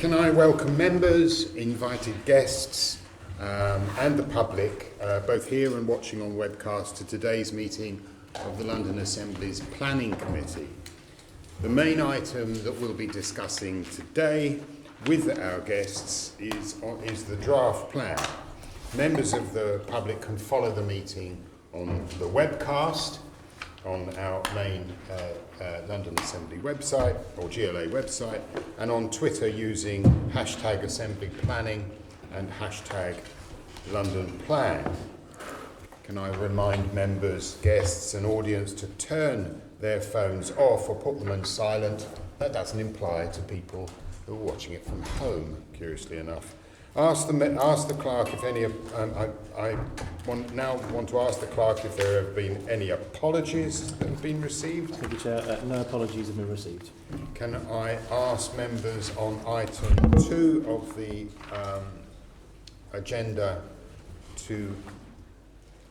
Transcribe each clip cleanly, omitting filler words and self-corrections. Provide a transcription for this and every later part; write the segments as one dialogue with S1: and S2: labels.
S1: Can I welcome members, invited guests and the public, both here and watching on webcast, to today's meeting of the London Assembly's Planning Committee. The main item that we'll be discussing today with our guests is the draft plan. Members of the public can follow the meeting on the webcast, on our main London Assembly website or GLA website, and on Twitter using hashtag Assembly Planning and hashtag London Plan. Can I remind members, guests and audience to turn their phones off or put them on silent? That doesn't apply to people who are watching it from home, curiously enough. Ask the clerk if any. I want to ask the clerk if there have been any apologies that have been received.
S2: Thank you, Chair. No apologies have been received.
S1: Can I ask members on item 2 of the agenda to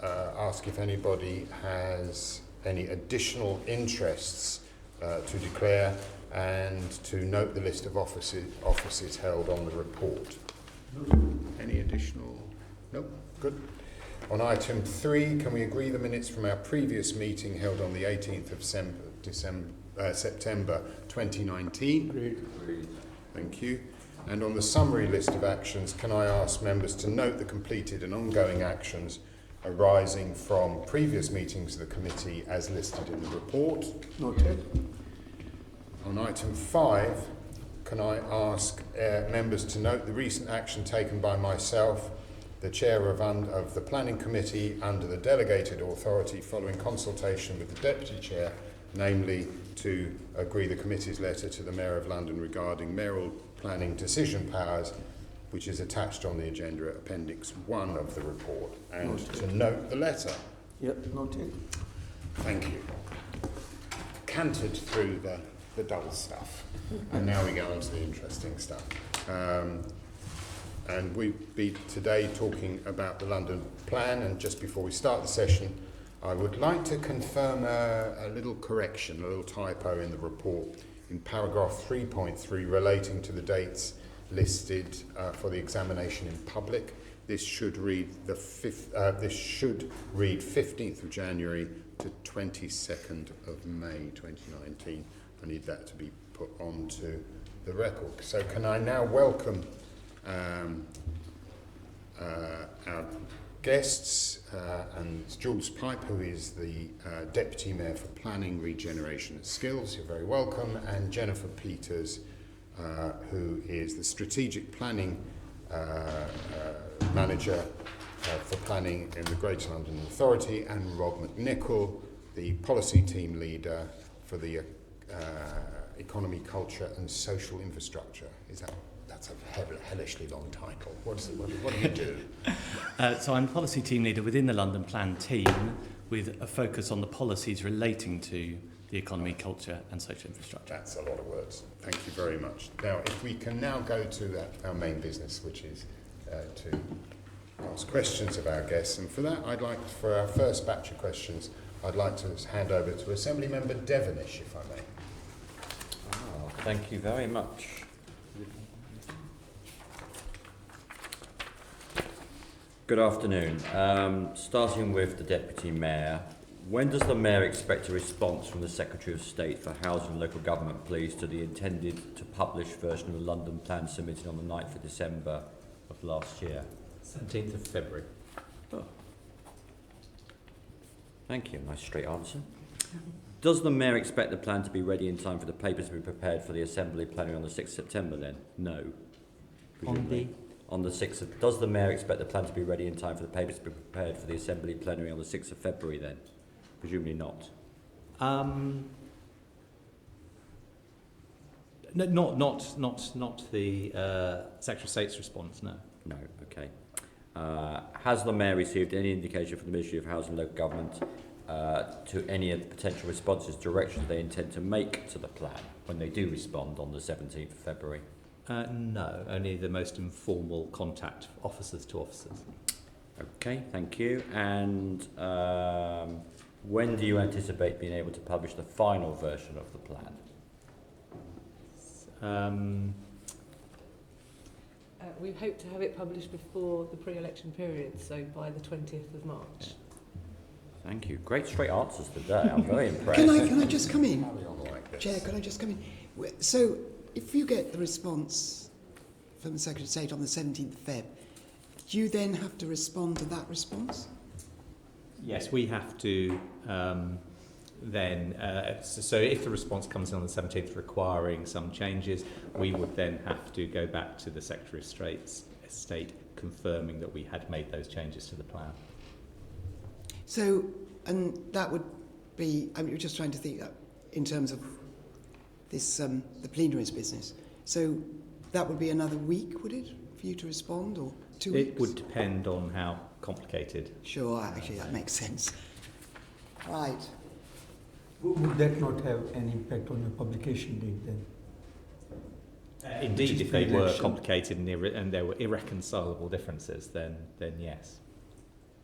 S1: ask if anybody has any additional interests to declare, and to note the list of offices held on the report. Any additional? Nope. Good. On item 3, can we agree the minutes from our previous meeting held on the 18th of September 2019?
S2: Agreed.
S1: Thank you. And on the summary list of actions, can I ask members to note the completed and ongoing actions arising from previous meetings of the committee as listed in the report?
S2: Noted.
S1: On item 5, can I ask members to note the recent action taken by myself, the Chair of the Planning Committee, under the delegated authority following consultation with the Deputy Chair, namely to agree the committee's letter to the Mayor of London regarding mayoral planning decision powers, which is attached on the agenda at Appendix 1 of the report, and noted. To note the letter.
S2: Yep, noted.
S1: Thank you. Cantered through the dull stuff. And now we go on to the interesting stuff. And we'll be today talking about the London Plan, and just before we start the session, I would like to confirm a little correction, a little typo in the report in paragraph 3.3 relating to the dates listed for the examination in public. This should read 15th of January to 22nd of May 2019. I need that to be put onto the record. So can I now welcome our guests, and it's Jules Pipe, who is the Deputy Mayor for Planning, Regeneration and Skills. You're very welcome. And Jennifer Peters, who is the Strategic Planning Manager for Planning in the Greater London Authority, and Rob McNichol, the Policy Team Leader for the Economy, Culture and Social Infrastructure. That's a hellishly long title. What do you do?
S3: So I'm Policy Team Leader within the London Plan team, with a focus on the policies relating to the economy, culture and social infrastructure.
S1: That's a lot of words. Thank you very much. Now, if we can now go to our main business, which is to ask questions of our guests. And for that, for our first batch of questions, I'd like to hand over to Assembly Member Devonish, if I may.
S4: Thank you very much. Good afternoon. Starting with the Deputy Mayor, when does the Mayor expect a response from the Secretary of State for Housing and Local Government, please, to the intended to publish version of the London Plan submitted on the 9th of December of last year?
S2: 17th of February.
S4: Oh. Thank you. Nice straight answer. Does the Mayor expect the plan to be ready in time for the papers to be prepared for the Assembly plenary on the 6th of September then? No. On the 6th of... Does the Mayor expect the plan to be ready in time for the papers to be prepared for the Assembly plenary on the 6th of February then? Presumably not.
S2: No, not the Secretary of State's response, no.
S4: No, okay. Has the Mayor received any indication from the Ministry of Housing and Local Government to any of the potential responses, directions they intend to make to the plan when they do respond on the 17th of February?
S2: No, only the most informal contact, officers to officers.
S4: Okay, thank you. And when do you anticipate being able to publish the final version of the plan?
S5: We hope to have it published before the pre-election period, so by the 20th of March.
S4: Thank you. Great straight answers today. I'm very impressed.
S6: Can I just come in?
S1: Carry on like this.
S6: Chair, can I just come in? So, if you get the response from the Secretary of State on the 17th of Feb, do you then have to respond to that response?
S2: Yes, we have to so if the response comes in on the 17th requiring some changes, we would then have to go back to the Secretary of State confirming that we had made those changes to the plan.
S6: So, and that would be, I mean, we're just trying to think in terms of this, the plenaries business. So that would be another week, would it, for you to respond, or 2 weeks?
S2: It would depend on how complicated.
S6: Sure, actually, that makes sense. Right.
S7: Would that not have an impact on your publication date then?
S2: Indeed, if they were complicated and there were irreconcilable differences, then yes.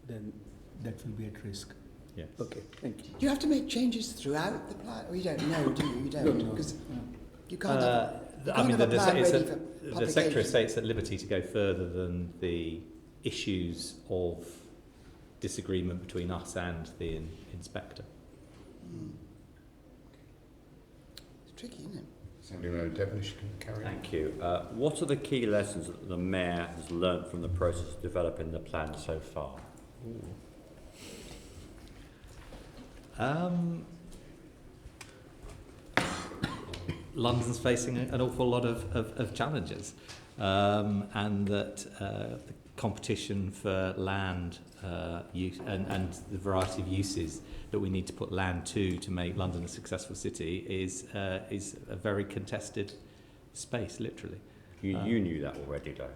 S7: Then that will be at risk.
S2: Yes.
S7: Okay, thank you.
S6: Do you have to make changes throughout the plan? Well, you don't know, do you? You don't, because you can't have, you can't have a plan ready for publication.
S2: The Secretary of State's at liberty to go further than the issues of disagreement between us and the inspector.
S6: It's tricky, isn't it?
S1: Assemblyman Devonish can carry on.
S4: Thank you. What are the key lessons that the Mayor has learnt from the process of developing the plan so far?
S2: London's facing an awful lot of challenges, and that the competition for land use and the variety of uses that we need to put land to make London a successful city is a very contested space, literally.
S4: You knew that already, though.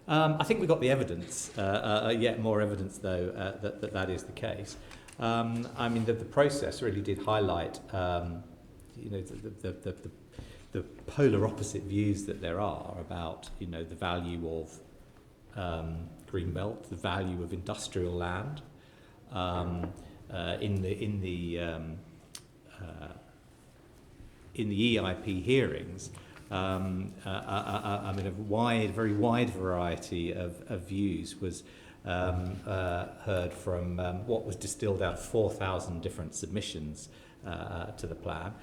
S2: I think we got the evidence, yet more evidence, though, that is the case. I mean, the process really did highlight, the polar opposite views that there are about, the value of greenbelt, the value of industrial land. In the EIP hearings, I mean, a very wide variety of views was heard from what was distilled out of 4,000 different submissions to the plan.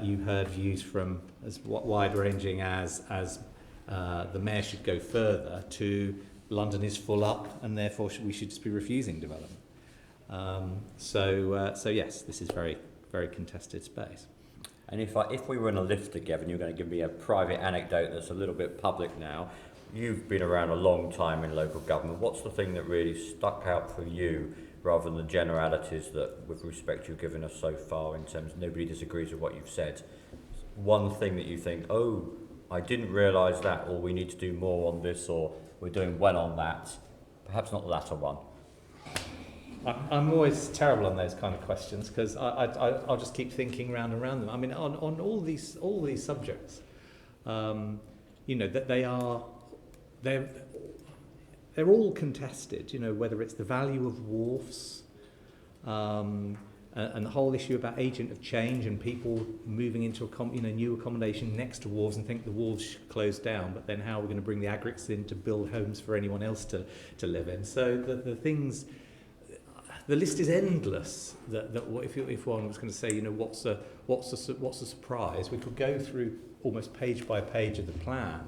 S2: You heard views from as wide-ranging as the Mayor should go further to London is full up and therefore we should just be refusing development. So yes, this is very, very contested space.
S4: And if we were in a lift together and you're going to give me a private anecdote that's a little bit public now, you've been around a long time in local government. What's the thing that really stuck out for you rather than the generalities that, with respect, you've given us so far in terms of nobody disagrees with what you've said? One thing that you think, oh, I didn't realise that, or we need to do more on this, or we're doing well on that. Perhaps not the latter one.
S2: I'm always terrible on those kind of questions because I'll just keep thinking round and round them. I mean, on all these subjects, that they're all contested. Whether it's the value of wharfs, and the whole issue about agent of change and people moving into new accommodation next to wharves and think the wharves should close down, but then how are we going to bring the aggregates in to build homes for anyone else to live in? So the things. The list is endless. If one was going to say, what's a surprise, we could go through almost page by page of the plan,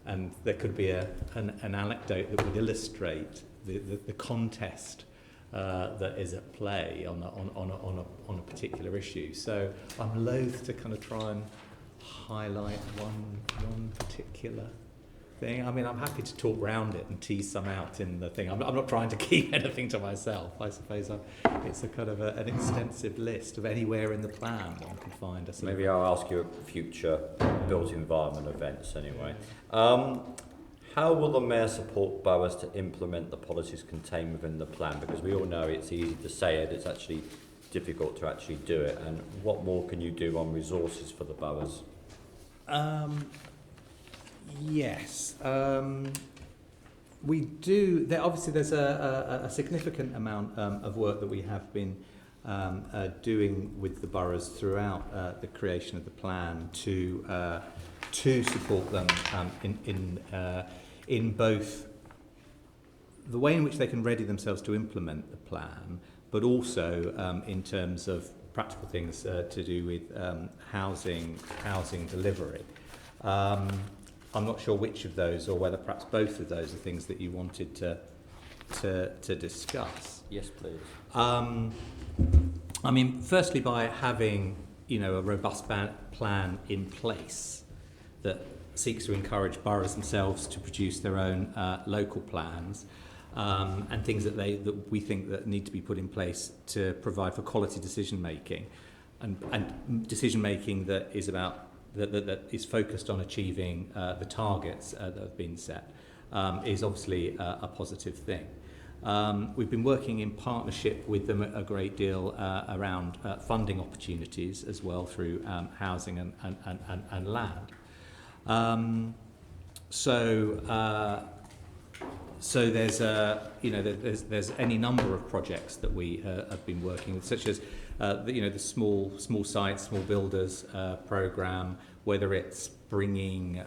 S2: and there could be an anecdote that would illustrate the contest that is at play on a particular issue. So I'm loath to kind of try and highlight one particular thing. I mean, I'm happy to talk round it and tease some out in the thing. I'm not trying to keep anything to myself. I suppose it's a kind of an extensive list of anywhere in the plan one can find.
S4: Maybe I'll ask you at future built environment events anyway. How will the Mayor support boroughs to implement the policies contained within the plan? Because we all know it's easy to say it, it's actually difficult to actually do it. And what more can you do on resources for the boroughs?
S2: Yes, we do. There's a significant amount of work that we have been doing with the boroughs throughout the creation of the plan to support them in both the way in which they can ready themselves to implement the plan, but also in terms of practical things to do with housing delivery. I'm not sure which of those, or whether perhaps both of those are things that you wanted to discuss.
S4: Yes, please.
S2: I mean, firstly, by having a robust plan in place that seeks to encourage boroughs themselves to produce their own local plans, and things that we think that need to be put in place to provide for quality decision making, and decision making that is about that is focused on achieving the targets that have been set, is obviously a positive thing. We've been working in partnership with them a great deal around funding opportunities as well through housing and land. So there's any number of projects that we have been working with, such as the small sites, small builders program, whether it's bringing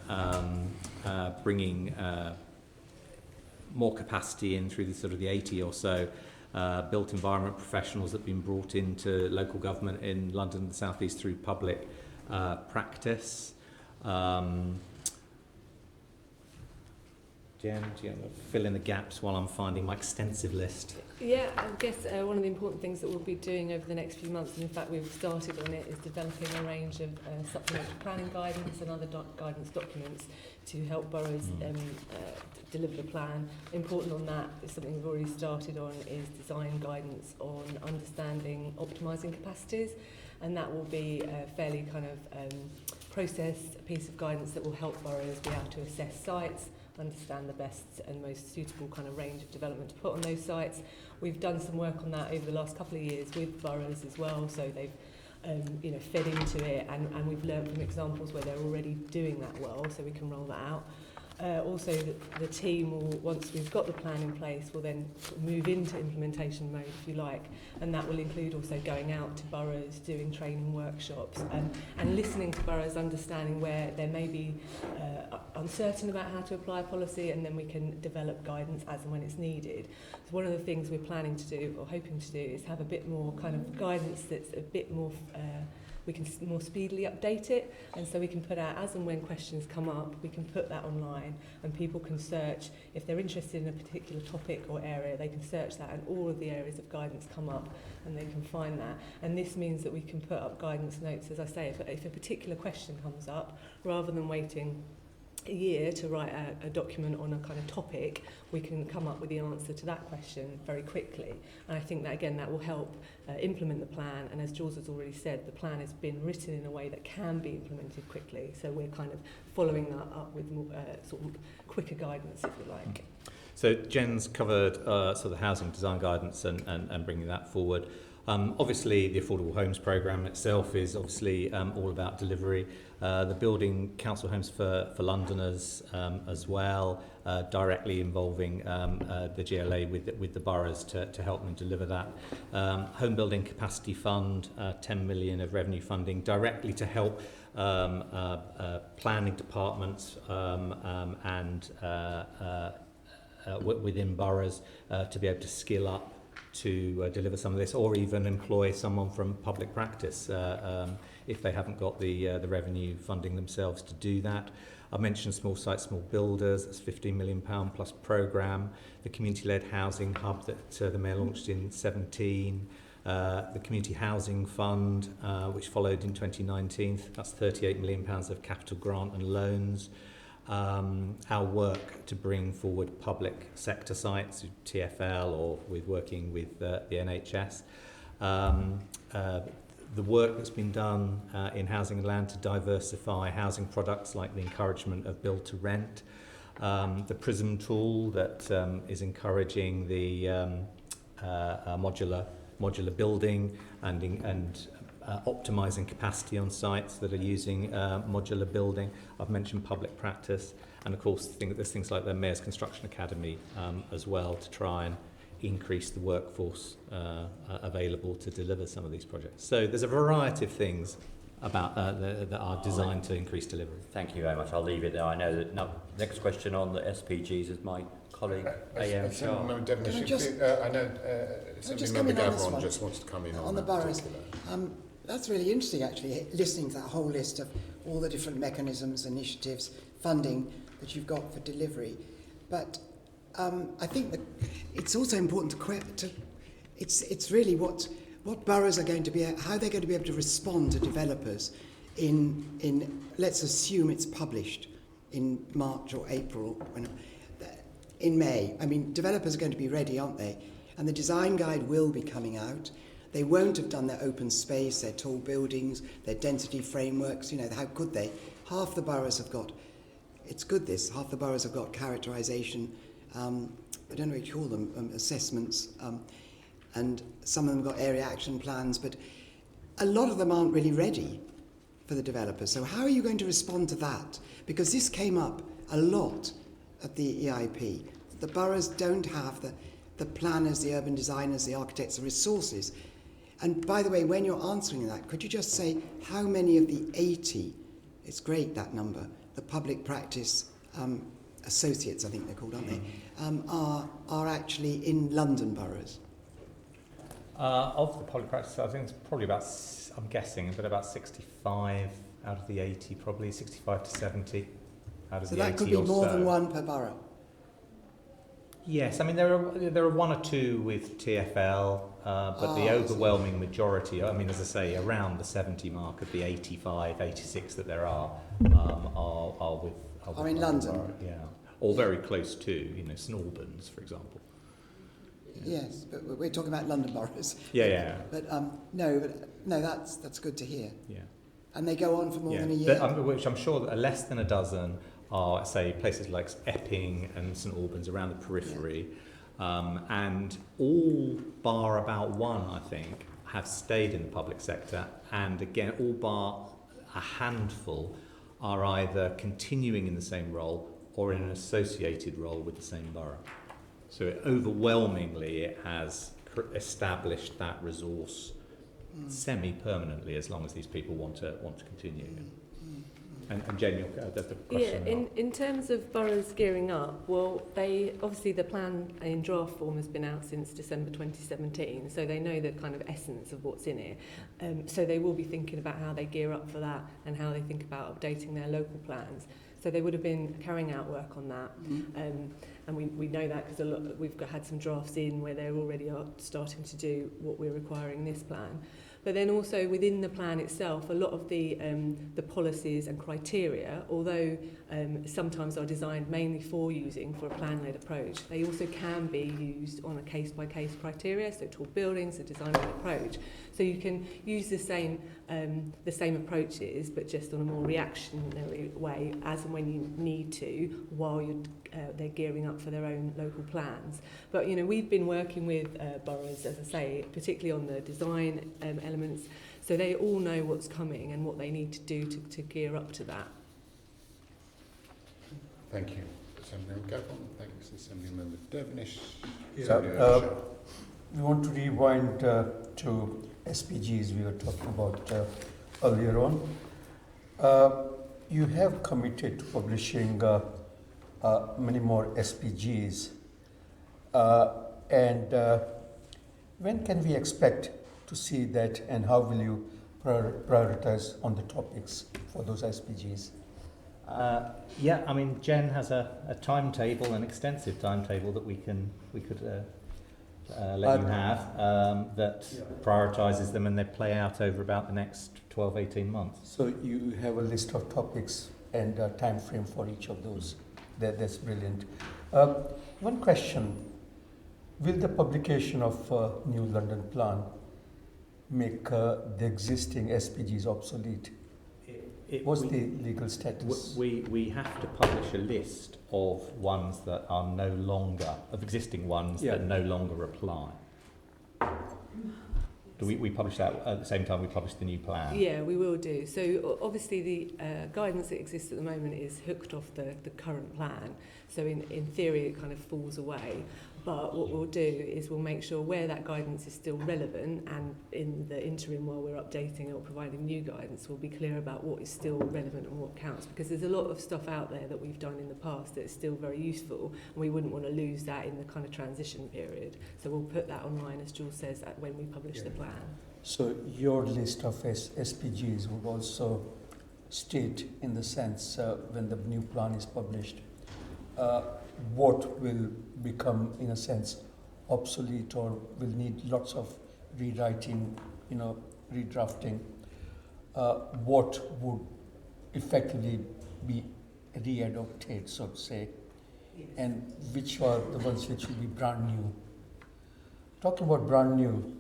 S2: more capacity in through the 80 or so built environment professionals that have been brought into local government in London and the South East through public practice. Jen, do you want to fill in the gaps while I'm finding my extensive list?
S5: Yeah, I guess one of the important things that we'll be doing over the next few months, and in fact we've started on it, is developing a range of supplementary planning guidance and other guidance documents to help boroughs deliver the plan. Important on that is something we've already started on, is design guidance on understanding optimising capacities, and that will be a fairly kind of processed piece of guidance that will help boroughs be able to assess sites, understand the best and most suitable kind of range of development to put on those sites. We've done some work on that over the last couple of years with boroughs as well, so they've fed into it, and we've learned from examples where they're already doing that well, so we can roll that out. Also, the team will, once we've got the plan in place, will then move into implementation mode, if you like, and that will include also going out to boroughs, doing training workshops, and listening to boroughs, understanding where they may be uncertain about how to apply a policy, and then we can develop guidance as and when it's needed. So one of the things we're planning to do, or hoping to do, is have a bit more kind of guidance that's a bit more we can more speedily update it, and so we can put out, as and when questions come up, we can put that online, and people can search if they're interested in a particular topic or area. They can search that, and all of the areas of guidance come up, and they can find that. And this means that we can put up guidance notes, as I say, if a particular question comes up, rather than waiting a year to write a document on a kind of topic, we can come up with the answer to that question very quickly. And I think that, again, that will help implement the plan. And as Jules has already said, the plan has been written in a way that can be implemented quickly. So we're kind of following that up with more, sort of quicker guidance, if you like.
S2: Okay. So Jen's covered sort of the housing design guidance and bringing that forward. Obviously, the Affordable Homes Programme itself is obviously all about delivery. The Building Council Homes for Londoners as well, directly involving the GLA with the boroughs to help them deliver that. Home Building Capacity Fund, 10 million of revenue funding directly to help planning departments and within boroughs to be able to skill up to deliver some of this, or even employ someone from public practice if they haven't got the revenue funding themselves to do that. I mentioned small sites, small builders. That's £15 million plus programme. The community-led housing hub that the Mayor launched in 2017. The Community Housing Fund, which followed in 2019. That's £38 million of capital grant and loans. Our work to bring forward public sector sites, TfL, or with working with the NHS. The work that's been done in housing and land to diversify housing products, like the encouragement of build to rent. The PRISM tool that is encouraging the modular building and optimising capacity on sites that are using modular building. I've mentioned public practice, and of course there's things like the Mayor's Construction Academy as well, to try and increase the workforce available to deliver some of these projects. So there's a variety of things about that are designed to increase delivery.
S4: Thank you very much. I'll leave it there. I know that Next question on the SPGs is my colleague A.M. Shah.
S1: Assemblyman Devonish,
S6: Can I just-
S1: I know
S6: just
S1: Assemblyman
S6: come in on this
S1: Gavron
S6: one?
S1: just wants to come in on
S6: the
S1: that
S6: boroughs.
S1: particular.
S6: That's really interesting, actually, listening to that whole list of all the different mechanisms, initiatives, funding that you've got for delivery. But I think that it's also important it's really what boroughs are going to be, how they're going to be able to respond to developers in let's assume it's published in March or April, in May. I mean, developers are going to be ready, aren't they? And the design guide will be coming out. They won't have done their open space, their tall buildings, their density frameworks. You know, how could they? Half the boroughs have got, it's good this, half the boroughs have got characterisation, I don't know what you call them, assessments, and some of them got area action plans, but a lot of them aren't really ready for the developers. So how are you going to respond to that? Because this came up a lot at the EIP. The boroughs don't have the planners, the urban designers, the architects, the resources. And by the way, when you're answering that, could you just say how many of the 80, it's great that number, the public practice associates, I think they're called, aren't they, are actually in London boroughs?
S2: Of the public practice, I think it's probably about, I'm guessing, but about 65 out of the 80, probably 65 to 70 out of
S6: So
S2: the 80
S6: that could be
S2: or
S6: more
S2: so.
S6: than one per borough.
S2: Yes, I mean there are one or two with TfL, but the overwhelming majority, I mean, as I say, around the 70 mark of the 85, 86 that there are with
S6: in London?
S2: Borough, yeah, or very close to, you know, St Albans, for example.
S6: Yes, but we're talking about London boroughs.
S2: Yeah.
S6: But no, that's good to hear.
S2: Yeah.
S6: And they go on for more than a year.
S2: Which I'm sure that less than a dozen are, say, places like Epping and St Albans around the periphery, and all bar about one, I think, have stayed in the public sector, and again, all bar a handful are either continuing in the same role or in an associated role with the same borough. So overwhelmingly, it has established that resource semi-permanently, as long as these people want to continue. And Jen, that's the question.
S5: Yeah, in terms of boroughs gearing up, well, they obviously the plan in draft form has been out since December 2017, so they know the kind of essence of what's in it. So they will be thinking about how they gear up for that and how they think about updating their local plans. So they would have been carrying out work on that. And we know that because we've had some drafts in where they already are starting to do what we're requiring in this plan. But then also within the plan itself, a lot of the policies and criteria, although sometimes are designed mainly for using for a plan-led approach, they also can be used on a case-by-case criteria, so tall buildings, a design-led approach. So you can use the same approaches, but just on a more reactionary way, as and when you need to, while they're gearing up for their own local plans. But you know, we've been working with boroughs, as I say, particularly on the design elements, so they all know what's coming and what they need to do to gear up to that.
S1: Thank you, Assemblyman Gavron. Thanks, Assemblymember Devonish.
S7: We want to rewind to SPGs we were talking about earlier on. You have committed to publishing many more SPGs, and when can we expect to see that, and how will you prioritize on the topics for those SPGs?
S2: Yeah, I mean, Jen has a timetable, an extensive timetable that we could let you have that prioritises them, and they play out over about the next 12-18 months.
S7: So you have a list of topics and a time frame for each of those. That's brilliant. One question: will the publication of new London plan make the existing SPGs obsolete? What's the legal status?
S2: We have to publish a list of ones that are no longer, of existing ones that no longer apply. Do we publish that at the same time we publish the new plan?
S5: Yeah, we will do. So obviously the guidance that exists at the moment is hooked off the current plan. So in theory it kind of falls away. But what we'll do is we'll make sure where that guidance is still relevant, and in the interim while we're updating or providing new guidance, we'll be clear about what is still relevant and what counts, because there's a lot of stuff out there that we've done in the past that is still very useful, and we wouldn't want to lose that in the kind of transition period. So we'll put that online, as Jules says, when we publish the plan.
S7: So your list of SPGs would also state, in the sense, when the new plan is published, what will become, in a sense, obsolete or will need lots of rewriting, redrafting, what would effectively be re-adopted, so to say,
S5: Yes.
S7: and which are the ones which will be brand new. Talking about brand new,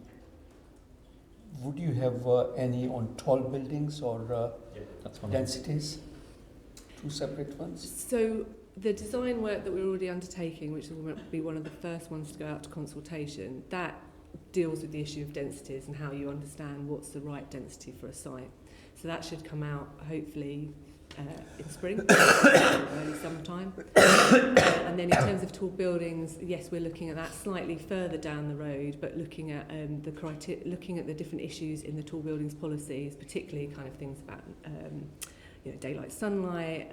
S7: would you have any on tall buildings or
S3: That's one.
S7: densities? Two separate ones?
S5: So the design work that we're already undertaking, which will be one of the first ones to go out to consultation, that deals with the issue of densities and how you understand what's the right density for a site. So that should come out hopefully in spring, early summertime. And then in terms of tall buildings, yes, we're looking at that slightly further down the road, but looking at looking at the different issues in the tall buildings policies, particularly kind of things about daylight sunlight,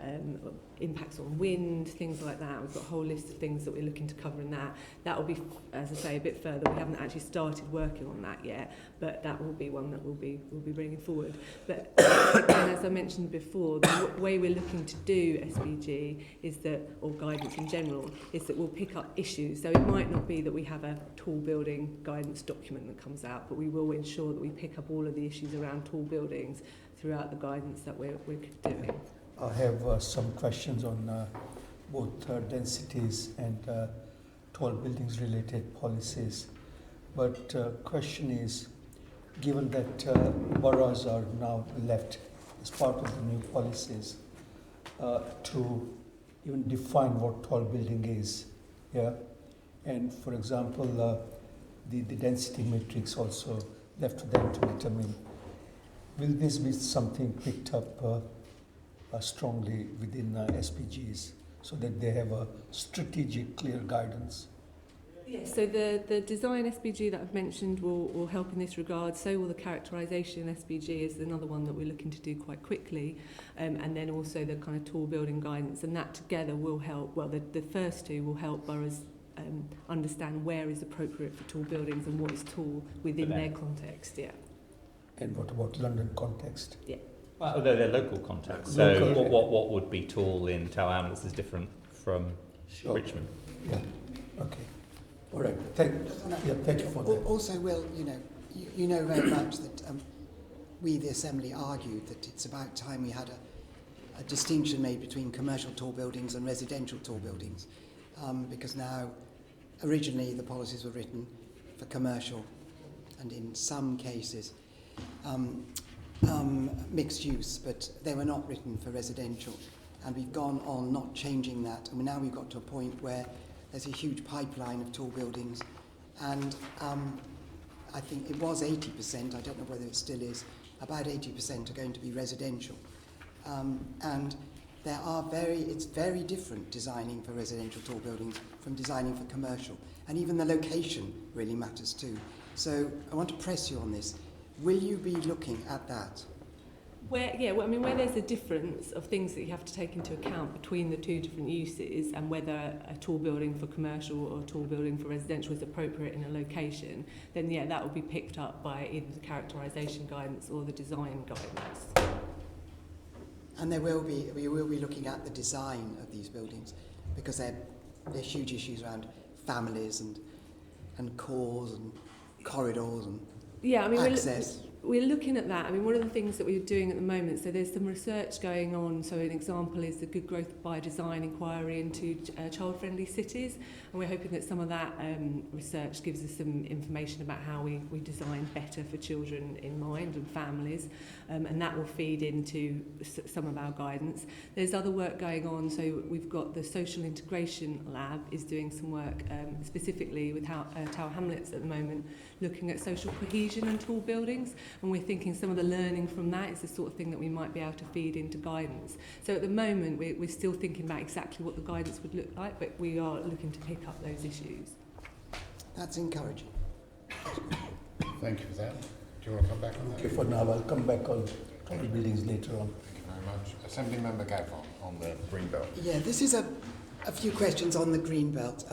S5: impacts on wind, things like that. We've got a whole list of things that we're looking to cover in that. That will be, as I say, a bit further. We haven't actually started working on that yet, but that will be one that we'll be bringing forward. But again, as I mentioned before, the way we're looking to do SBG is that, or guidance in general, is that we'll pick up issues. So it might not be that we have a tall building guidance document that comes out, but we will ensure that we pick up all of the issues around tall buildings throughout the guidance that we're doing.
S7: I have some questions on both densities and tall buildings related policies. But question is, given that boroughs are now left as part of the new policies to even define what tall building is, and for example, the density matrix also left to them to determine. Will this be something picked up strongly within SPGs so that they have a strategic, clear guidance?
S5: Yes, so the design SPG that I've mentioned will help in this regard. So will the characterisation SPG is another one that we're looking to do quite quickly. And then also the kind of tall building guidance. And that together will help, well, the first two will help boroughs understand where is appropriate for tall buildings and what is tall within their context,
S7: And what about London context?
S8: Well, they're local context. So what would be tall in Tower Hamlets is different from Richmond.
S7: Yeah. Okay. All right. Thank you for that.
S6: Also, Will, you know very much that we, the Assembly, argued that it's about time we had a distinction made between commercial tall buildings and residential tall buildings, because now, originally, the policies were written for commercial, and in some cases, mixed use, but they were not written for residential. And we've gone on not changing that. And now we've got to a point where there's a huge pipeline of tall buildings. And I think it was 80%, I don't know whether it still is, about 80% are going to be residential. And it's very different designing for residential tall buildings from designing for commercial. And even the location really matters too. So I want to press you on this. Will you be looking at that?
S5: Where there's a difference of things that you have to take into account between the two different uses and whether a tall building for commercial or a tall building for residential is appropriate in a location, then that will be picked up by either the characterisation guidance or the design guidance.
S6: And we will be looking at the design of these buildings, because there are huge issues around families and cores and corridors and access.
S5: We're looking at that. One of the things that we're doing at the moment, so there's some research going on. So an example is the Good Growth by Design inquiry into child-friendly cities. And we're hoping that some of that research gives us some information about how we design better for children in mind and families. And that will feed into some of our guidance. There's other work going on. So we've got the Social Integration Lab is doing some work specifically with Tower Hamlets at the moment, looking at social cohesion and tall buildings. And we're thinking some of the learning from that is the sort of thing that we might be able to feed into guidance. So at the moment, we're still thinking about exactly what the guidance would look like, but we are looking to pick up those issues.
S6: That's encouraging.
S1: Thank you for that. Do you want to come back on that?
S7: Okay, for now, I'll come back on tall buildings later on.
S1: Thank you very much. Assembly Member Gavon on the Greenbelt.
S6: Yeah, this is a few questions on the Greenbelt.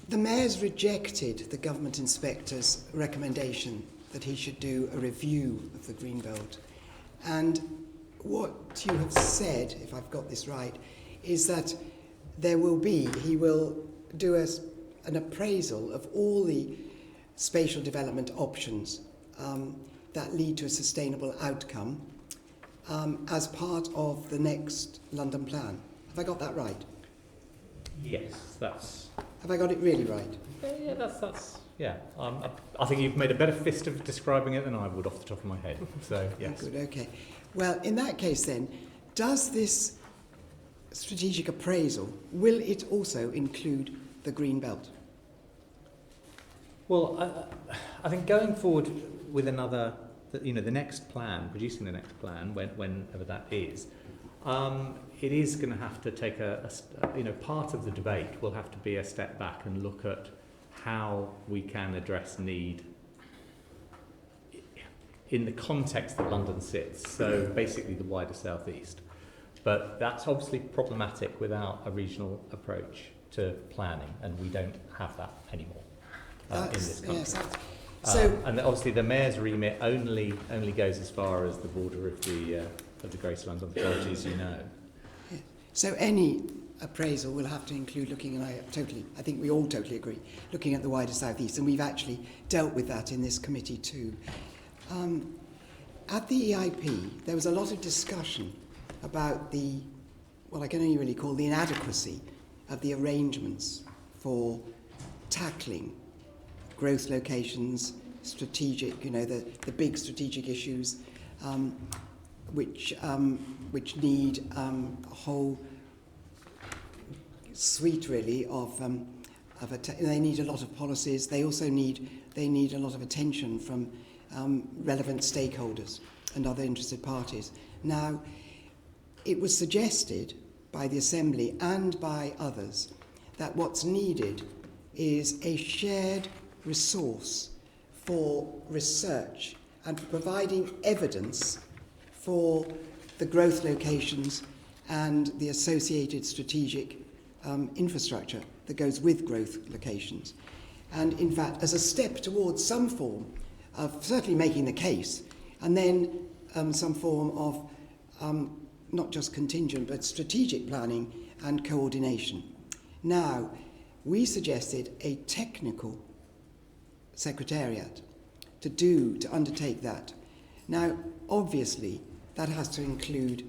S6: The Mayor's rejected the government inspector's recommendation that he should do a review of the Greenbelt. And what you have said, if I've got this right, is that he will do an appraisal of all the spatial development options that lead to a sustainable outcome as part of the next London plan. Have I got that right?
S2: Yes, that's...
S6: Have I got it really right?
S2: Yeah, yeah. I think you've made a better fist of describing it than I would off the top of my head. So, yes.
S6: Good, okay. Well, in that case then, does this strategic appraisal, will it also include the Green Belt?
S2: Well, I think going forward with another, the next plan, producing the next plan, whenever that is, it is going to have to take part of the debate will have to be a step back and look at how we can address need in the context that London sits, so basically the wider southeast. But that's obviously problematic without a regional approach to planning, and we don't have that anymore in this country.
S6: Yes, so,
S2: and obviously the Mayor's remit only goes as far as the border of the Greater London Authority, as you know.
S6: so any appraisal will have to include looking, and I think we all totally agree, looking at the wider southeast, and we've actually dealt with that in this committee too. At the EIP, there was a lot of discussion about what I can only really call the inadequacy of the arrangements for tackling growth locations, strategic, the big strategic issues, which need a whole suite really of they need a lot of policies. They also need a lot of attention from relevant stakeholders and other interested parties. Now, it was suggested by the Assembly and by others that what's needed is a shared resource for research and for providing evidence for the growth locations and the associated strategic infrastructure that goes with growth locations. And in fact, as a step towards some form of certainly making the case, and then some form of not just contingent but strategic planning and coordination. Now, we suggested a technical secretariat to undertake that. Now, obviously, that has to include,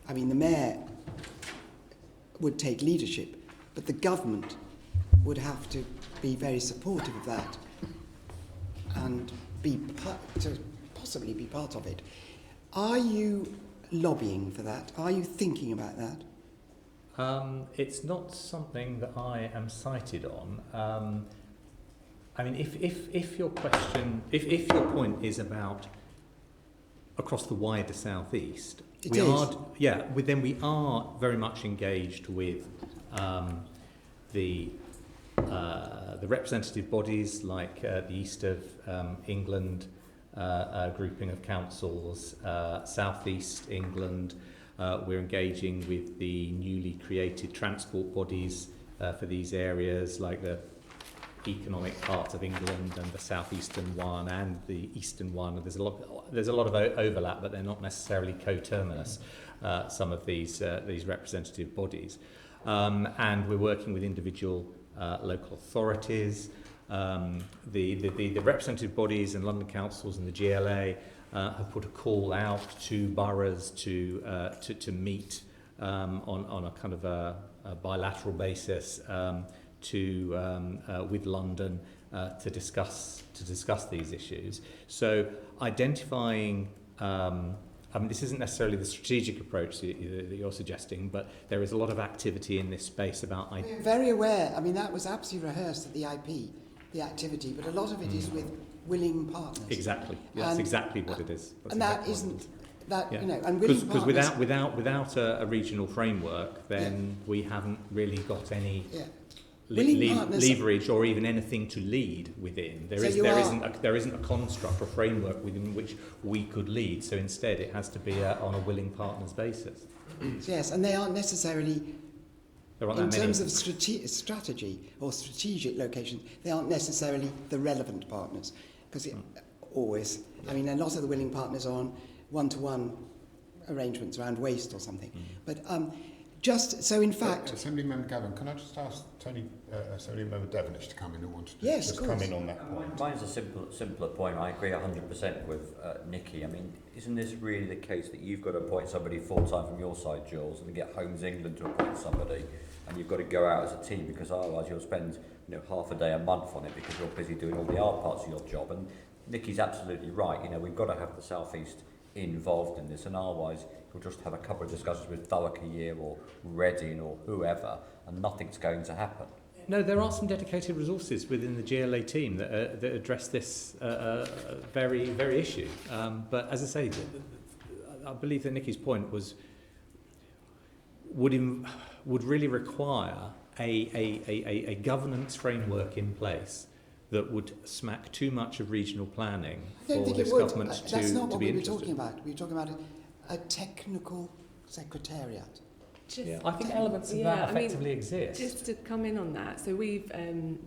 S6: the Mayor would take leadership, but the government would have to be very supportive of that and possibly be part of it. Are you lobbying for that? Are you thinking about that?
S2: It's not something that I am cited on. If your question, if your point is about across the wider southeast, then we are very much engaged with the representative bodies like the East of England grouping of councils, Southeast England. We're engaging with the newly created transport bodies for these areas, like the economic parts of England and the southeastern one and the eastern one. There's a lot of overlap, but they're not necessarily coterminous. Some of these representative bodies, and we're working with individual local authorities. The representative bodies and London councils and the GLA have put a call out to boroughs to meet on a kind of a bilateral basis with London to discuss these issues. So identifying. This isn't necessarily the strategic approach that you're suggesting, but there is a lot of activity in this space about...
S6: We're very aware. That was absolutely rehearsed at the IP, the activity, but a lot of it is with willing partners.
S2: Exactly. That's exactly what it is.
S6: And that isn't... That,
S2: yeah.
S6: And willing partners...
S2: Because without a regional framework, then we haven't really got any leverage or even anything to lead within. There isn't a construct or framework within which we could lead. So instead, it has to be on a willing partners basis.
S6: Yes, and they aren't necessarily, in terms of strategy or strategic location, they aren't necessarily the relevant partners. Because always, I mean, a lot of the willing partners are on one-to-one arrangements around waste or something. But just so, in fact,
S1: Assemblymember Gavin, can I just ask Assemblymember Devonish to come in and want to
S6: yes,
S1: just come in on that point?
S4: Mine's a simpler point. I agree 100% with Nikki. I mean, isn't this really the case that you've got to appoint somebody full-time from your side, Jules, and get Homes England to appoint somebody, and you've got to go out as a team, because otherwise you'll spend half a day a month on it because you're busy doing all the hard parts of your job. And Nikki's absolutely right. We've got to have the South East involved in this, and otherwise you'll just have a couple of discussions with Thurrock a year or Reading or whoever, and nothing's going to happen.
S2: No, there are some dedicated resources within the GLA team that address this very, very issue. But as I say, I believe that Nikki's point would really require a governance framework in place that would smack too much of regional planning for this government to be interested.
S6: That's not what we were talking about. We were talking about a technical secretariat.
S2: I think elements of that effectively exist.
S5: Just to come in on that, so we've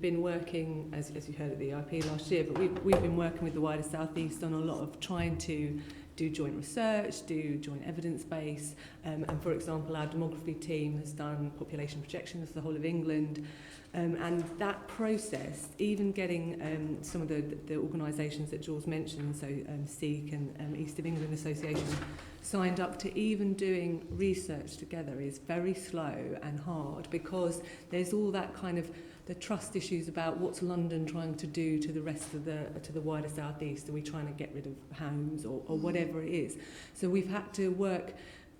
S5: been working, as you heard at the IP last year, but we've been working with the wider South East on a lot of trying to do joint research, do joint evidence base, and for example, our demography team has done population projections for the whole of England, and that process, even getting some of the organisations that Jules mentioned, so SEEK and East of England Association, signed up to even doing research together is very slow and hard, because there's all that kind of the trust issues about what's London trying to do to the rest of the wider South East. Are we trying to get rid of homes or whatever it is? So we've had to work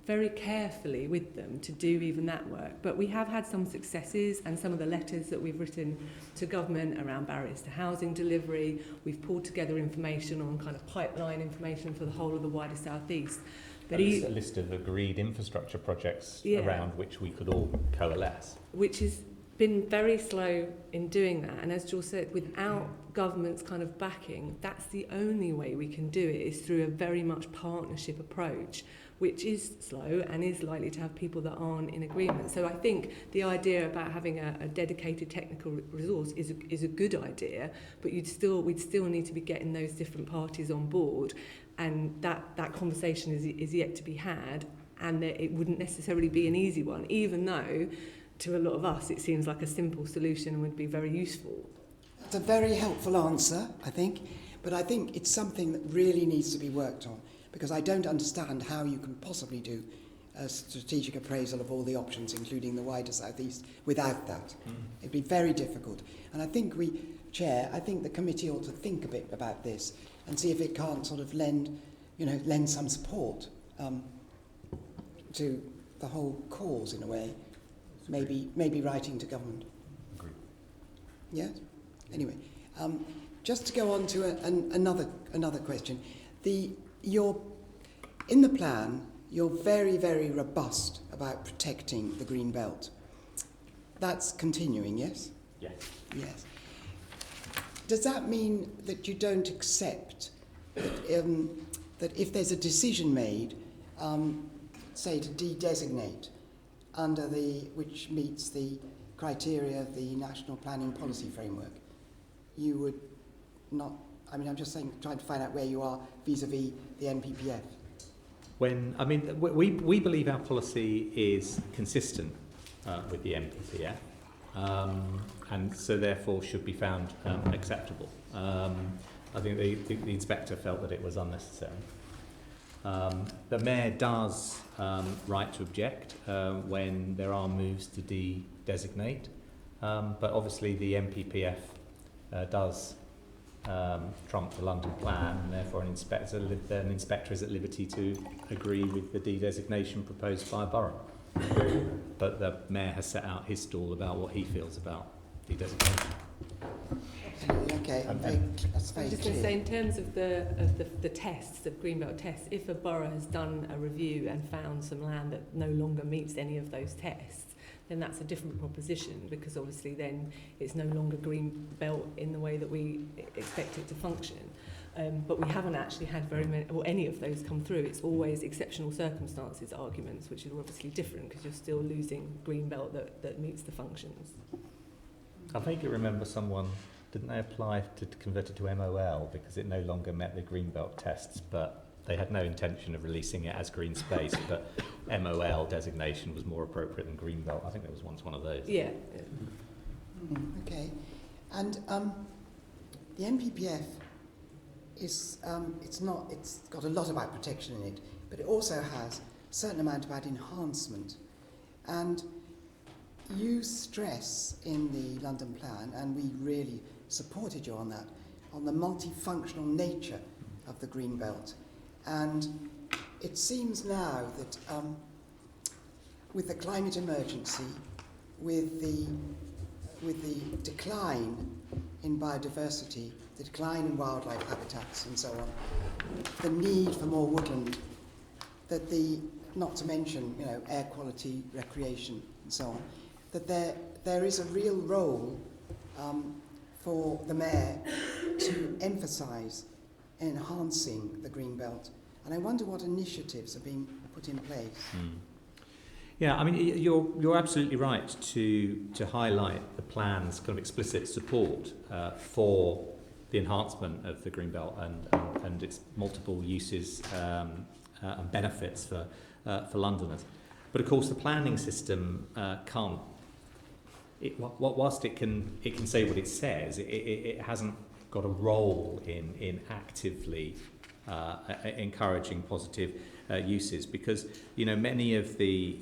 S5: very carefully with them to do even that work. But we have had some successes, and some of the letters that we've written to government around barriers to housing delivery, we've pulled together information on kind of pipeline information for the whole of the wider South East. But
S8: a list of agreed infrastructure projects around which we could all coalesce.
S5: Which has been very slow in doing that, and as Jules said, without government's kind of backing, that's the only way we can do it, is through a very much partnership approach, which is slow and is likely to have people that aren't in agreement. So I think the idea about having a dedicated technical resource is a good idea, but we'd still need to be getting those different parties on board, and that conversation is yet to be had, and it wouldn't necessarily be an easy one, even though to a lot of us it seems like a simple solution and would be very useful.
S6: It's a very helpful answer, I think, but I think it's something that really needs to be worked on, because I don't understand how you can possibly do a strategic appraisal of all the options, including the wider South East, without that. It'd be very difficult. And I think I think the committee ought to think a bit about this and see if it can't sort of lend some support to the whole cause in a way. Maybe writing to government.
S8: Agreed.
S6: Yeah? Anyway, just to go on to another question. In the plan, you're very, very robust about protecting the green belt. That's continuing, yes?
S8: Yes.
S6: Yes. Does that mean that you don't accept that if there's a decision made, say to de-designate under which meets the criteria of the National Planning Policy Framework, you would not? I mean, I'm just trying to find out where you are vis-à-vis the NPPF.
S2: We believe our policy is consistent with the NPPF, and so therefore should be found acceptable. I think the inspector felt that it was unnecessary. The Mayor does right to object when there are moves to de-designate, but obviously the NPPF does trump the London plan, and therefore an inspector is at liberty to agree with the de-designation proposed by a borough. But the Mayor has set out his stall about what he feels about de-designation.
S6: Okay, that's very
S5: I'm just going to say, in terms of the tests, of Greenbelt tests, if a borough has done a review and found some land that no longer meets any of those tests, then that's a different proposition, because obviously then it's no longer green belt in the way that we expect it to function. But we haven't actually had very many, or any of those come through. It's always exceptional circumstances arguments, which are obviously different because you're still losing green belt that meets the functions.
S8: I vaguely remember someone, didn't they apply to convert it to MOL because it no longer met the green belt tests, but they had no intention of releasing it as green space, but MOL designation was more appropriate than green belt. I think there was once one of those.
S5: Yeah.
S6: Okay. And the NPPF is, it's got a lot about protection in it, but it also has a certain amount about enhancement. And you stress in the London Plan, and we really supported you on that, on the multifunctional nature of the green belt. And it seems now that with the climate emergency, with the decline in biodiversity, the decline in wildlife habitats and so on, the need for more woodland, that not to mention, air quality, recreation and so on, that there is a real role for the Mayor to emphasise enhancing the green belt. And I wonder what initiatives are being put in place.
S8: Yeah, I mean, you're absolutely right to highlight the plan's kind of explicit support for the enhancement of the green belt and its multiple uses and benefits for Londoners. But of course, the planning system can't. Whilst it can say what it says, it hasn't got a role in actively encouraging positive uses, because many of the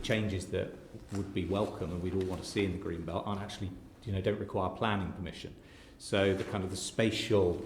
S8: changes that would be welcome and we'd all want to see in the green belt aren't actually don't require planning permission. So the kind of the spatial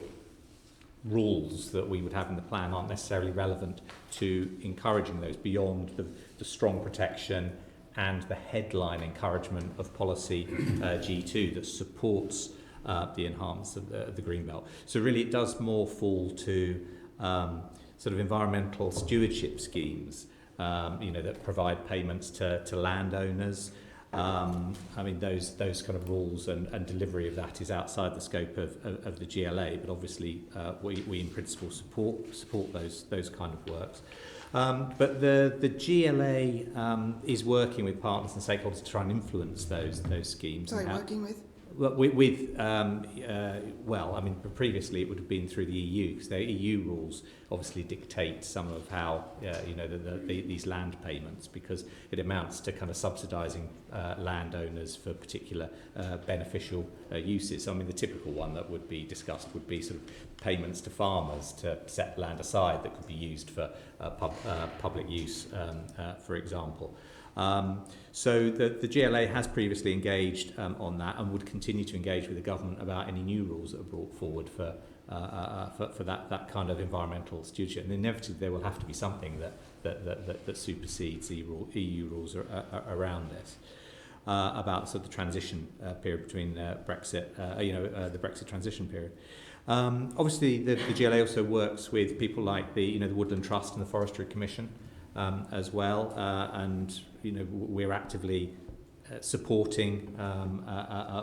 S8: rules that we would have in the plan aren't necessarily relevant to encouraging those beyond the strong protection and the headline encouragement of policy G2 that supports the enhancement of the green belt. So really it does more fall to sort of environmental stewardship schemes that provide payments to landowners. I mean, those kind of rules and delivery of that is outside the scope of the GLA, but obviously we in principle support those kind of works. But the GLA is working with partners and stakeholders to try and influence those schemes.
S6: Sorry, working with?
S8: Well, I mean, previously it would have been through the EU, because the EU rules obviously dictate some of how, these land payments, because it amounts to kind of subsidising landowners for particular beneficial uses. I mean, the typical one that would be discussed would be sort of payments to farmers to set land aside that could be used for public use, for example. So the GLA has previously engaged on that and would continue to engage with the government about any new rules that are brought forward for that kind of environmental stewardship. And inevitably there will have to be something that supersedes EU rules around this. About sort of the transition period between Brexit, the Brexit transition period. Obviously, the GLA also works with people like the Woodland Trust and the Forestry Commission as well, and we're actively supporting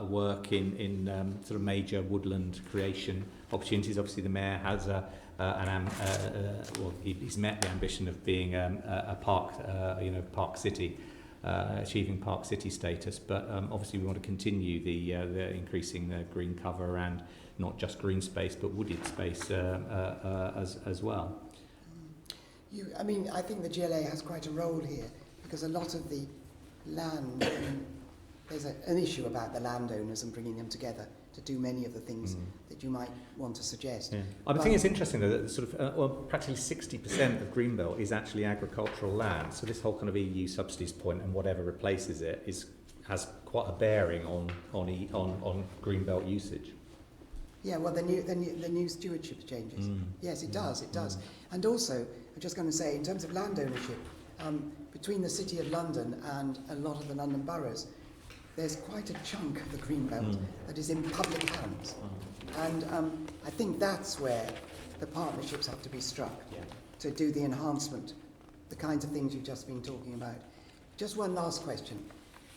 S8: work in sort of major woodland creation opportunities. Obviously, the Mayor has he's met the ambition of being a park, park city. Achieving park city status, but obviously we want to continue the increasing the green cover and not just green space but wooded space as well.
S6: I think the GLA has quite a role here, because a lot of the land, there's an issue about the landowners and bringing them together to do many of the things that you might want to suggest.
S8: Yeah. I think it's interesting though, that sort of practically 60% of Greenbelt is actually agricultural land. So this whole kind of EU subsidies point and whatever replaces it has quite a bearing on Greenbelt usage.
S6: Yeah, well, the new stewardship changes. Yes, it does. And also, I'm just going to say, in terms of land ownership, between the City of London and a lot of the London boroughs, there's quite a chunk of the green belt that is in public hands. And I think that's where the partnerships have to be struck to do the enhancement, the kinds of things you've just been talking about. Just one last question.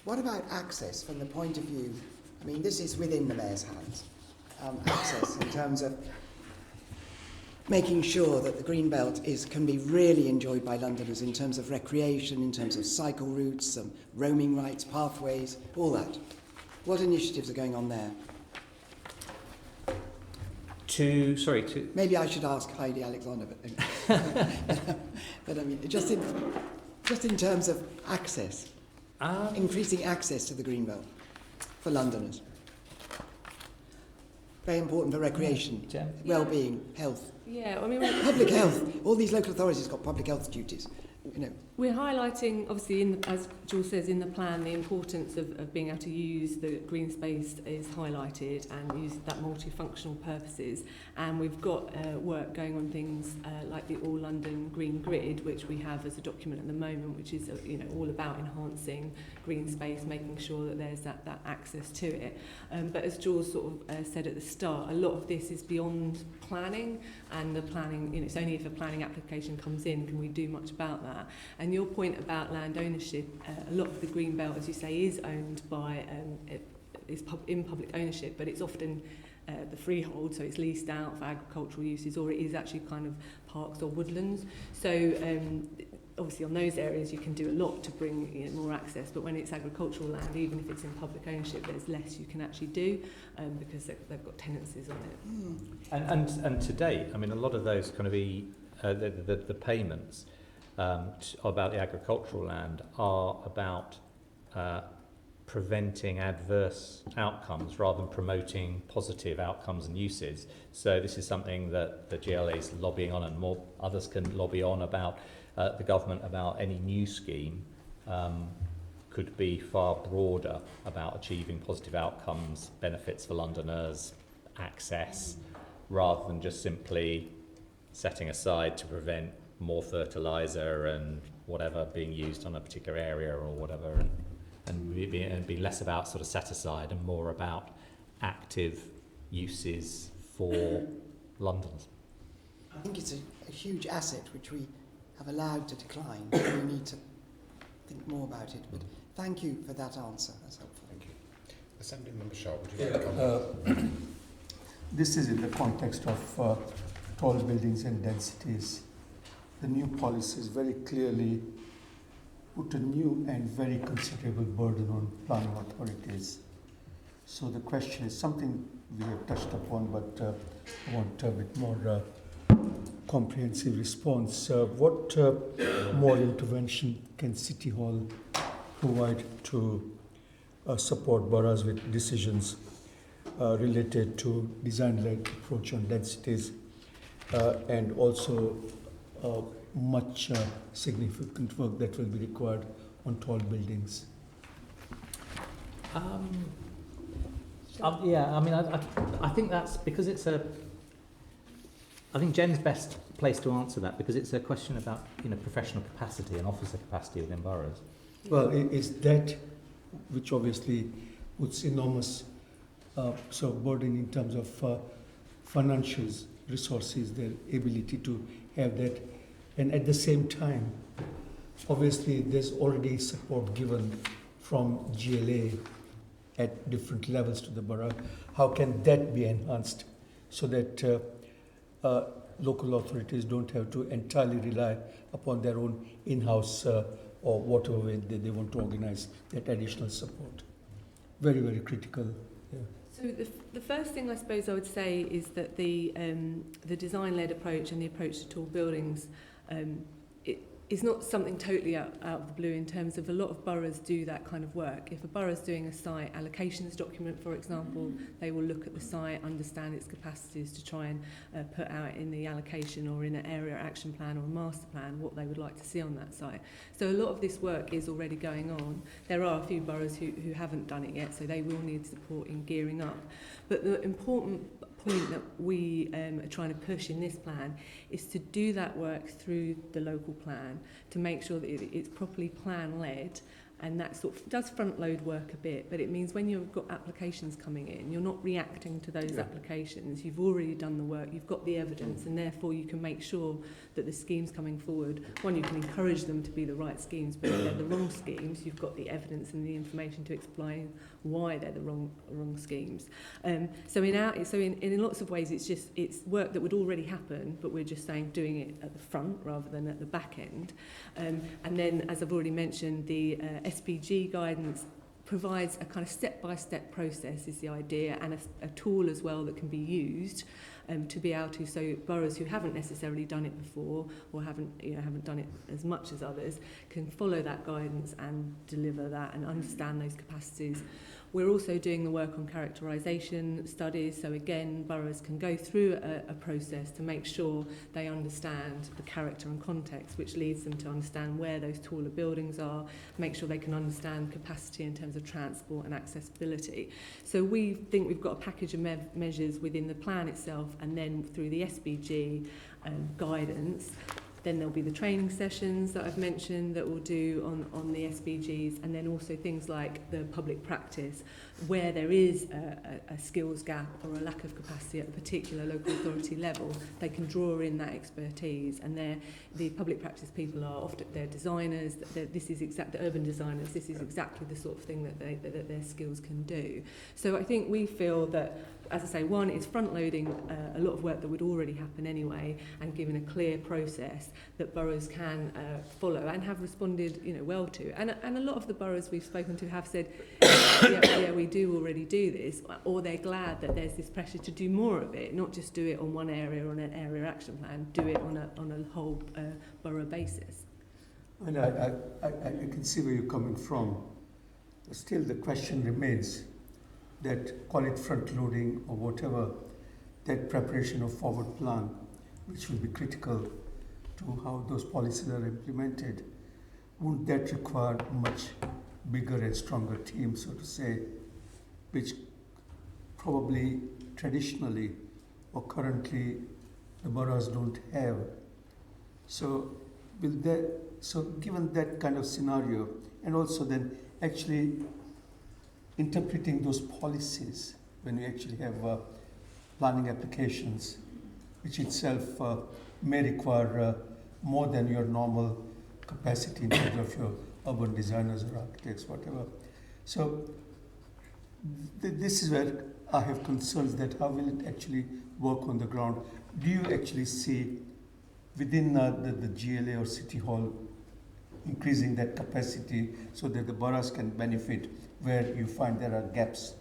S6: What about access from the point of view, I mean, this is within the Mayor's hands, access in terms of making sure that the green belt can be really enjoyed by Londoners in terms of recreation, in terms of cycle routes, roaming rights, pathways, all that. What initiatives are going on there? Maybe I should ask Heidi Alexander, but I mean, just in terms of access, increasing access to the green belt for Londoners. Very important for recreation, well-being, health.
S5: Yeah, I mean,
S6: public health. All these local authorities have got public health duties. You know.
S5: We're highlighting, obviously, as Jules says in the plan, the importance of being able to use the green space is highlighted and use that multifunctional purposes. And we've got work going on things like the All London Green Grid, which we have as a document at the moment, which is all about enhancing green space, making sure that there's that access to it. But as Jules sort of said at the start, a lot of this is beyond planning, and the planning, it's only if a planning application comes in can we do much about that. And your point about land ownership, a lot of the green belt, as you say, is owned by, in public ownership, but it's often the freehold, so it's leased out for agricultural uses, or it is actually kind of parks or woodlands. So obviously on those areas you can do a lot to bring more access, but when it's agricultural land, even if it's in public ownership, there's less you can actually do because they've got tenancies on it.
S8: And to date, I mean, a lot of those kind of the payments about the agricultural land are about preventing adverse outcomes rather than promoting positive outcomes and uses. So this is something that the GLA is lobbying on, and more others can lobby on about the government about any new scheme could be far broader about achieving positive outcomes, benefits for Londoners, access, rather than just simply setting aside to prevent more fertiliser and whatever being used on a particular area or whatever, and be less about sort of set aside and more about active uses for Londoners.
S6: I think it's a huge asset which we have allowed to decline. We need to think more about it. But thank you for that answer. That's helpful.
S1: Thank you. Assembly Member Sharp, would you like to comment?
S7: This is in the context of tall buildings and densities. The new policies very clearly put a new and very considerable burden on planning authorities. So the question is something we have touched upon, but I want a bit more comprehensive response. What more intervention can City Hall provide to support boroughs with decisions related to design-led approach on densities and also much significant work that will be required on tall buildings?
S2: Yeah, I mean, I think that's because it's I think Jen's best placed to answer that because it's a question about professional capacity and officer capacity within boroughs.
S7: Well, it's that which obviously puts enormous sort of burden in terms of financial resources, their ability to have that, and at the same time, obviously there's already support given from GLA at different levels to the borough. How can that be enhanced so that local authorities don't have to entirely rely upon their own in-house or whatever way they want to organize that additional support? Very, very critical. Yeah.
S5: So the first thing I suppose I would say is that the design-led approach and the approach to tall buildings is not something totally out of the blue in terms of a lot of boroughs do that kind of work. If a borough is doing a site allocations document, for example, they will look at the site, understand its capacities to try and put out in the allocation or in an area action plan or a master plan what they would like to see on that site. So a lot of this work is already going on. There are a few boroughs who haven't done it yet, so they will need support in gearing up. But the important point that we are trying to push in this plan is to do that work through the local plan to make sure that it's properly plan-led and that sort of does front load work a bit, but it means when you've got applications coming in, you're not reacting to those applications. You've already done the work, you've got the evidence, and therefore you can make sure that the schemes coming forward, one, you can encourage them to be the right schemes, but if they're the wrong schemes, you've got the evidence and the information to explain why they're the wrong schemes. So in lots of ways, it's work that would already happen, but we're just saying doing it at the front rather than at the back end. And then, as I've already mentioned, the SPG guidance provides a kind of step-by-step process is the idea, and a tool as well that can be used to be able to, so boroughs who haven't necessarily done it before or haven't done it as much as others can follow that guidance and deliver that and understand those capacities. We're also doing the work on characterisation studies, so again, boroughs can go through a process to make sure they understand the character and context, which leads them to understand where those taller buildings are, make sure they can understand capacity in terms of transport and accessibility. So we think we've got a package of measures within the plan itself, and then through the SBG guidance. Then there'll be the training sessions that I've mentioned that we'll do on the SBGs, and then also things like the public practice, where there is a skills gap or a lack of capacity at a particular local authority level, they can draw in that expertise, and the public practice people are often, they're designers, the urban designers, this is exactly the sort of thing that their skills can do. So I think we feel that, as I say, one, it's front-loading a lot of work that would already happen anyway, and giving a clear process that boroughs can follow and have responded, well to. And a lot of the boroughs we've spoken to have said, yeah, we do already do this, or they're glad that there's this pressure to do more of it, not just do it on one area or on an area action plan, do it on a whole borough basis.
S7: And I can see where you're coming from. Still, the question remains that, call it front-loading or whatever, that preparation of forward plan, which will be critical to how those policies are implemented, wouldn't that require much bigger and stronger team, so to say, which probably traditionally or currently the boroughs don't have? So given that kind of scenario, and also then actually interpreting those policies when we actually have planning applications, which itself may require more than your normal capacity in terms of your urban designers or architects, whatever. So this is where I have concerns that how will it actually work on the ground? Do you actually see within the GLA or City Hall increasing that capacity so that the boroughs can benefit where you find there are gaps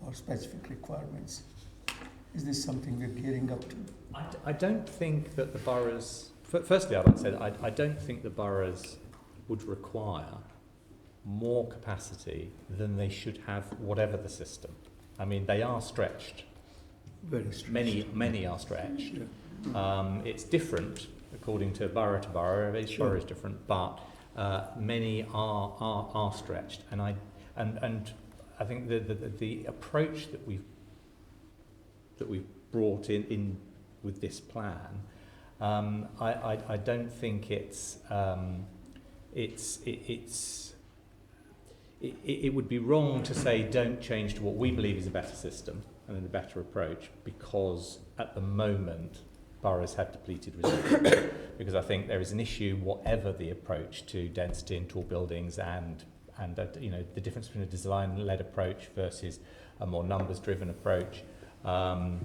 S7: or specific requirements? Is this something we're gearing up to?
S8: I don't think that the boroughs, firstly I'd like to say that I don't think the boroughs would require more capacity than they should have, whatever the system. I mean, they are stretched.
S7: Very stretched.
S8: Many are stretched.
S7: Yeah.
S8: It's different according to borough. Each borough is different, but many are stretched. And I think the approach that we've brought in with this plan, I don't think it would be wrong to say don't change to what we believe is a better system and a better approach, because at the moment boroughs have depleted resources. Because I think there is an issue, whatever the approach to density in tall buildings and the difference between a design-led approach versus a more numbers-driven approach. I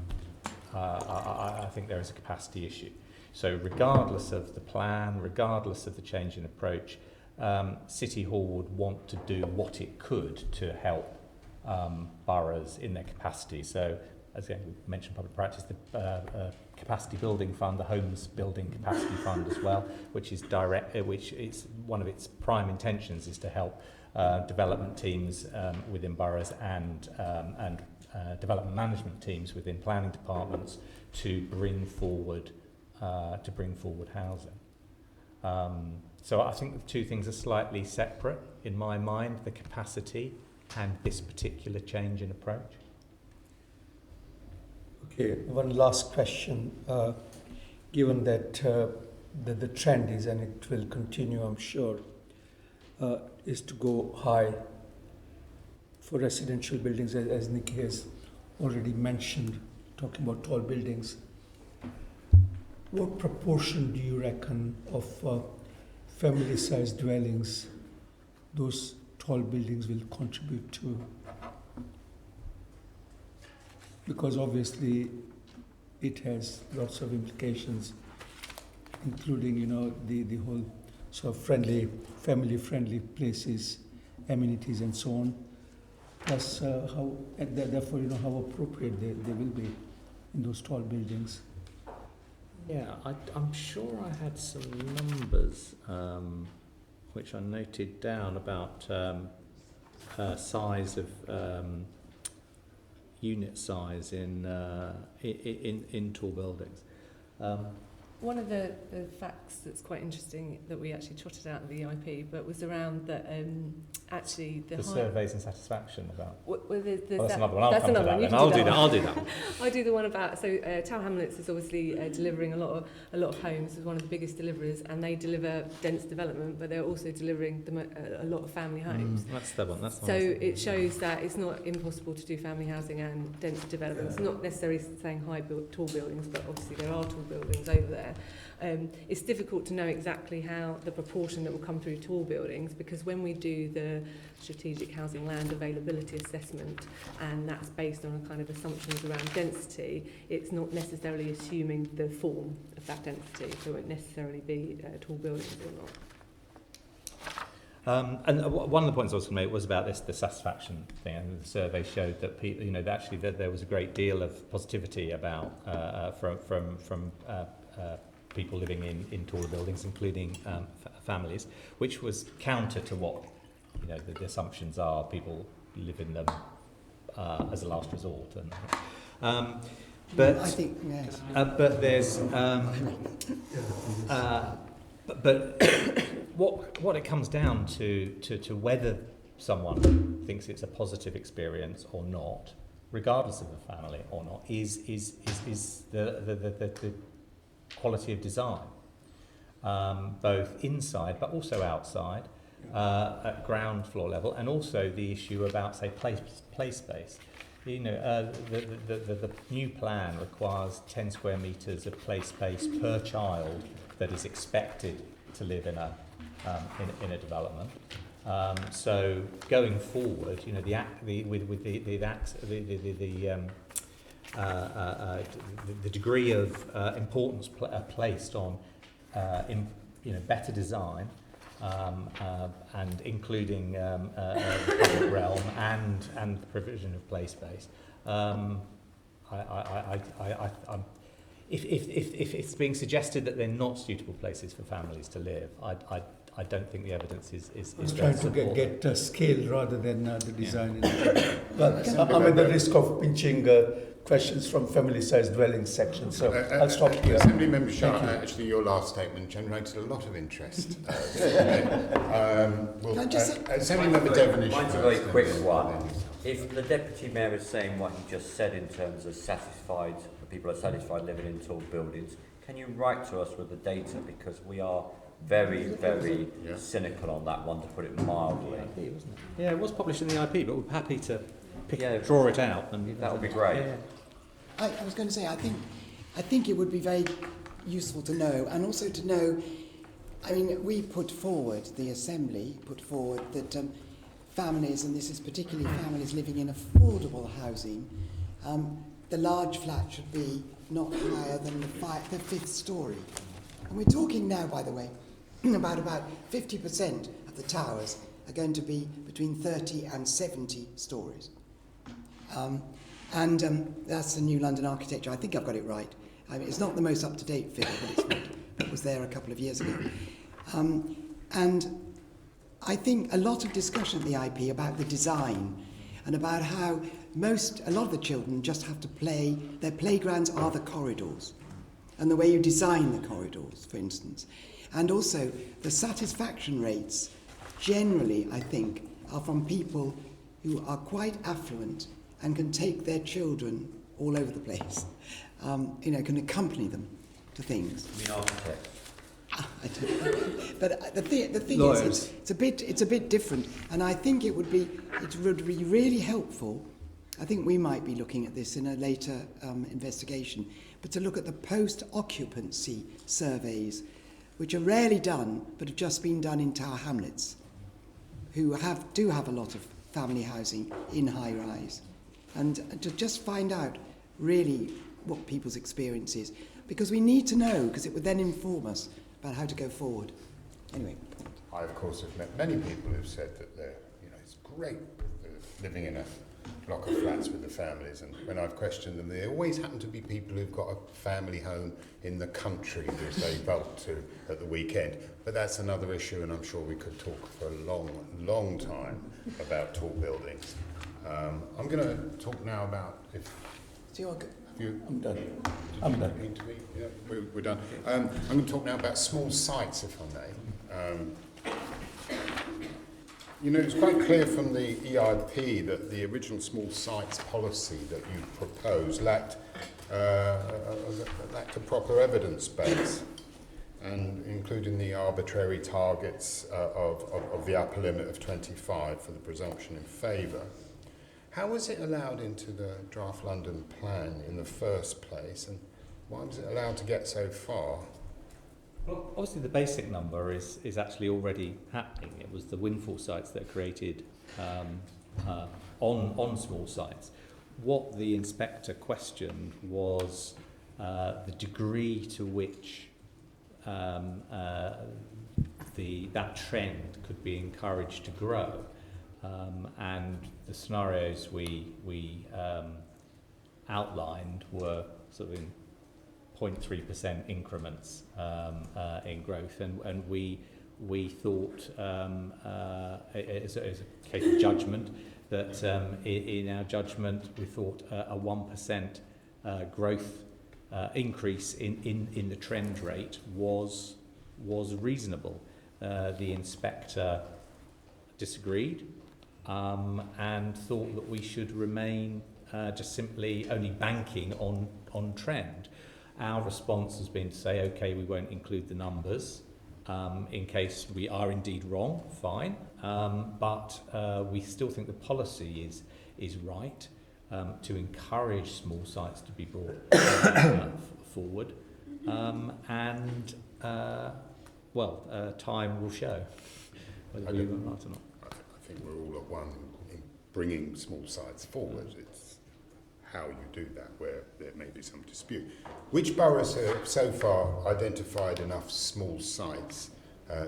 S8: think there is a capacity issue. So regardless of the plan, regardless of the change in approach, City Hall would want to do what it could to help boroughs in their capacity. So, as we mentioned, public practice, the capacity building fund, the homes building capacity fund as well, which is which is one of its prime intentions is to help development teams within boroughs and development management teams within planning departments to bring forward housing. So I think the two things are slightly separate in my mind: the capacity and this particular change in approach.
S7: Okay, one last question. Given that the trend is, and it will continue, I'm sure, is to go high for residential buildings, as Nick has already mentioned, talking about tall buildings. What proportion do you reckon of family-sized dwellings those tall buildings will contribute to? Because obviously it has lots of implications, including, you know, the whole sort of family-friendly places, amenities and so on. Plus therefore, you know, how appropriate they will be in those tall buildings.
S8: Yeah, I'm sure I had some numbers which I noted down about size of unit size in tall buildings.
S5: One of the facts that's quite interesting that we actually trotted out in the EIP, but was around that actually
S8: The surveys and satisfaction about.
S5: That's
S8: another one.
S5: That's another one. You can
S8: I'll
S5: do that.
S8: I'll do that.
S5: I do the one about Tower Hamlets is obviously delivering a lot of homes. Is one of the biggest deliverers, and they deliver dense development, but they're also delivering a lot of family homes.
S8: That's the one.
S5: So it shows that it's not impossible to do family housing and dense development. It's not necessarily saying tall buildings, but obviously there are tall buildings over there. It's difficult to know exactly how the proportion that will come through tall buildings, because when we do the strategic housing land availability assessment, and that's based on a kind of assumptions around density, it's not necessarily assuming the form of that density, so it won't necessarily be tall buildings or not.
S8: And one of the points I was going to make was about the satisfaction thing, and the survey showed that that there was a great deal of positivity about from people living in taller buildings, including families, which was counter to what the assumptions are. People live in them as a last resort, but
S6: I think yes.
S8: But there's but what it comes down to whether someone thinks it's a positive experience or not, regardless of the family or not, is the quality of design, both inside but also outside, at ground floor level, and also the issue about, say, play space. The new plan requires 10 square metres of play space per child that is expected to live in a development. So going forward, the degree of importance placed on better design, and including the public realm and the provision of play space. If it's being suggested that they're not suitable places for families to live, I don't think the evidence is
S7: trying to get scale rather than the design. Yeah. But I'm at the risk of pinching questions from family-sized dwelling section, so I'll stop here.
S1: Assembly Member Shah, actually your last statement generated a lot of interest. Assembly Member Devonish.
S4: Mine's a very quick one. If the Deputy Mayor is saying what he just said in terms of people are satisfied living in tall buildings, can you write to us with the data, because we are very, very cynical on that one, to put it mildly.
S8: Yeah, it was published in the IP, but we're happy to draw it out. And
S4: that would be great.
S6: Yeah. I was going to say, I think it would be very useful to know, and also to know, I mean, we put forward, the Assembly put forward that families, and this is particularly families living in affordable housing, the large flat should be not higher than the fifth story. And we're talking now, by the way, about 50% of the towers are going to be between 30 and 70 stories. That's the new London architecture. I think I've got it right. I mean, it's not the most up-to-date figure, but it's not. It was there a couple of years ago. And I think a lot of discussion at the IP about the design and about how a lot of the children just have to play. Their playgrounds are the corridors, and the way you design the corridors, for instance. And also the satisfaction rates generally, I think, are from people who are quite affluent and can take their children all over the place, can accompany them to things.
S4: You mean architects?
S6: I don't know. But the thing
S2: Lawyers.
S6: is, it's a bit different, and I think it would be really helpful. I think we might be looking at this in a later investigation, but to look at the post-occupancy surveys, which are rarely done, but have just been done in Tower Hamlets, who do have a lot of family housing in high-rise, and to just find out really what people's experience is, because we need to know, because it would then inform us about how to go forward. Anyway.
S1: I, of course, have met many people who've said that it's great living in a block of flats with the families, and when I've questioned them, they always happen to be people who've got a family home in the country that they bolt to at the weekend. But that's another issue, and I'm sure we could talk for a long, long time about tall buildings. I'm going to talk now about
S7: I'm done. I'm done.
S1: Yeah, we're done. I'm going to talk now about small sites, if I may. It's quite clear from the EIP that the original small sites policy that you proposed lacked a proper evidence base, and including the arbitrary targets of the upper limit of 25 for the presumption in favour. How was it allowed into the draft London plan in the first place, and why was it allowed to get so far?
S2: Well, obviously the basic number is actually already happening. It was the windfall sites that are created on small sites. What the inspector questioned was the degree to which that trend could be encouraged to grow. And the scenarios we outlined were sort of in 0.3% increments in growth, and we thought as a case of judgment that in our judgment we thought a 1% growth increase in the trend rate was reasonable. The inspector disagreed and thought that we should remain just simply only banking on trend. Our response has been to say, okay, we won't include the numbers in case we are indeed wrong, fine, but we still think the policy is right to encourage small sites to be brought forward, and time will show whether we were right or not.
S1: I think we're all at one in bringing small sites forward. It's how you do that where there may be some dispute. Which boroughs have so far identified enough small sites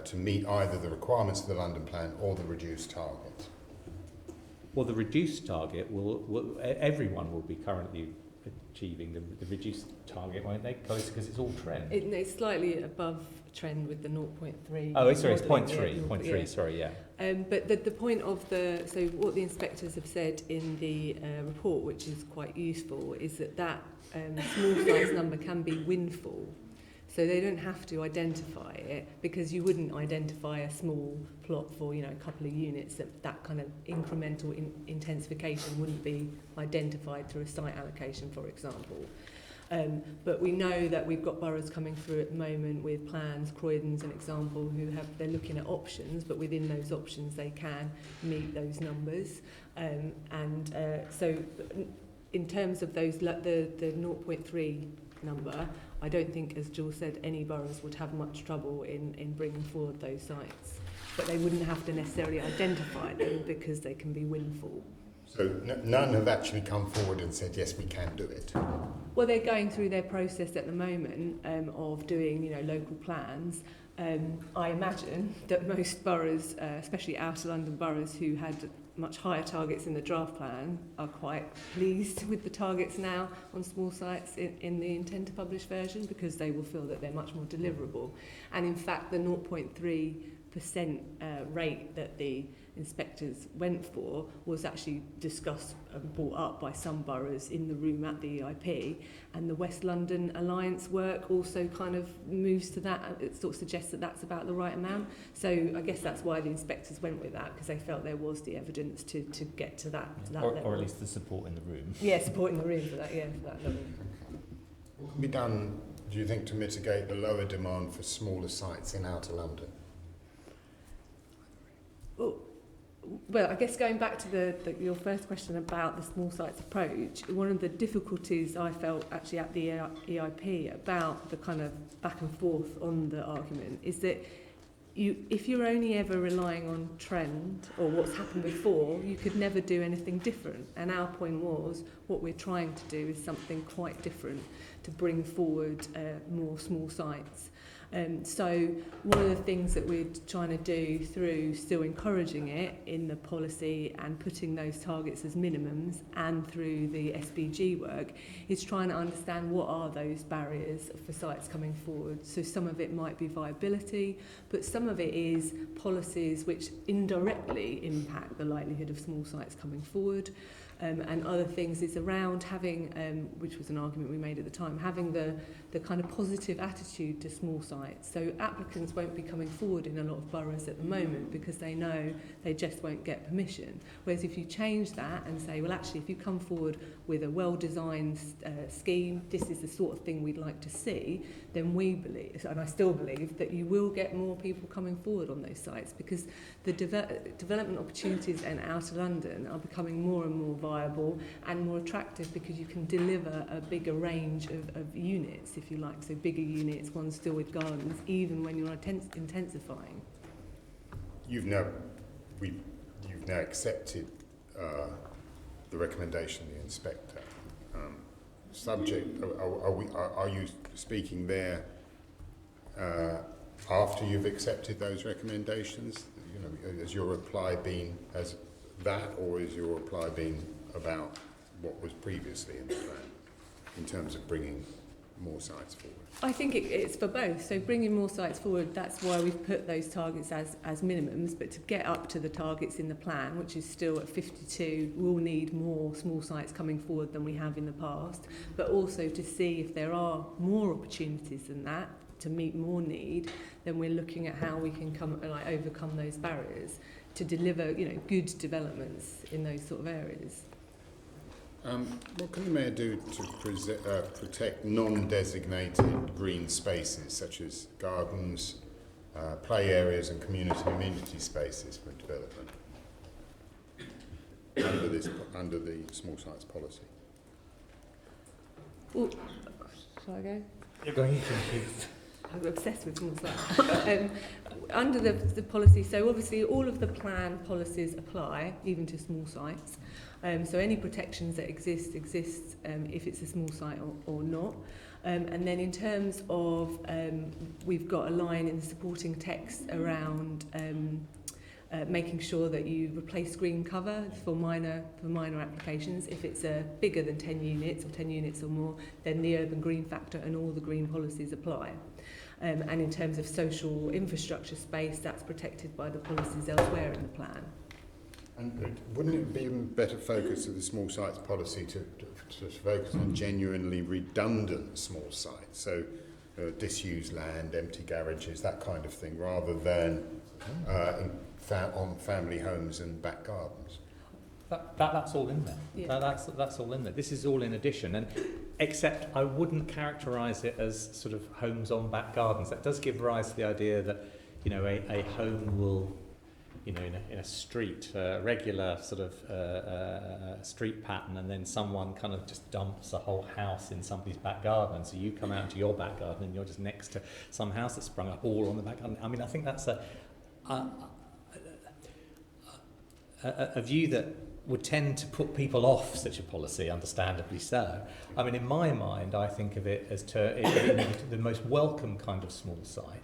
S1: to meet either the requirements of the London Plan or the reduced target?
S2: Well, the reduced target everyone will be currently achieving the reduced target, won't they? Because it's all trend.
S5: It's slightly above trend with the 0.3.
S2: Oh, sorry, it's
S5: 0.3.
S2: 0.3, sorry, yeah.
S5: But the point of so what the inspectors have said in the report, which is quite useful, is that small size number can be windfall. So they don't have to identify it, because you wouldn't identify a small plot for a couple of units. That kind of incremental intensification wouldn't be identified through a site allocation, for example. But we know that we've got boroughs coming through at the moment with plans. Croydon's an example, they're looking at options, but within those options they can meet those numbers. So in terms of those, the 0.3 number, I don't think, as Jules said, any boroughs would have much trouble in bringing forward those sites. But they wouldn't have to necessarily identify them because they can be windfall.
S1: So none have actually come forward and said, yes, we can do it?
S5: Well, they're going through their process at the moment of doing, local plans. I imagine that most boroughs, especially outer London boroughs who had much higher targets in the draft plan, are quite pleased with the targets now on small sites in the intend to publish version, because they will feel that they're much more deliverable. And in fact, the 0.3% rate that the inspectors went for was actually discussed and brought up by some boroughs in the room at the EIP, and the West London Alliance work also kind of moves to that. It sort of suggests that that's about the right amount. So I guess that's why the inspectors went with that, because they felt there was the evidence to get to that level.
S3: Or at least the support in the room.
S5: Yeah, support in the room for that, for that level.
S1: What can be done Do you think to mitigate the lower demand for smaller sites in outer London?
S5: Well, I guess going back to your first question about the small sites approach, one of the difficulties I felt actually at the EIP about the kind of back and forth on the argument is that if you're only ever relying on trend or what's happened before, you could never do anything different. And our point was, what we're trying to do is something quite different to bring forward more small sites. So one of the things that we're trying to do through still encouraging it in the policy and putting those targets as minimums and through the SBG work is trying to understand what are those barriers for sites coming forward. So some of it might be viability, but some of it is policies which indirectly impact the likelihood of small sites coming forward. And other things is around having, which was an argument we made at the time, having the kind of positive attitude to small sites. So applicants won't be coming forward in a lot of boroughs at the moment because they know they just won't get permission. Whereas if you change that and say, well, actually, if you come forward with a well-designed scheme, this is the sort of thing we'd like to see, then we believe, and I still believe, that you will get more people coming forward on those sites because the development opportunities in outer London are becoming more and more viable and more attractive because you can deliver a bigger range of units, if you like, so bigger units, ones still with gardens, even when you're intensifying.
S1: You've now accepted the recommendation of the inspector. Are you speaking there after you've accepted those recommendations? You know, has your reply been as that, or is your reply been about what was previously in the plan in terms of bringing more sites forward?
S5: I think it's for both. So bringing more sites forward, that's why we've put those targets as minimums. But to get up to the targets in the plan, which is still at 52, we'll need more small sites coming forward than we have in the past. But also to see if there are more opportunities than that to meet more need, then we're looking at how we can overcome those barriers to deliver, good developments in those sort of areas.
S1: What can the Mayor do to protect non-designated green spaces such as gardens, play areas and community amenity spaces for development under the small sites policy?
S5: Well, shall I go?
S2: You're going
S5: I'm obsessed with small sites. Under the policy, so obviously all of the plan policies apply, even to small sites. So any protections that exist if it's a small site or not. And then in terms of, we've got a line in the supporting text around making sure that you replace green cover for minor applications. If it's bigger than 10 units or 10 units or more, then the urban green factor and all the green policies apply. And in terms of social infrastructure space, that's protected by the policies elsewhere in the plan.
S1: And wouldn't it be a better focus of the small sites policy to focus on genuinely redundant small sites, so disused land, empty garages, that kind of thing, rather than on family homes and back gardens?
S2: That's all in there.
S5: Yeah.
S2: That's all in there. This is all in addition, and except I wouldn't characterise it as sort of homes on back gardens. That does give rise to the idea that a home will, in a street, regular sort of street pattern, and then someone kind of just dumps a whole house in somebody's back garden. So you come out to your back garden and you're just next to some house that's sprung up all on the back garden. I mean, I think that's a view that would tend to put people off such a policy, understandably so. I mean, in my mind, I think of it as the most welcome kind of small site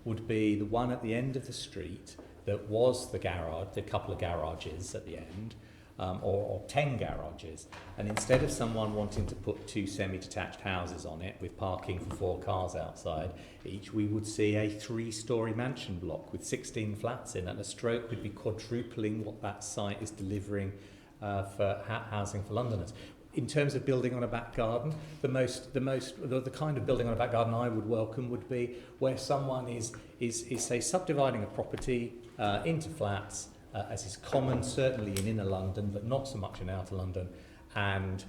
S2: would be the one at the end of the street that was the garage, the couple of garages at the end, or 10 garages. And instead of someone wanting to put 2 semi-detached houses on it with parking for 4 cars outside each, we would see a 3-storey mansion block with 16 flats in, and a stroke would be quadrupling what that site is delivering for housing for Londoners. In terms of building on a back garden, the kind of building on a back garden I would welcome would be where someone is say subdividing a property into flats, as is common, certainly in inner London, but not so much in outer London, and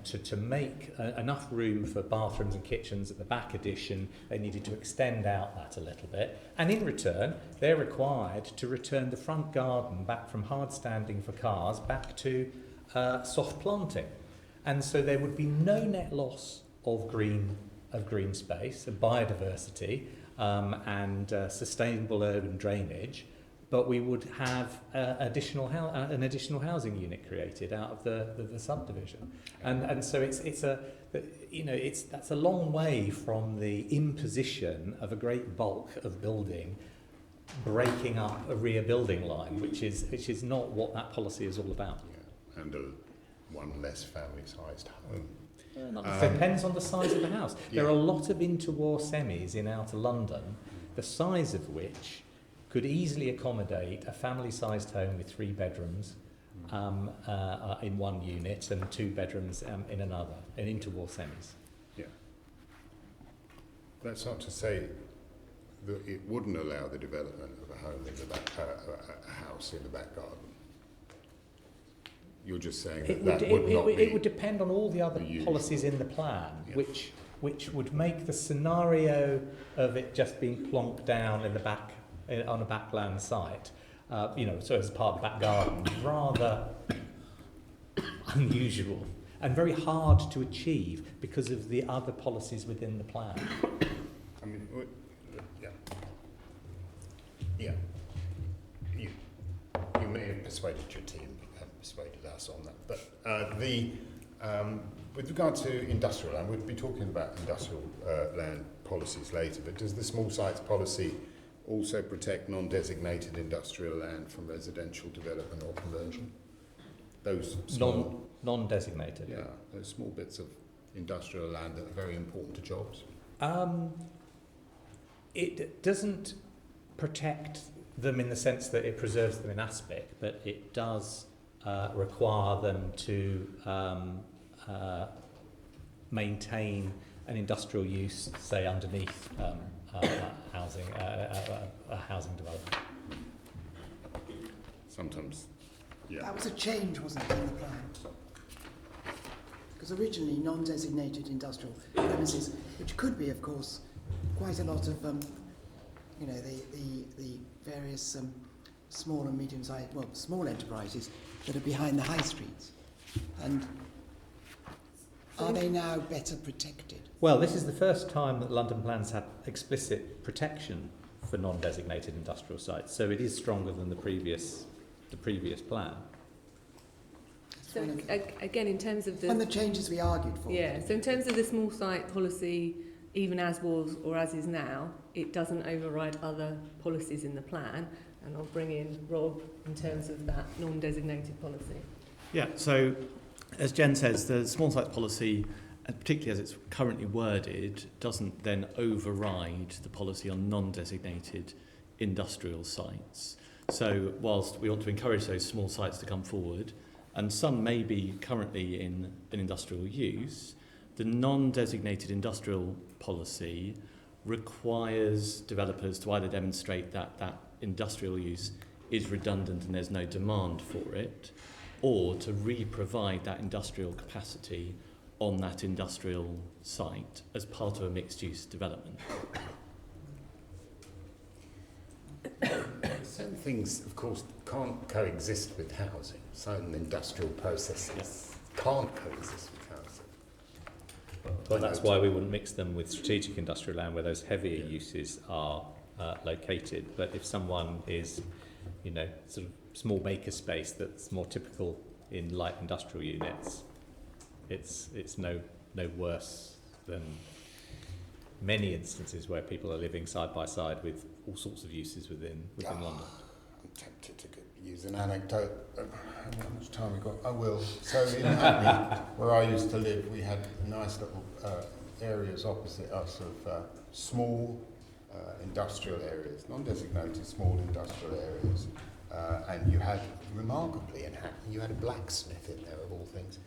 S2: to make enough room for bathrooms and kitchens at the back addition, they needed to extend out that a little bit. And in return, they're required to return the front garden back from hard standing for cars back to soft planting. And so there would be no net loss of green space, of biodiversity, and sustainable urban drainage, but we would have an additional housing unit created out of the subdivision, and so that's a long way from the imposition of a great bulk of building, breaking up a rear building line, which is not what that policy is all about.
S1: Yeah, and one less family-sized home.
S2: Depends on the size of the house. There are a lot of interwar semis in outer London, the size of which could easily accommodate a family-sized home with 3 bedrooms in one unit and 2 bedrooms in another, in interwar semis.
S1: Yeah. That's not to say that it wouldn't allow the development of a home in the back, a house in the back garden. You're just saying that
S2: it would depend on all the other policies in the plan, which would make the scenario of it just being plonked down in the back on a backland site, so as part of the back garden, rather unusual and very hard to achieve because of the other policies within the plan.
S1: I mean, you may have persuaded your team, you haven't persuaded us on that. But with regard to industrial land, we'll be talking about industrial land policies later, but does the small sites policy also protect non-designated industrial land from residential development or conversion? Those small,
S2: non-designated.
S1: Yeah, those small bits of industrial land that are very important to jobs.
S2: It doesn't protect them in the sense that it preserves them in aspect, but it does require them to maintain an industrial use, say underneath housing, a housing development.
S1: Sometimes, yeah.
S6: That was a change, wasn't it, in the plan? Because originally non-designated industrial premises, which could be, of course, quite a lot of, the various small and medium-sized, small enterprises that are behind the high streets. And are they now better protected?
S2: Well, this is the first time that London plans had explicit protection for non-designated industrial sites, so it is stronger than the previous plan.
S5: So again, in terms of
S6: the changes we argued for.
S5: Yeah, so in terms of the small site policy, even as was or as is now, it doesn't override other policies in the plan, and I'll bring in Rob in terms of that non-designated policy.
S3: Yeah, so as Jen says, the small site policy, and particularly as it's currently worded, doesn't then override the policy on non-designated industrial sites. So whilst we ought to encourage those small sites to come forward, and some may be currently in industrial use, the non-designated industrial policy requires developers to either demonstrate that that industrial use is redundant and there's no demand for it, or to re-provide that industrial capacity on that industrial site as part of a mixed-use development.
S1: Certain things, of course, can't coexist with housing. Certain industrial processes can't coexist with housing.
S2: Well, that's why we wouldn't mix them with strategic industrial land where those heavier uses are located. But if someone is, sort of small maker space that's more typical in light industrial units, it's no worse than many instances where people are living side by side with all sorts of uses within London.
S1: I'm tempted to use an anecdote. How much time we got? I will. So in Hackney, where I used to live, we had nice little areas opposite us of small industrial areas, non-designated small industrial areas. And you had, remarkably in Hackney, you had a blacksmith in there of all things,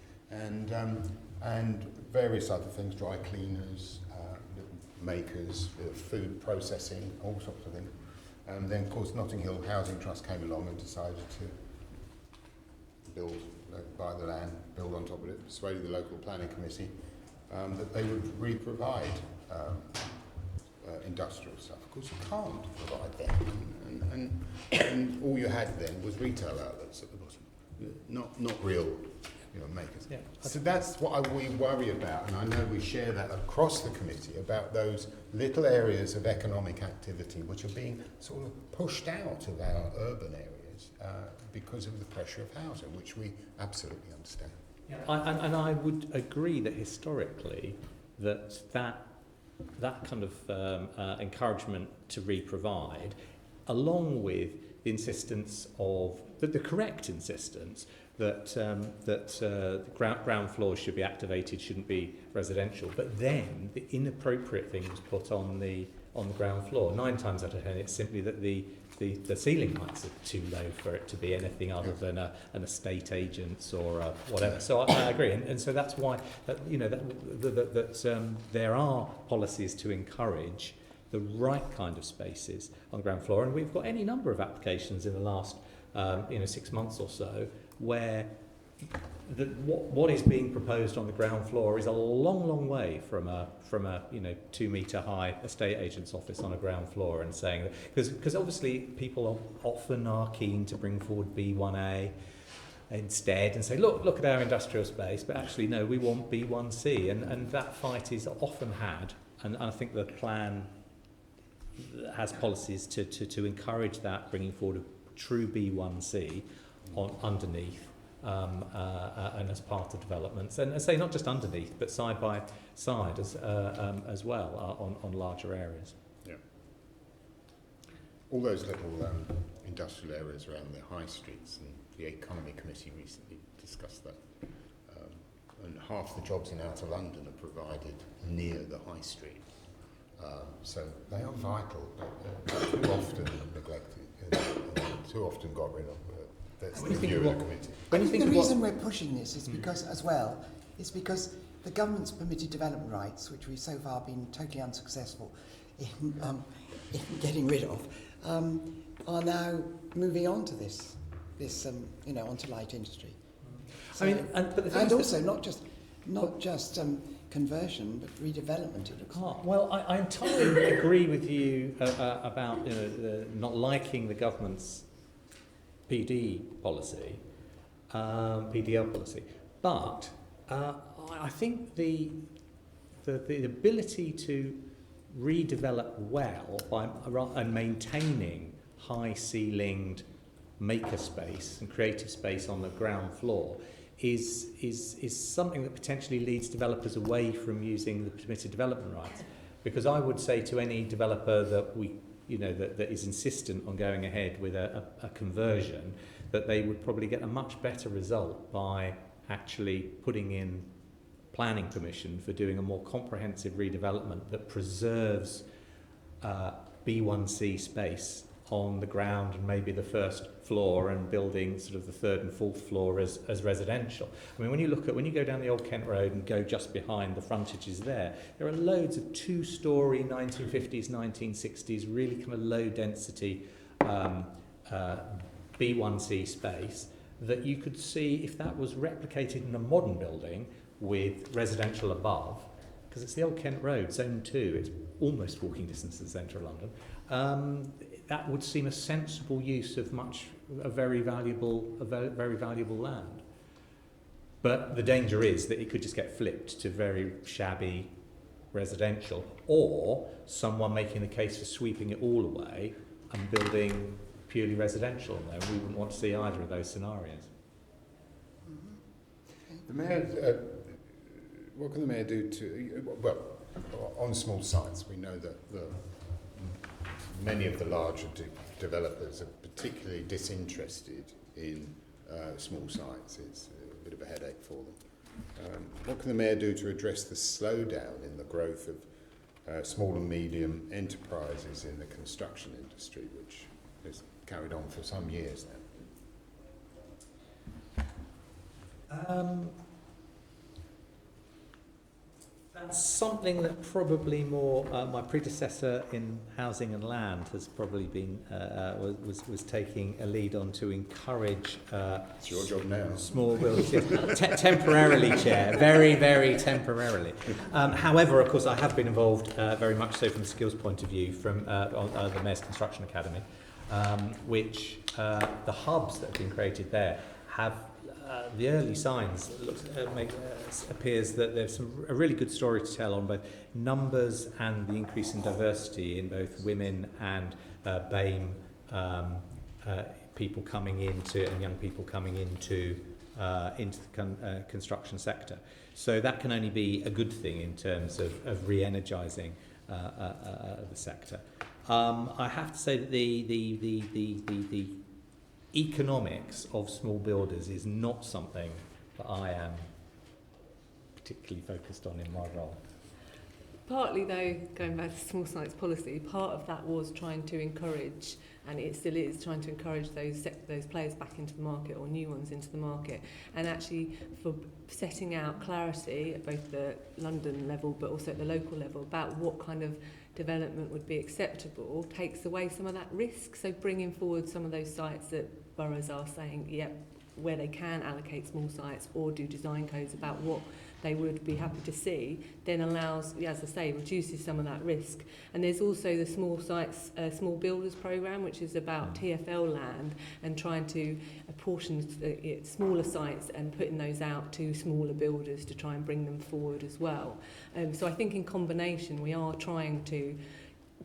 S1: and various other things, dry cleaners, makers, food processing, all sorts of things. Then, of course, Notting Hill Housing Trust came along and decided to build, buy the land, build on top of it, persuaded the local planning committee that they would re-provide industrial stuff. Of course, you can't provide that, and all you had then was retail outlets at the bottom, not real, makers.
S2: Yeah.
S1: So that's what we worry about, and I know we share that across the committee about those little areas of economic activity which are being sort of pushed out of our urban areas because of the pressure of housing, which we absolutely understand.
S2: Yeah. And I would agree that historically that kind of encouragement to re-provide, along with the insistence of the correct insistence that ground floors should be activated, shouldn't be residential, but then the inappropriate thing was put on the ground floor. 9 times out of 10, it's simply that the ceiling heights are too low for it to be anything other than an estate agent's or whatever. So I agree, and so that's why there are policies to encourage the right kind of spaces on the ground floor, and we've got any number of applications in the last 6 months or so where what is being proposed on the ground floor is a long way from a 2 metre high estate agent's office on a ground floor, and saying that because obviously people often are keen to bring forward B1A instead and say look at our industrial space, but actually no, we want B1C, and that fight is often had, and I think the plan has policies to encourage that, bringing forward a true B1C underneath and as part of developments, and I say not just underneath but side by side as well on larger areas.
S1: Yeah. All those little industrial areas around the high streets, and the Economy Committee recently discussed that. And half the jobs in outer London are provided near the high street. So they are vital, but too often neglected, too often got rid of. That's the view of the committee.
S6: I think the reason we're pushing this is because, because the government's permitted development rights, which we've so far been totally unsuccessful in getting rid of, are now moving on to this onto light industry. So, and also not just conversion, but redevelopment. It looks like.
S2: Well, I entirely agree with you about not liking the government's PDL policy, but I think the ability to redevelop well and maintaining high-ceilinged maker space and creative space on the ground floor is something that potentially leads developers away from using the permitted development rights. Because I would say to any developer that is insistent on going ahead with a conversion, that they would probably get a much better result by actually putting in planning permission for doing a more comprehensive redevelopment that preserves B1C space on the ground and maybe the first floor, and building sort of the third and fourth floor as residential. I mean, when you go down the Old Kent Road and go just behind the frontages there are loads of 2-storey 1950s, 1960s, really kind of low density B1C space that you could see if that was replicated in a modern building with residential above, because it's the Old Kent Road, Zone 2, it's almost walking distance to the centre of London. That would seem a sensible use of very valuable land. But the danger is that it could just get flipped to very shabby residential, or someone making the case for sweeping it all away and building purely residential. And we wouldn't want to see either of those scenarios.
S1: The mayor, what can the mayor do on small sites? We know that many of the larger developers are particularly disinterested in small sites. It's a bit of a headache for them. What can the mayor do to address the slowdown in the growth of small and medium enterprises in the construction industry, which has carried on for some years now?
S2: Something that probably more my predecessor in housing and land has probably been was taking a lead on to encourage
S1: It's your job now.
S2: small buildings. Temporarily, Chair, very temporarily. However, of course, I have been involved very much so from a skills point of view from on the Mayor's Construction Academy, which the hubs that have been created there have. The early signs appears that there's a really good story to tell on both numbers and the increase in diversity in both women and BAME people coming into and young people coming into the construction sector. So that can only be a good thing in terms of re-energising the sector. I have to say that the economics of small builders is not something that I am particularly focused on in my role.
S5: Partly, though, going back to small sites policy, part of that was trying to encourage, and it still is, trying to encourage those players back into the market or new ones into the market, and actually for setting out clarity at both the London level but also at the local level about what kind of development would be acceptable takes away some of that risk. So bringing forward some of those sites that boroughs are saying, yep, where they can allocate small sites or do design codes about what they would be happy to see, then allows, as I say, reduces some of that risk. And there's also the small sites, small builders programme, which is about TfL land and trying to apportion smaller sites and putting those out to smaller builders to try and bring them forward as well. So I think in combination we are trying to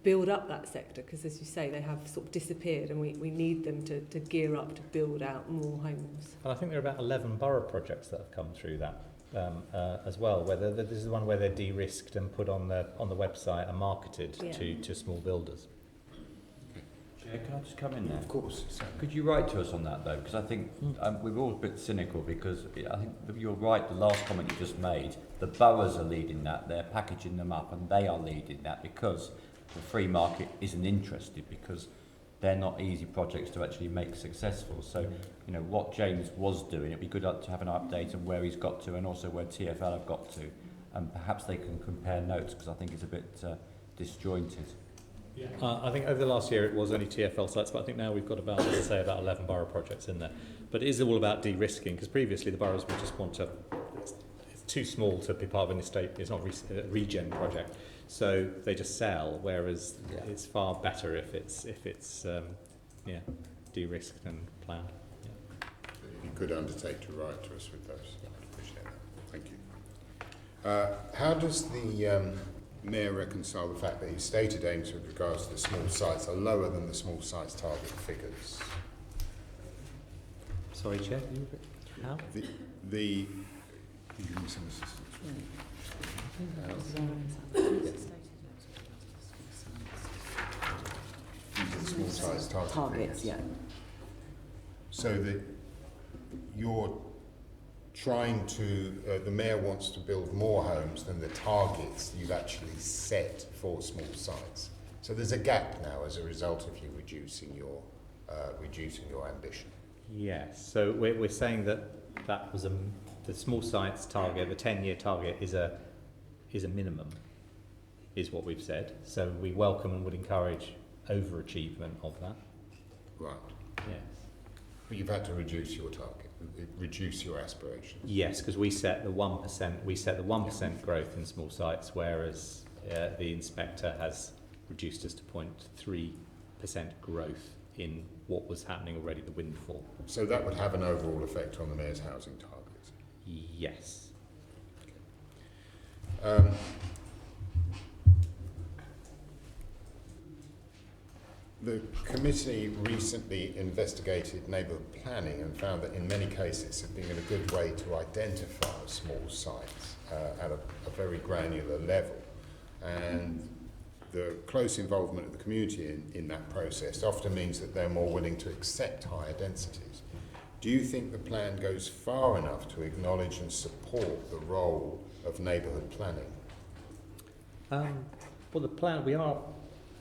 S5: build up that sector, because as you say, they have sort of disappeared, and we need them to gear up to build out more homes.
S2: And I think there are about 11 borough projects that have come through that as well, where this is the one where they're de-risked and put on the website and marketed to small builders.
S4: Chair, can I just come in there?
S1: Of course.
S4: Could you write to us on that, though? Because I think we're all a bit cynical, because I think you're right, the last comment you just made, the boroughs are leading that, they're packaging them up, and they are leading that because the free market isn't interested, because they're not easy projects to actually make successful. So, you know, what James was doing, it'd be good to have an update on where he's got to and also where TfL have got to. And perhaps they can compare notes, because I think it's a bit disjointed.
S2: I think over the last year it was only TfL sites, but I think now we've got about, as I say, about 11 borough projects in there. But it is all about de-risking, because previously the boroughs would just want to, it's too small to be part of an estate, it's not a regen project. So they just sell, whereas it's far better if it's de-risked and planned. Yeah.
S1: If you could undertake to write to us with those, I'd appreciate that. Thank you. How does the Mayor reconcile the fact that his stated aims with regards to the small sites are lower than the small sites target figures?
S2: Sorry, Chair. How?
S1: The can you give me some assistance? The small size targets,
S9: yeah.
S1: So that you're trying to, the Mayor wants to build more homes than the targets you've actually set for small sites. So there's a gap now as a result of you reducing your ambition.
S2: Yes. So we're saying that was the small sites target, the 10-year target is a minimum, is what we've said. So we welcome and would encourage overachievement of that.
S1: Right.
S2: Yes.
S1: But you've had to reduce your target, reduce your aspirations.
S2: Yes, because we set the 1%. We set the 1% growth in small sites, whereas the inspector has reduced us to 0.3% growth in what was happening already, the windfall.
S1: So that would have an overall effect on the Mayor's housing targets.
S2: Yes.
S1: The committee recently investigated neighbourhood planning and found that in many cases it's been a good way to identify small sites at a very granular level. And the close involvement of the community in that process often means that they're more willing to accept higher densities. Do you think the plan goes far enough to acknowledge and support the role of neighbourhood planning?
S2: Well, the plan,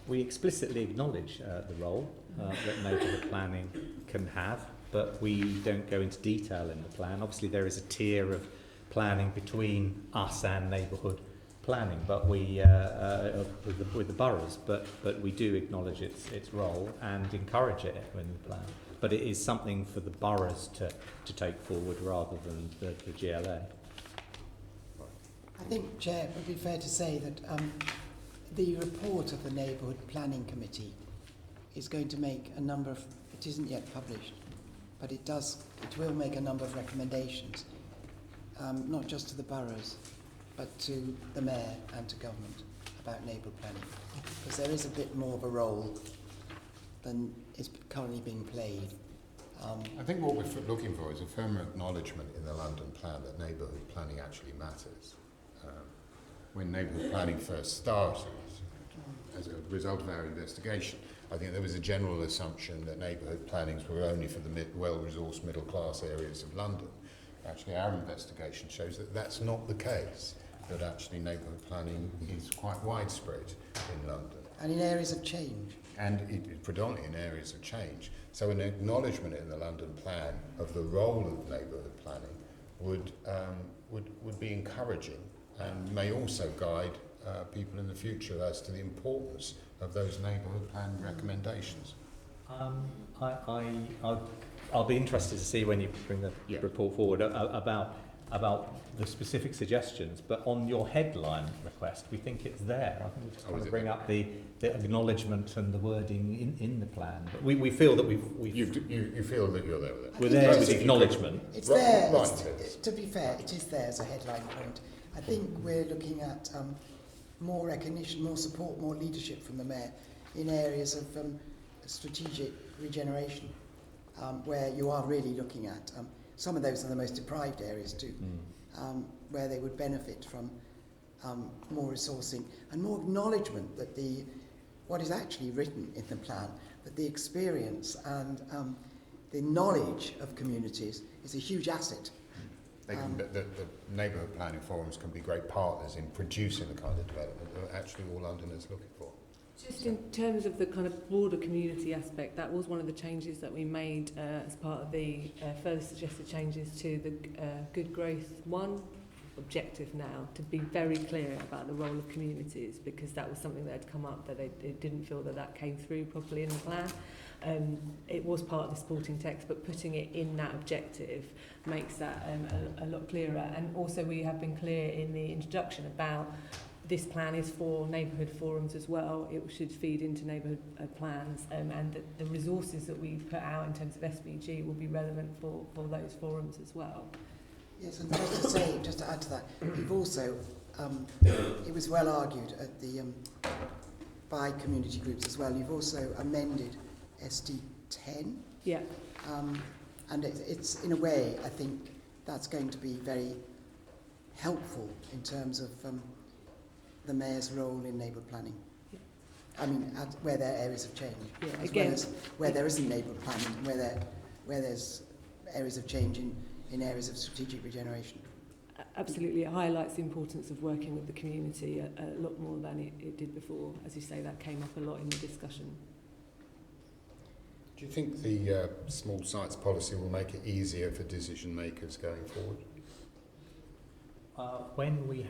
S2: we explicitly acknowledge the role that neighbourhood planning can have, but we don't go into detail in the plan. Obviously, there is a tier of planning between us and neighbourhood
S8: planning, but we with the boroughs, but we do acknowledge its role and encourage it in the plan. But it is something for the boroughs to take forward rather than the GLA.
S6: I think, Chair, it would be fair to say that the report of the Neighbourhood Planning Committee is going to make a number of, it isn't yet published, but it will make a number of recommendations, not just to the boroughs, but to the Mayor and to government about neighbourhood planning. Because there is a bit more of a role than is currently being played.
S1: I think what we're looking for is a firmer acknowledgement in the London plan that neighbourhood planning actually matters. When neighbourhood planning first started, as a result of our investigation, I think there was a general assumption that neighbourhood plannings were only for the well-resourced middle-class areas of London. Actually, our investigation shows that that's not the case, that actually neighbourhood planning is quite widespread in London.
S6: And in areas of change.
S1: And it predominantly in areas of change. So an acknowledgement in the London plan of the role of neighbourhood planning would be encouraging and may also guide people in the future as to the importance of those neighbourhood plan recommendations.
S8: I'll be interested to see when you bring the report forward about the specific suggestions, but on your headline request, we think it's there. I think we just want to bring up the acknowledgement and the wording in the plan. But we feel that
S1: You feel that you're there with it?
S8: we're there with acknowledgement.
S6: It's there.
S1: Right.
S6: To be fair, it is there as a headline point. I think we're looking at more recognition, more support, more leadership from the Mayor in areas of strategic regeneration, where you are really looking at some of those are the most deprived areas too, where they would benefit from more resourcing and more acknowledgement that what is actually written in the plan, that the experience and the knowledge of communities is a huge asset.
S1: The neighbourhood planning forums can be great partners in producing the kind of development that actually all Londoners are looking for.
S5: Just in terms of the kind of broader community aspect, that was one of the changes that we made as part of the further suggested changes to the Good Growth 1 objective now, to be very clear about the role of communities, because that was something that had come up that they didn't feel that came through properly in the plan. It was part of the supporting text, but putting it in that objective makes that a lot clearer. And also we have been clear in the introduction about this plan is for neighbourhood forums as well. It should feed into neighbourhood plans, and that the resources that we put out in terms of SVG will be relevant for those forums as well.
S6: Yes, and just to add to that, we've also, it was well argued at the by community groups as well. You've also amended SD10.
S5: Yeah.
S6: And it's in a way, I think that's going to be very helpful in terms of the Mayor's role in neighbourhood planning.
S5: Yeah.
S6: I mean, where there are areas of change,
S5: yeah,
S6: as
S5: again,
S6: well as where there isn't neighbourhood planning, and where there's areas of change in areas of strategic regeneration.
S5: Absolutely, it highlights the importance of working with the community a lot more than it did before. As you say, that came up a lot in the discussion.
S1: Do you think the small sites policy will make it easier for decision makers going forward?
S8: When we've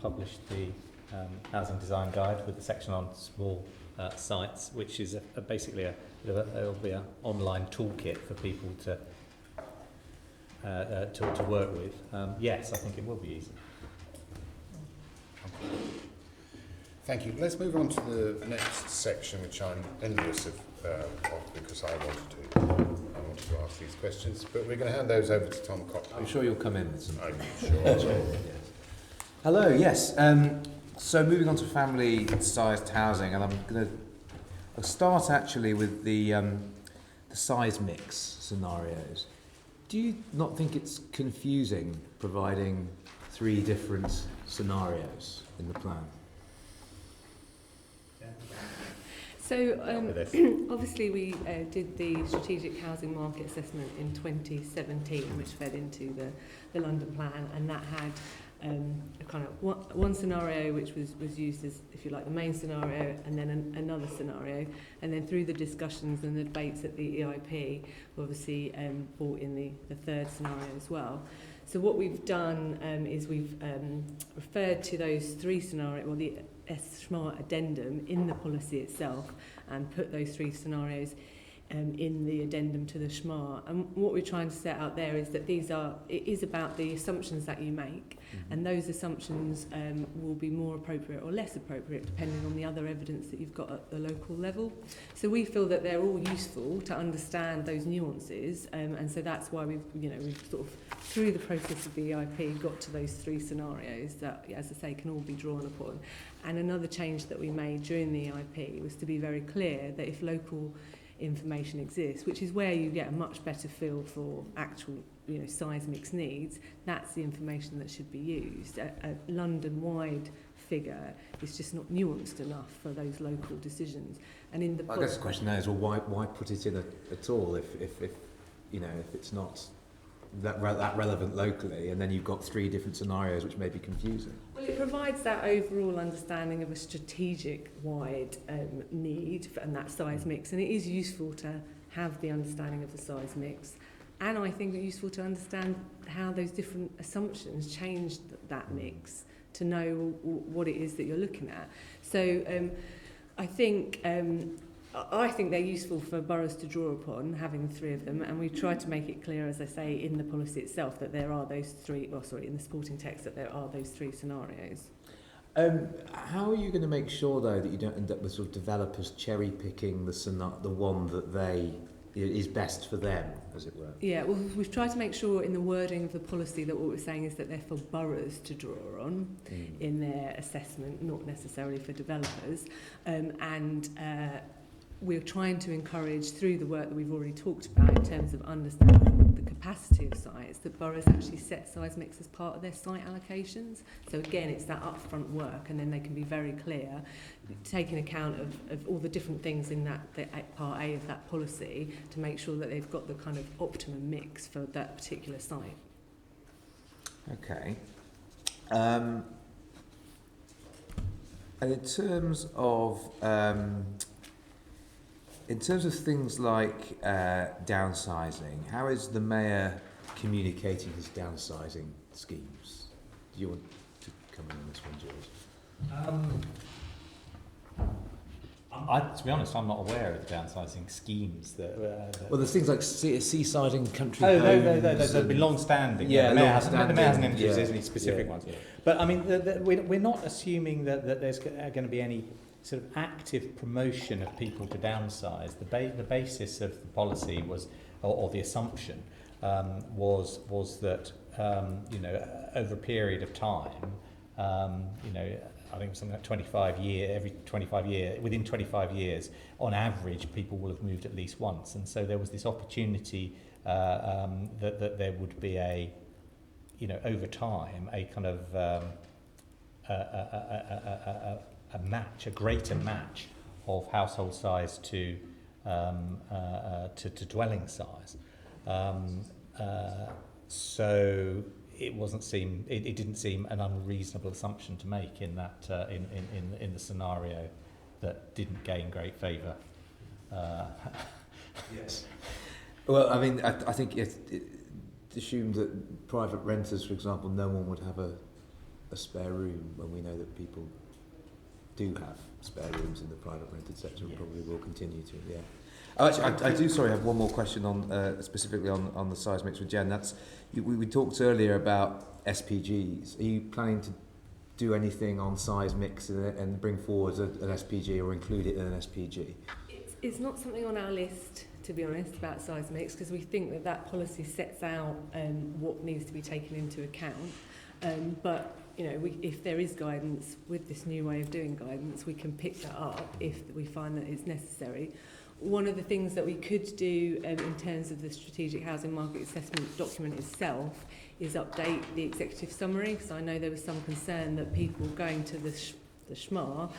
S8: published the housing design guide with the section on small sites, which is basically it'll be an online toolkit for people to work with. Yes, I think it will be easy.
S1: Thank you. Let's move on to the next section, which I'm envious of because I wanted to ask these questions. But we're going to hand those over to Tom Cox.
S9: I'm sure you'll come in.
S1: I'm sure. Yes.
S9: Hello, yes. So moving on to family-sized housing, and I'm going to start actually with the size mix scenarios. Do you not think it's confusing providing 3 different scenarios in the plan?
S5: So obviously we did the strategic housing market assessment in 2017, which fed into the London plan, and that had a kind of one scenario which was used as, if you like, the main scenario, and then another scenario, and then through the discussions and the debates at the EIP, we obviously brought in the third scenario as well. So what we've done is we've referred to those 3 scenarios, or the SMART addendum in the policy itself, and put those 3 scenarios in the addendum to the SMART. And what we're trying to set out there is that it is about the assumptions that you make, and those assumptions will be more appropriate or less appropriate depending on the other evidence that you've got at the local level. So we feel that they're all useful to understand those nuances, and so that's why we've sort of, through the process of the EIP, got to those 3 scenarios that, as I say, can all be drawn upon. And another change that we made during the EIP was to be very clear that if local information exists, which is where you get a much better feel for actual size mix needs, that's the information that should be used. A London-wide figure is just not nuanced enough for those local decisions. And in the
S9: I guess the question now is, well, why put it in at all if it's not that relevant locally, and then you've got 3 different scenarios which may be confusing?
S5: Well, it provides that overall understanding of a strategic wide need and that size mix, and it is useful to have the understanding of the size mix, and I think it's useful to understand how those different assumptions changed that mix to know what it is that you're looking at. So I think they're useful for boroughs to draw upon, having 3 of them, and we've tried to make it clear, as I say, in the policy itself that there are those 3, in the supporting text that there are those 3 scenarios.
S9: How are you going to make sure, though, that you don't end up with sort of developers cherry-picking the one that is best for them, as it were?
S5: Yeah, well, we've tried to make sure in the wording of the policy that what we're saying is that they're for boroughs to draw on in their assessment, not necessarily for developers. We're trying to encourage, through the work that we've already talked about in terms of understanding the capacity of sites, that boroughs actually set size mix as part of their site allocations. So again, it's that upfront work, and then they can be very clear, taking account of all the different things in that part A of that policy, to make sure that they've got the kind of optimum mix for that particular site.
S9: Okay. And in terms of things like downsizing, how is the mayor communicating his downsizing schemes? Do you want to come in on this one, George?
S8: To be honest, I'm not aware of the downsizing schemes
S9: Well, there's things like seaside and country
S8: homes.
S9: homes.
S8: They've been long-standing.
S9: Yeah,
S8: the mayor hasn't
S9: long-standing,
S8: introduced any specific ones.
S9: Yeah.
S8: But I mean, we're not assuming that there's going to be any sort of active promotion of people to downsize. The basis of the policy was, or the assumption was that over a period of time, I think something like 25 years, within 25 years, on average, people will have moved at least once. And so there was this opportunity that there would be over time, a kind of a greater match of household size to dwelling size. So it didn't seem an unreasonable assumption to make in that in the scenario that didn't gain great favour.
S9: Yes. Well, I mean, I think it assumed that private renters, for example, no one would have a spare room, when we know that people do have spare rooms in the private rented sector, and probably will continue to. Yeah. Actually, I do have one more question on specifically on the size mix with Jen. We talked earlier about SPGs. Are you planning to do anything on size mix and bring forward an SPG or include it in an SPG?
S5: It's not something on our list, to be honest, about size mix, because we think that policy sets out what needs to be taken into account. But if there is guidance with this new way of doing guidance, we can pick that up if we find that it's necessary. One of the things that we could do in terms of the strategic housing market assessment document itself is update the executive summary, because I know there was some concern that people going to the SHMAR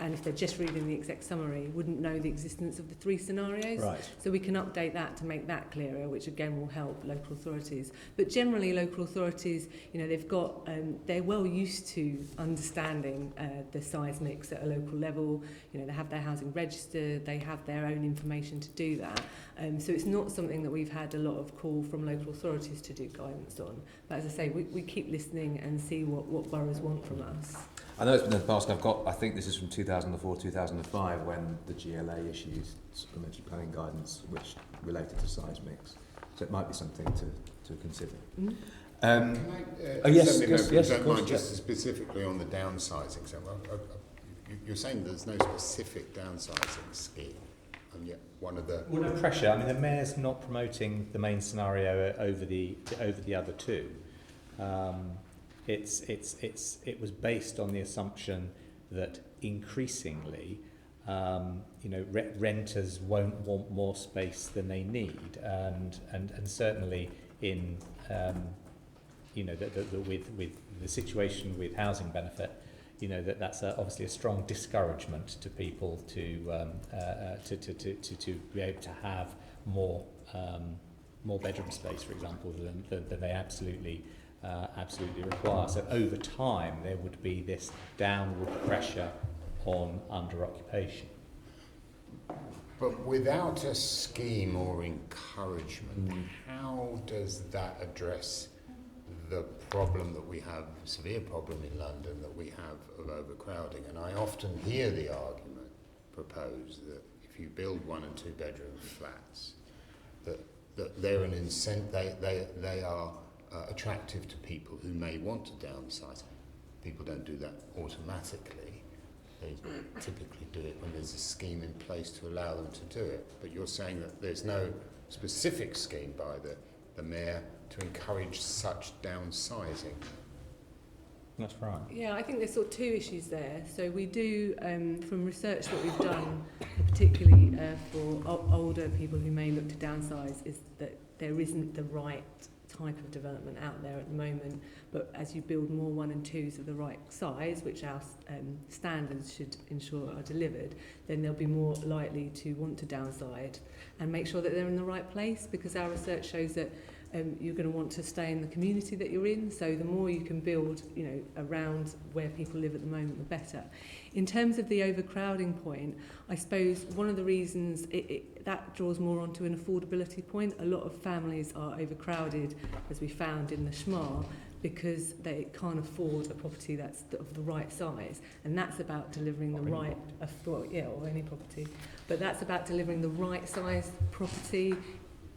S5: and if they're just reading the exec summary, wouldn't know the existence of the 3 scenarios.
S2: Right.
S5: So we can update that to make that clearer, which again will help local authorities. But generally, local authorities, you know, they've got, they're well used to understanding the size mix at a local level. You know, they have their housing register, they have their own information to do that. So it's not something that we've had a lot of call from local authorities to do guidance on. But as I say, we keep listening and see what boroughs want from us.
S9: I know it's been in the past. I think this is from 2004, 2005, when the GLA issued supplementary planning guidance, which related to size mix. So it might be something to consider.
S5: Mm-hmm.
S9: Yes,
S1: Don't
S9: of course.
S1: mind, just specifically on the downsizing. So, you're saying there's no specific downsizing scheme, and yet one of the
S8: Well, no pressure. I mean, the mayor's not promoting the main scenario over the other two. It was based on the assumption that increasingly, renters won't want more space than they need, and certainly in with the situation with housing benefit, that's obviously a strong discouragement to people to be able to have more bedroom space, for example, than they absolutely require. So over time there would be this downward pressure on under occupation.
S1: But without a scheme or encouragement, how does that address the problem that we have, severe problem in London that we have of overcrowding? And I often hear the argument proposed that if you build 1 and 2 bedroom flats, that they're an incentive, they are attractive to people who may want to downsize. People don't do that automatically. They typically do it when there's a scheme in place to allow them to do it. But you're saying that there's no specific scheme by the mayor to encourage such downsizing.
S8: That's right.
S5: Yeah, I think there's sort of 2 issues there. So we do, from research that we've done, particularly for older people who may look to downsize, is that there isn't the right type of development out there at the moment. But as you build more 1 and 2s of the right size, which our standards should ensure are delivered, then they'll be more likely to want to downsize and make sure that they're in the right place, because our research shows that you're going to want to stay in the community that you're in, so the more you can build, around where people live at the moment, the better. In terms of the overcrowding point, I suppose one of the reasons that draws more onto an affordability point. A lot of families are overcrowded, as we found in the Schmar, because they can't afford a property that's of the right size, and that's about delivering the right, or any property, but that's about delivering the right size property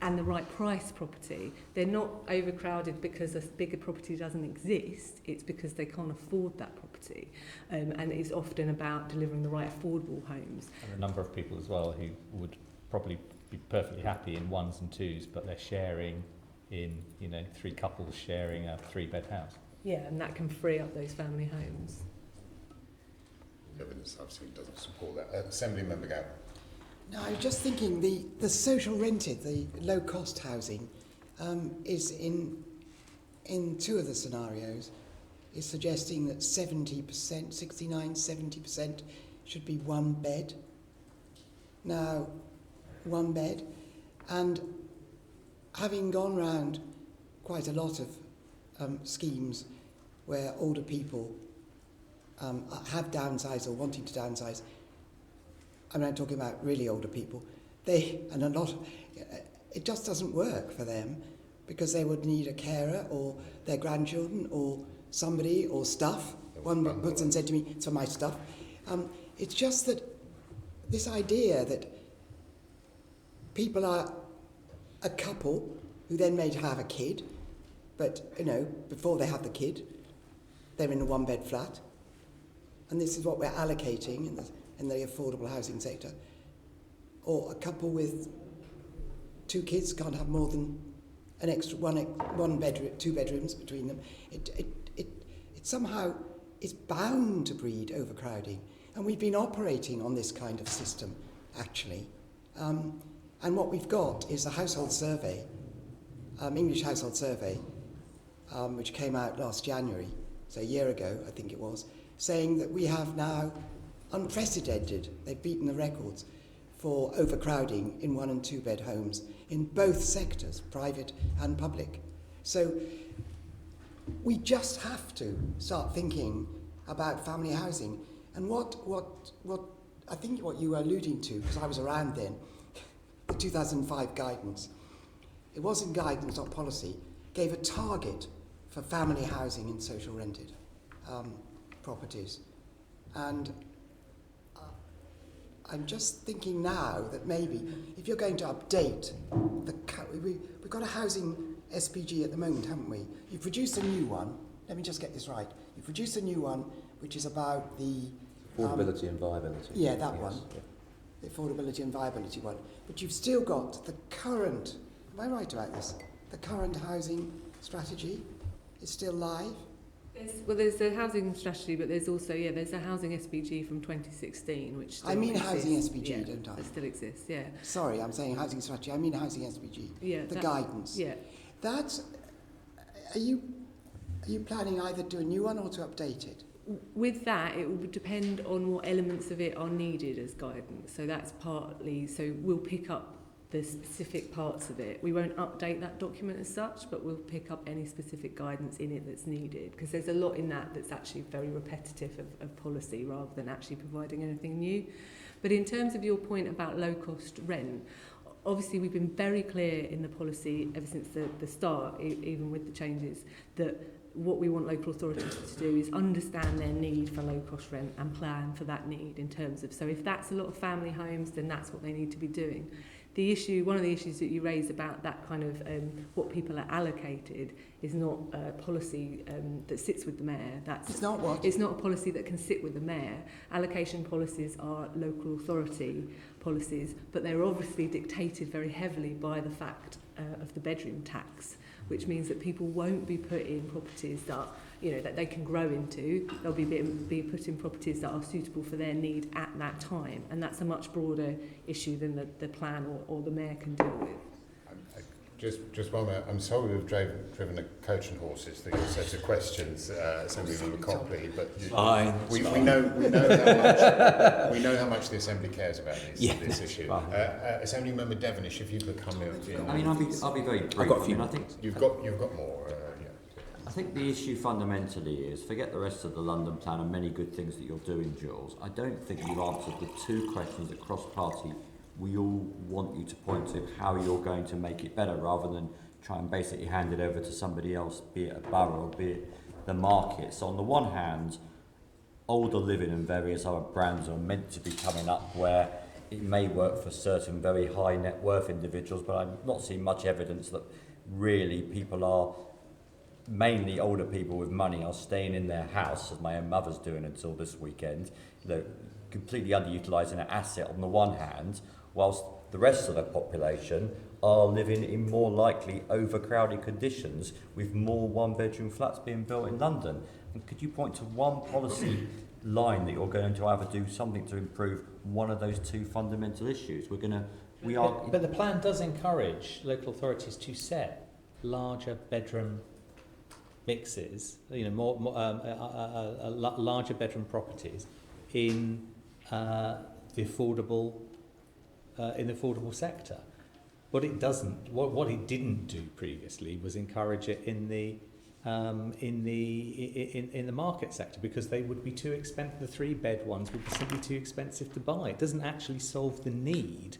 S5: and the right price property. They're not overcrowded because a bigger property doesn't exist, it's because they can't afford that property. And it's often about delivering the right affordable homes.
S8: And a number of people as well who would probably be perfectly happy in 1s and 2s, but they're sharing in, 3 couples sharing a 3-bed house.
S5: Yeah, and that can free up those family homes.
S1: Evidence I've seen doesn't support that. Assembly Member Gavin.
S6: No, I was just thinking the social rented, the low-cost housing, is in 2 of the scenarios, is suggesting that 70%, 69, 70% should be 1 bed. Now, 1 bed, and having gone round quite a lot of schemes where older people have downsized or wanting to downsize, I'm not talking about really older people, it just doesn't work for them, because they would need a carer or their grandchildren or somebody or stuff. One person said to me, it's for my stuff. It's just that this idea that people are a couple who then may have a kid, but, before they have the kid, they're in a 1-bed flat. And this is what we're allocating in the affordable housing sector. Or a couple with 2 kids can't have more than an extra one bedroom, 2 bedrooms between them. It somehow is bound to breed overcrowding, and we've been operating on this kind of system, actually. And what we've got is a household survey, English household survey, which came out last January, so a year ago, I think it was, saying that we have now unprecedented. They've beaten the records for overcrowding in 1 and 2 bed homes in both sectors, private and public. So we just have to start thinking about family housing. And what I think what you were alluding to, because I was around then, the 2005 guidance, it wasn't guidance, not policy, gave a target for family housing in social rented properties. And I'm just thinking now that maybe if you're going to update we've got a housing SPG at the moment, haven't we? You've produced a new one. Let me just get this right. You've produced a new one which is about the
S9: Affordability and viability.
S6: Yeah, that one. Yeah. The affordability and viability one. But you've still got the current, am I right about this? The current housing strategy is still live?
S5: There's a housing strategy, but there's also, there's a housing SPG from 2016, which still
S6: I mean
S5: exists.
S6: housing SPG, don't I?
S5: It still exists, yeah.
S6: Sorry, I'm saying housing strategy. I mean housing SPG.
S5: Yeah.
S6: The guidance.
S5: Yeah.
S6: That's, are you planning either to do a new one or to update it?
S5: With that, it will depend on what elements of it are needed as guidance. So that's partly, so we'll pick up the specific parts of it. We won't update that document as such, but we'll pick up any specific guidance in it that's needed, because there's a lot in that that's actually very repetitive of policy rather than actually providing anything new. But in terms of your point about low-cost rent, obviously we've been very clear in the policy ever since the start, even with the changes, that what we want local authorities to do is understand their need for low-cost rent and plan for that need in terms of, so if that's a lot of family homes, then that's what they need to be doing. The issue, one of the issues that you raise about that kind of what people are allocated is not a policy that sits with the mayor.
S6: It's not what?
S5: It's not a policy that can sit with the mayor. Allocation policies are local authority policies, but they're obviously dictated very heavily by the fact of the bedroom tax, which means that people won't be put in properties that, that they can grow into. They'll be put in properties that are suitable for their need at that time. And that's a much broader issue than the plan or the mayor can deal with.
S1: Just one minute. I'm sorry we've driven a coach and horses through your set of questions, Assemblymember Copley, but we know how much the Assembly cares about this issue. Assemblymember Devonish, if you could come in.
S4: I mean, I'll be very brief.
S9: I've got a few.
S4: I think
S1: you've got more.
S4: I think the issue fundamentally is, forget the rest of the London plan and many good things that you're doing, Jules. I don't think you've answered the two questions that cross-party we all want you to point to how you're going to make it better, rather than try and basically hand it over to somebody else, be it a borough or be it the market. So on the one hand, older living and various other brands are meant to be coming up where it may work for certain very high net worth individuals, but I'm not seeing much evidence that really people are, mainly older people with money, are staying in their house, as my own mother's doing until this weekend, completely underutilising an asset on the one hand, whilst the rest of the population are living in more likely overcrowded conditions with more one-bedroom flats being built in London. And could you point to one policy line that you're going to either do something to improve one of those two fundamental issues?
S8: But the plan does encourage local authorities to set larger bedroom mixes, larger bedroom properties in the affordable sector. What it doesn't, what it didn't do previously was encourage it in the market sector, because they would be too expensive. The 3-bed ones would be simply too expensive to buy. It doesn't actually solve the need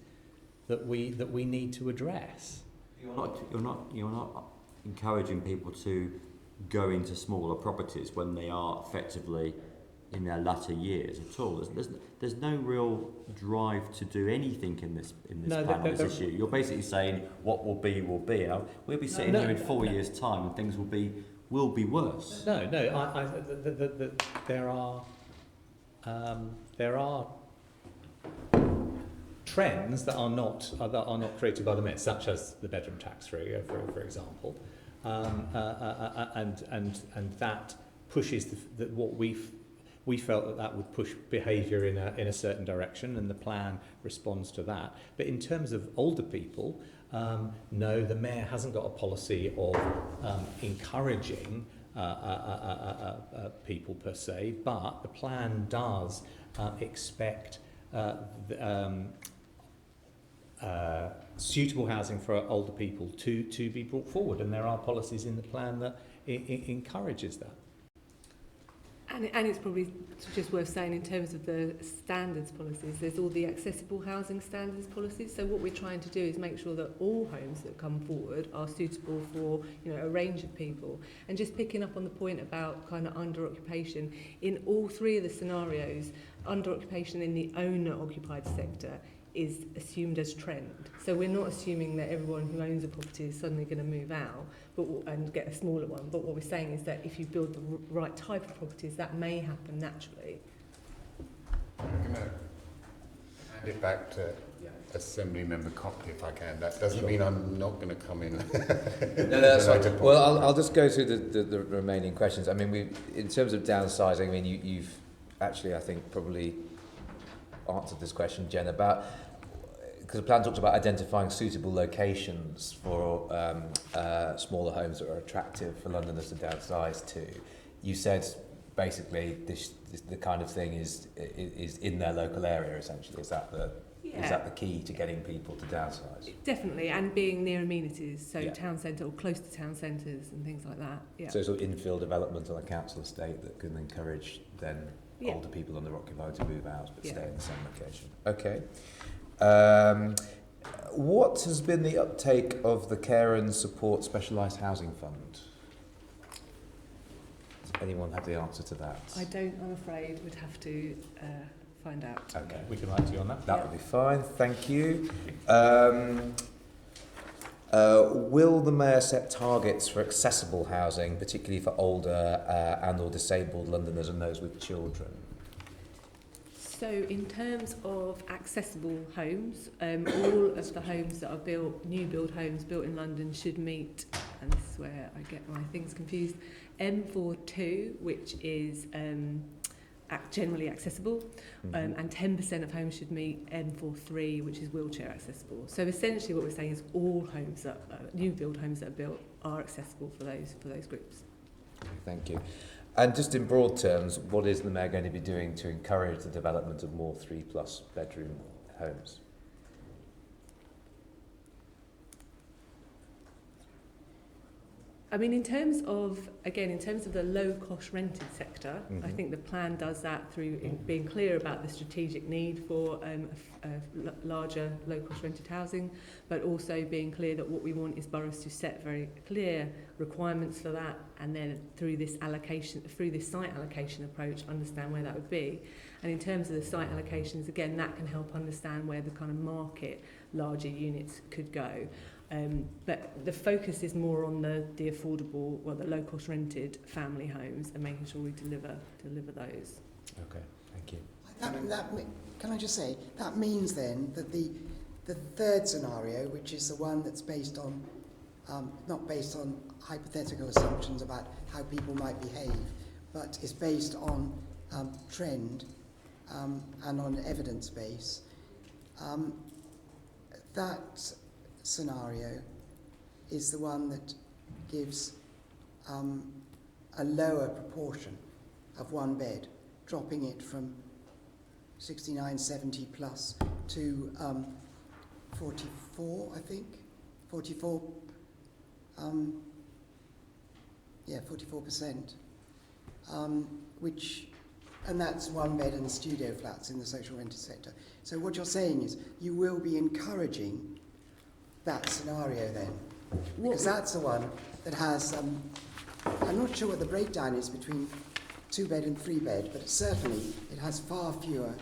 S8: that we need to address.
S4: You're not encouraging people to go into smaller properties when they are effectively in their latter years at all. There's no real drive to do anything in this plan on this issue. You're basically saying what will be will be. We'll be sitting here in 4 years' time and things will be worse.
S8: There are trends that are not created by the mayor, such as the bedroom tax, for example, and that pushes what we felt that would push behaviour in a certain direction, and the plan responds to that. But in terms of older people, no, the mayor hasn't got a policy of encouraging people per se, but the plan does expect suitable housing for older people to be brought forward, and there are policies in the plan that encourages that.
S5: And it's probably just worth saying in terms of the standards policies, there's all the accessible housing standards policies. So what we're trying to do is make sure that all homes that come forward are suitable for, you know, a range of people. And just picking up on the point about kind of under occupation, in all three of the scenarios, under occupation in the owner occupied sector is assumed as trend. So we're not assuming that everyone who owns a property is suddenly going to move out and get a smaller one. But what we're saying is that if you build the right type of properties, that may happen naturally.
S1: I'm going to hand it back to Assembly Member Copley if I can. That doesn't mean I'm not going to come in.
S9: No, that's fine. Well, I'll just go through the remaining questions. I mean, in terms of downsizing, I mean, you've actually, I think, probably answered this question, Jen, about, because the plan talks about identifying suitable locations for smaller homes that are attractive for Londoners to downsize to. You said basically this the kind of thing is in their local area, essentially. Is that the key to getting people to downsize?
S5: Definitely, and being near amenities, so town centre or close to town centres and things like that. Yeah.
S9: So sort of infill development on a council estate that can encourage then older people under occupied to move out but stay in the same location. Okay. What has been the uptake of the Care and Support Specialised Housing Fund? Does anyone have the answer to that?
S5: I don't, I'm afraid. We'd have to find out.
S9: Okay.
S8: We can write to you on that.
S9: That would be fine, thank you. Will the Mayor set targets for accessible housing, particularly for older and or disabled Londoners and those with children?
S5: So in terms of accessible homes, all of the homes that are built, new build homes built in London should meet, and this is where I get my things confused, M42, which is generally accessible, and 10% of homes should meet M43, which is wheelchair accessible. So essentially what we're saying is all homes that new build homes that are built are accessible for those groups.
S9: Thank you. And just in broad terms, what is the Mayor going to be doing to encourage the development of more 3+ bedroom homes?
S5: I mean, in terms of the low-cost rented sector, I think the plan does that through being clear about the strategic need for larger low-cost rented housing, but also being clear that what we want is boroughs to set very clear requirements for that, and then through this site allocation approach, understand where that would be. And in terms of the site allocations, again, that can help understand where the kind of market larger units could go. But the focus is more on the affordable, the low-cost rented family homes and making sure we deliver those.
S9: Okay, thank you.
S6: Can I just say, that means then that the third scenario, which is the one that's based on, not based on hypothetical assumptions about how people might behave, but is based on trend and on evidence base, that scenario is the one that gives a lower proportion of one bed, dropping it from 69, 70 plus to 44, I think. 44, 44%, and that's one bed and studio flats in the social rented sector. So what you're saying is you will be encouraging that scenario then, because that's the one that has, I'm not sure what the breakdown is between 2-bed and 3-bed, but certainly it has far fewer,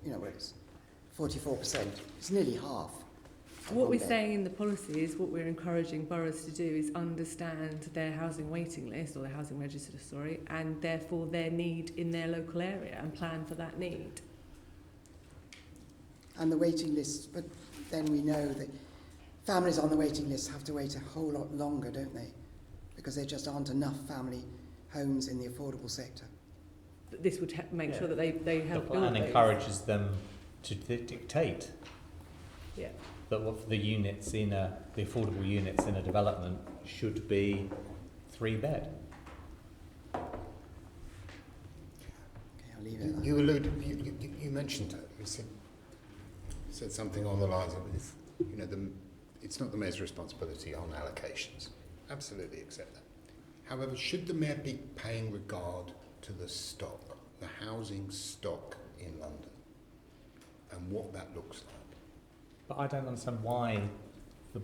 S6: it's 44%, it's nearly half.
S5: What we're saying in the policy is what we're encouraging boroughs to do is understand their housing waiting list, or their housing register, and therefore their need in their local area and plan for that need.
S6: And the waiting list, but then we know that families on the waiting list have to wait a whole lot longer, don't they? Because there just aren't enough family homes in the affordable sector.
S5: This would make sure that they help
S8: build. The plan encourages them to dictate.
S5: Yeah.
S8: That what the units the affordable units in a development should be 3-bed.
S6: I'll leave it at that.
S1: You mentioned it. You said something on the lines of, it's not the mayor's responsibility on allocations. Absolutely accept that. However, should the mayor be paying regard to the stock, the housing stock in London, and what that looks like?
S8: But I don't understand why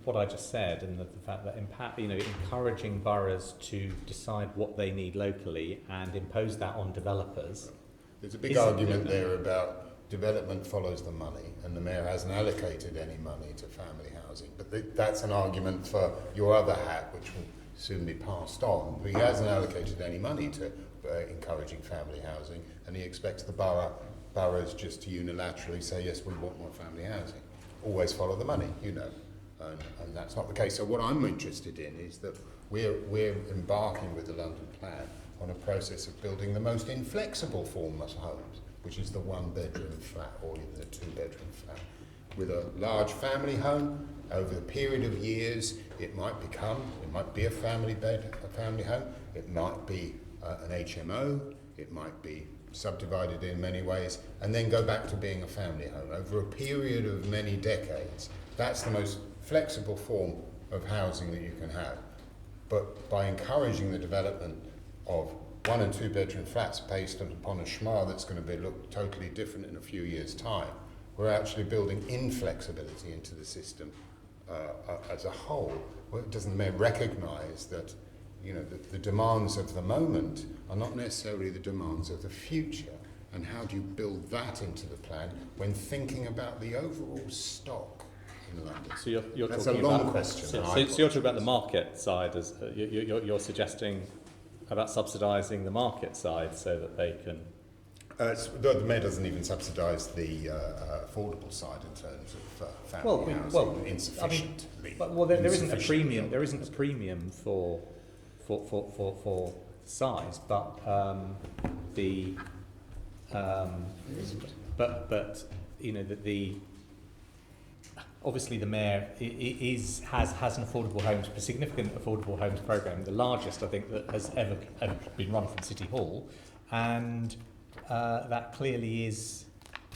S8: what I just said and the fact that encouraging boroughs to decide what they need locally and impose that on developers.
S1: There's a big argument there about development follows the money, and the mayor hasn't allocated any money to family housing. But that's an argument for your other hat, which will soon be passed on. But he hasn't allocated any money to encouraging family housing, and he expects the boroughs just to unilaterally say, yes, we want more family housing. Always follow the money, and that's not the case. So what I'm interested in is that we're embarking with the London Plan on a process of building the most inflexible form of homes, which is the one-bedroom flat or even the two-bedroom flat. With a large family home, over the period of years, it might be a family home, it might be an HMO, it might be subdivided in many ways, and then go back to being a family home. Over a period of many decades, that's the most flexible form of housing that you can have. But by encouraging the development of one and two bedroom flats based upon a schma that's going to look totally different in a few years' time, we're actually building inflexibility into the system as a whole. Well, doesn't the mayor recognise that the demands of the moment are not necessarily the demands of the future? And how do you build that into the plan when thinking about the overall stock in London?
S8: So you're
S1: That's
S8: talking
S1: a long
S8: about,
S1: question.
S8: So you're talking about the market side, as you're suggesting about subsidising the market side so that they can.
S1: The mayor doesn't even subsidise the affordable side in terms of family housing insufficiently.
S8: There isn't a premium. There isn't a premium for size, but obviously the mayor has an affordable homes, a significant affordable homes programme, the largest I think that has ever been run from City Hall, and that clearly is,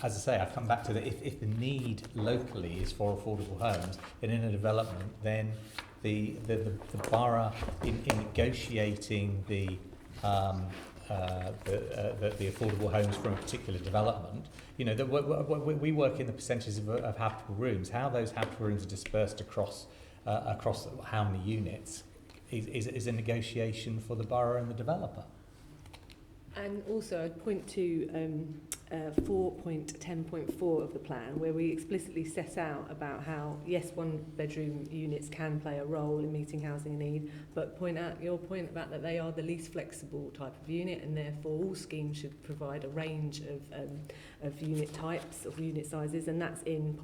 S8: as I say, I come back to that. If the need locally is for affordable homes, then in a development, then the borough in negotiating the affordable homes from a particular development, we work in the percentages of habitable rooms. How those habitable rooms are dispersed across how many units is a negotiation for the borough and the developer.
S5: And also I'd point to 4.10.4 of the plan, where we explicitly set out about how, yes, one-bedroom units can play a role in meeting housing need, but point out your point about that they are the least flexible type of unit, and therefore all schemes should provide a range of unit types, of unit sizes, and that's in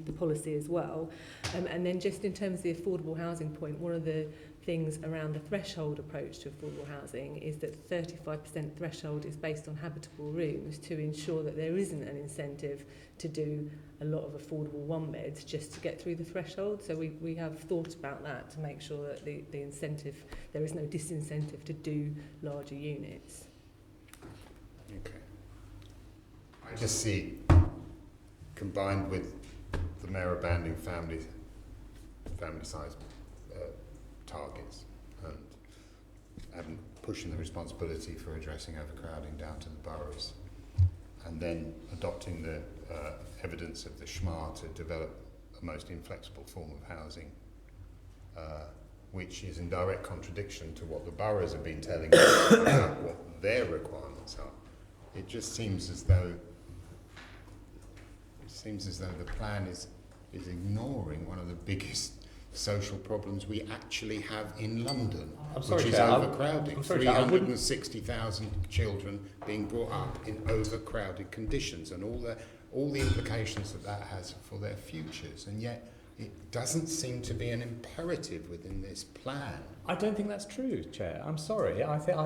S5: the policy as well. And then just in terms of the affordable housing point, one of the things around the threshold approach to affordable housing is that 35% threshold is based on habitable rooms to ensure that there isn't an incentive to do a lot of affordable one beds just to get through the threshold. So we have thought about that to make sure that the incentive, there is no disincentive to do larger units.
S1: Okay. I just see, combined with the mayor abandoning family size targets and pushing the responsibility for addressing overcrowding down to the boroughs, and then adopting the evidence of the schma to develop the most inflexible form of housing, which is in direct contradiction to what the boroughs have been telling us about what their requirements are. It just seems as though the plan is ignoring one of the biggest social problems we actually have in London, which is overcrowding. 360,000 children being brought up in overcrowded conditions, and all the implications that has for their futures, and yet it doesn't seem to be an imperative within this plan.
S8: I don't think that's true, Chair. I'm sorry. I think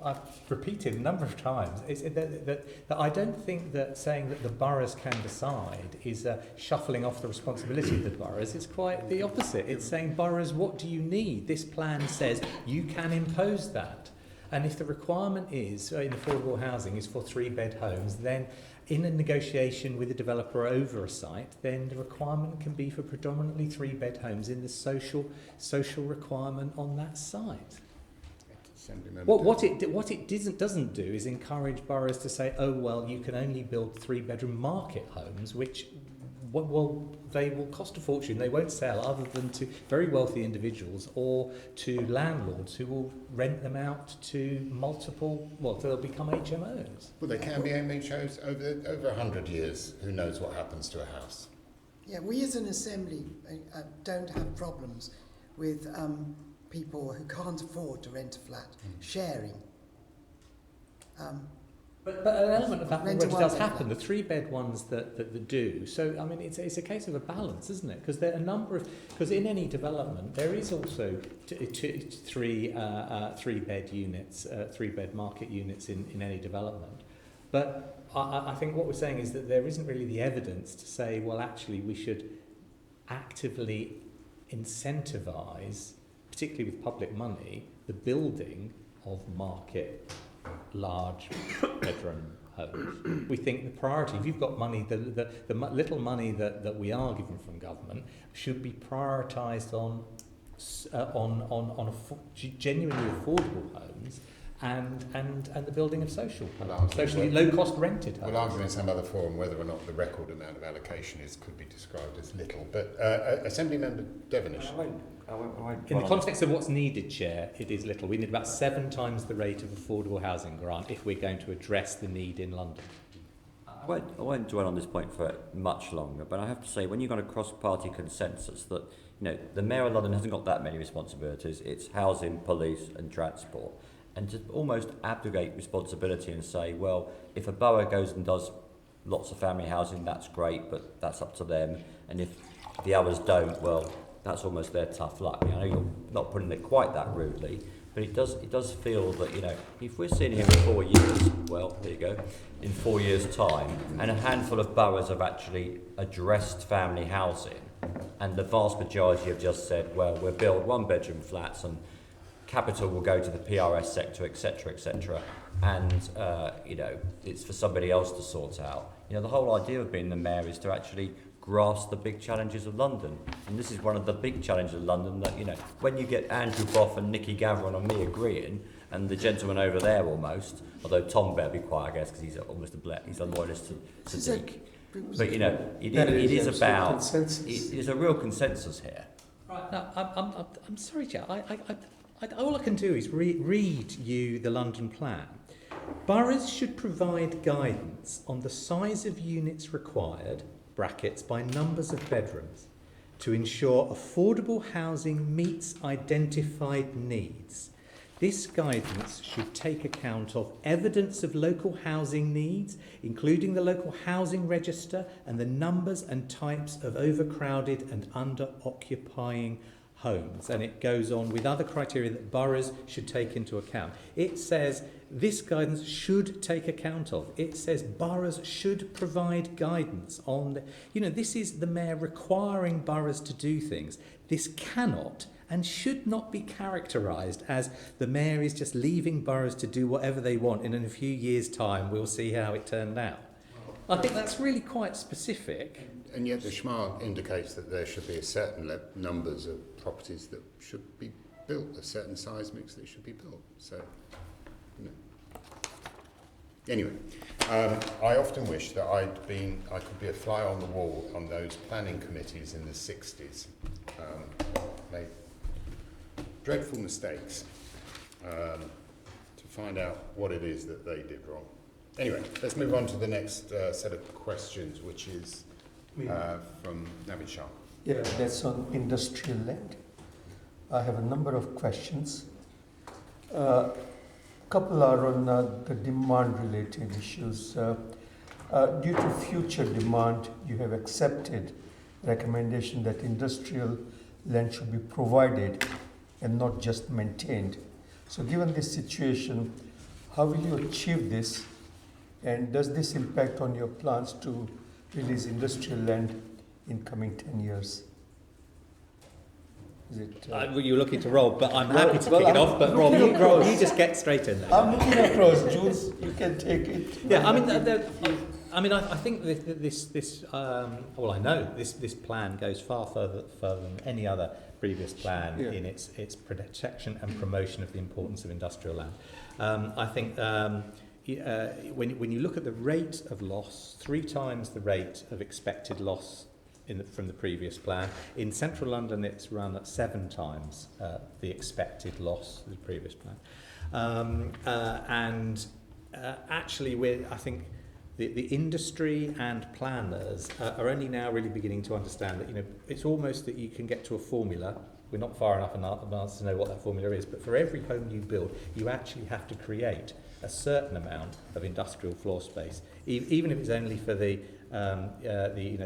S8: I've repeated a number of times that I don't think that saying that the boroughs can decide is shuffling off the responsibility of the boroughs. It's quite the opposite. It's saying, boroughs, what do you need? This plan says you can impose that.
S2: And if the requirement is, in affordable housing, is for 3-bed homes, then in a negotiation with a developer over a site, then the requirement can be for predominantly 3-bed homes in the social requirement on that site. What it doesn't do is encourage boroughs to say, oh, well, you can only build 3-bedroom market homes, which, well, they will cost a fortune. They won't sell other than to very wealthy individuals or to landlords who will rent them out to multiple, well, they'll become HMOs.
S1: Well, they can be HMOs over 100 years. Who knows what happens to a house?
S6: Yeah, we as an assembly don't have problems with people who can't afford to rent a flat sharing.
S2: But an element of that
S6: Rent a
S2: already does
S6: one-bed
S2: happen, the 3-bed ones that do. So, I mean, it's a case of a balance, isn't it? Because there are a number of... Because in any development, there is also 3-bed units, 3-bed market units in any development. But I think what we're saying is that there isn't really the evidence to say, well, actually, we should actively incentivise, particularly with public money, the building of market large bedroom homes. We think the priority, if you've got money, the little money that we are given from government should be prioritised on genuinely affordable homes and the building of socially low cost rented homes.
S1: We'll argue in some other forum whether or not the record amount of allocation could be described as little. But Assembly Member Devonish.
S2: In the context of what's needed, Chair, it is little. We need about 7 times the rate of affordable housing grant if we're going to address the need in London.
S4: I won't dwell on this point for much longer, but I have to say, when you've got a cross-party consensus that, the Mayor of London hasn't got that many responsibilities, it's housing, police and transport, and to almost abrogate responsibility and say, well, if a borough goes and does lots of family housing, that's great, but that's up to them, and if the others don't, well, that's almost their tough luck. I know you're not putting it quite that rudely, but it does feel that, if we're sitting here in 4 years, well, there you go, in 4 years' time, and a handful of boroughs have actually addressed family housing, and the vast majority have just said, well, we'll build 1-bedroom flats and capital will go to the PRS sector, etc., and, it's for somebody else to sort out. The whole idea of being the mayor is to actually grasp the big challenges of London. And this is one of the big challenges of London that, when you get Andrew Boff and Nicky Gavron and me agreeing, and the gentleman over there almost, although Tom better be quiet, I guess, because he's almost he's a loyalist to Sadiq. But, it is a real consensus here.
S2: Right. Now, I'm sorry, Chair. All I can do is read you the London plan. Boroughs should provide guidance on the size of units required, brackets, by numbers of bedrooms, to ensure affordable housing meets identified needs. This guidance should take account of evidence of local housing needs, including the local housing register and the numbers and types of overcrowded and under-occupying homes. And it goes on with other criteria that boroughs should take into account. It says this guidance should take account of. It says boroughs should provide guidance on this is the mayor requiring boroughs to do things. This cannot and should not be characterised as the mayor is just leaving boroughs to do whatever they want, and in a few years' time we'll see how it turned out. I think that's really quite specific.
S1: And yet the Schma indicates that there should be a certain numbers of properties that should be built, a certain size mix that should be built. So, Anyway, I often wish that I could be a fly on the wall on those planning committees in the 60s. Made dreadful mistakes to find out what it is that they did wrong. Anyway, let's move on to the next set of questions, which is from Navid Shah.
S7: Yeah, that's on industrial land. I have a number of questions. Couple are on the demand-related issues. Due to future demand, you have accepted recommendation that industrial land should be provided and not just maintained. So given this situation, how will you achieve this? And does this impact on your plans to release industrial land in coming 10 years? Is it?
S8: You're looking to Rob, but I'm happy to kick it off. But Rob, you just get straight in there.
S7: I'm looking across, Jules. You can take it.
S8: Yeah, I mean, I think this I know this plan goes far further than any other previous plan in its protection and promotion of the importance of industrial land. I think when you look at the rate of loss, 3 times the rate of expected loss from the previous plan. In central London, it's run at 7 times the expected loss of the previous plan. Actually, I think the industry and planners are only now really beginning to understand that it's almost that you can get to a formula. We're not far enough in advance to know what that formula is, but for every home you build, you actually have to create a certain amount of industrial floor space, even if it's only for the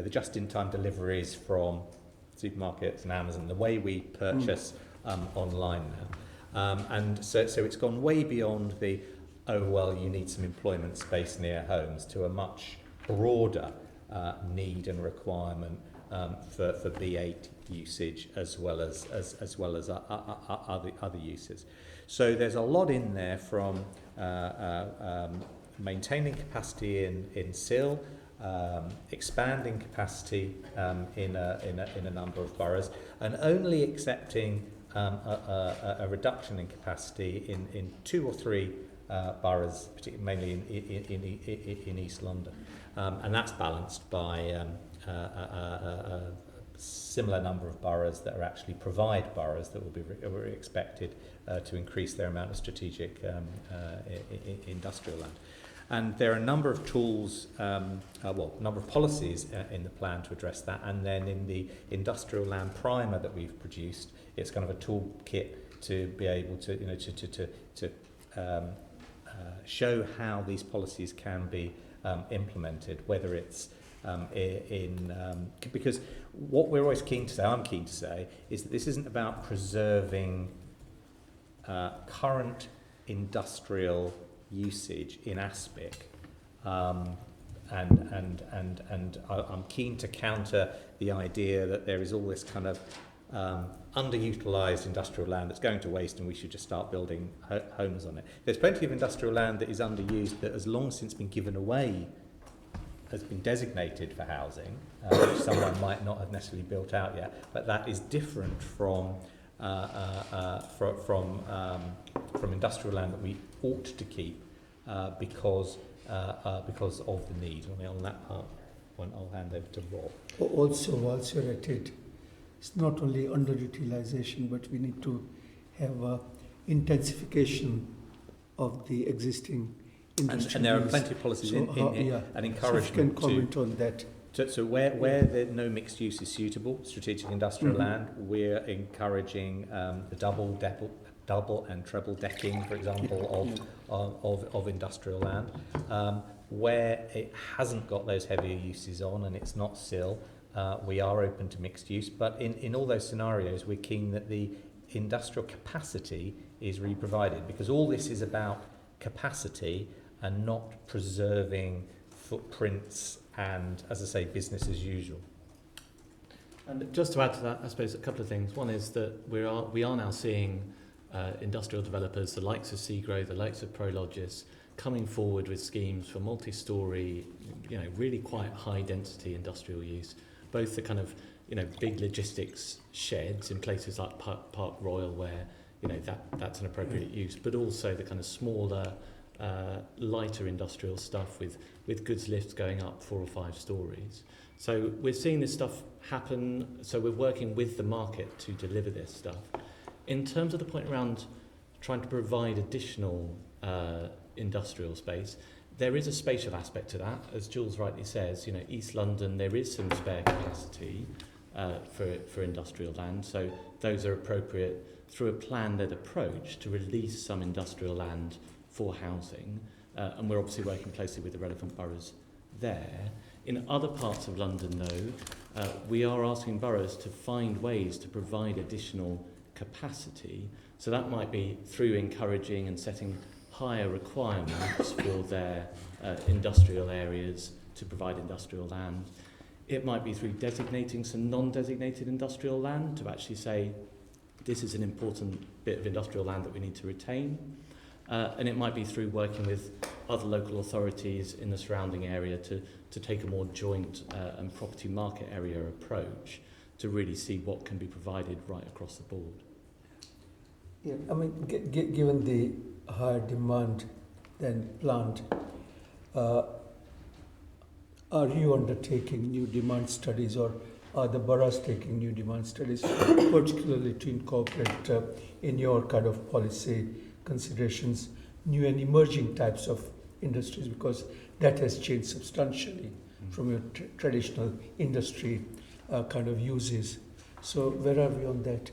S8: just-in-time deliveries from supermarkets and Amazon, the way we purchase online now. And so it's gone way beyond the, you need some employment space near homes, to a much broader need and requirement for B8 usage as well as other uses. So there's a lot in there from maintaining capacity in SIL, expanding capacity in a number of boroughs, and only accepting a reduction in capacity in 2 or 3 boroughs, mainly in East London, and that's balanced by a similar number of boroughs that are actually provide boroughs that will be expected to increase their amount of strategic industrial land. And there are a number of tools, a number of policies in the plan to address that. And then in the industrial land primer that we've produced, it's kind of a toolkit to be able to show how these policies can be implemented, whether it's because what we're always I'm keen to say, is that this isn't about preserving current industrial usage in Aspic, and I'm keen to counter the idea that there is all this kind of underutilised industrial land that's going to waste and we should just start building homes on it. There's plenty of industrial land that is underused that has long since been given away, has been designated for housing, which someone might not have necessarily built out yet, but that is different from industrial land that we ought to keep because of the need. I mean, on that part, I'll hand over to Rob.
S10: Also, whilst you're at it, it's not only underutilization, but we need to have a intensification of the existing industry.
S8: And there are plenty of policies in here and encouragement.
S10: So if you can comment on that.
S8: So where no mixed use is suitable, strategic industrial land, we're encouraging the double and treble decking, for example, of industrial land. Where it hasn't got those heavier uses on and it's not SIL, we are open to mixed use. But in all those scenarios, we're keen that the industrial capacity is re-provided, because all this is about capacity and not preserving footprints and, as I say, business as usual.
S3: And just to add to that, I suppose a couple of things. One is that we are now seeing industrial developers, the likes of Seagrow, the likes of Prologis, coming forward with schemes for multi-storey, really quite high-density industrial use. Both the kind of, big logistics sheds in places like Park Royal, where that's an appropriate use, but also the kind of smaller, lighter industrial stuff with goods lifts going up 4 or 5 stories. So we're seeing this stuff happen. So we're working with the market to deliver this stuff. In terms of the point around trying to provide additional industrial space, there is a spatial aspect to that. As Jules rightly says, East London, there is some spare capacity for industrial land. So those are appropriate through a plan-led approach to release some industrial land for housing. And we're obviously working closely with the relevant boroughs there. In other parts of London, though, we are asking boroughs to find ways to provide additional capacity. So that might be through encouraging and setting higher requirements for their industrial areas to provide industrial land. It might be through designating some non-designated industrial land to actually say, this is an important bit of industrial land that we need to retain. And it might be through working with other local authorities in the surrounding area to take a more joint and property market area approach to really see what can be provided right across the board.
S10: Yeah, I mean, given the higher demand than planned, are you undertaking new demand studies, or are the boroughs taking new demand studies, particularly to incorporate in your kind of policy considerations new and emerging types of industries, because that has changed substantially from your traditional industry kind of uses. So where are we on that?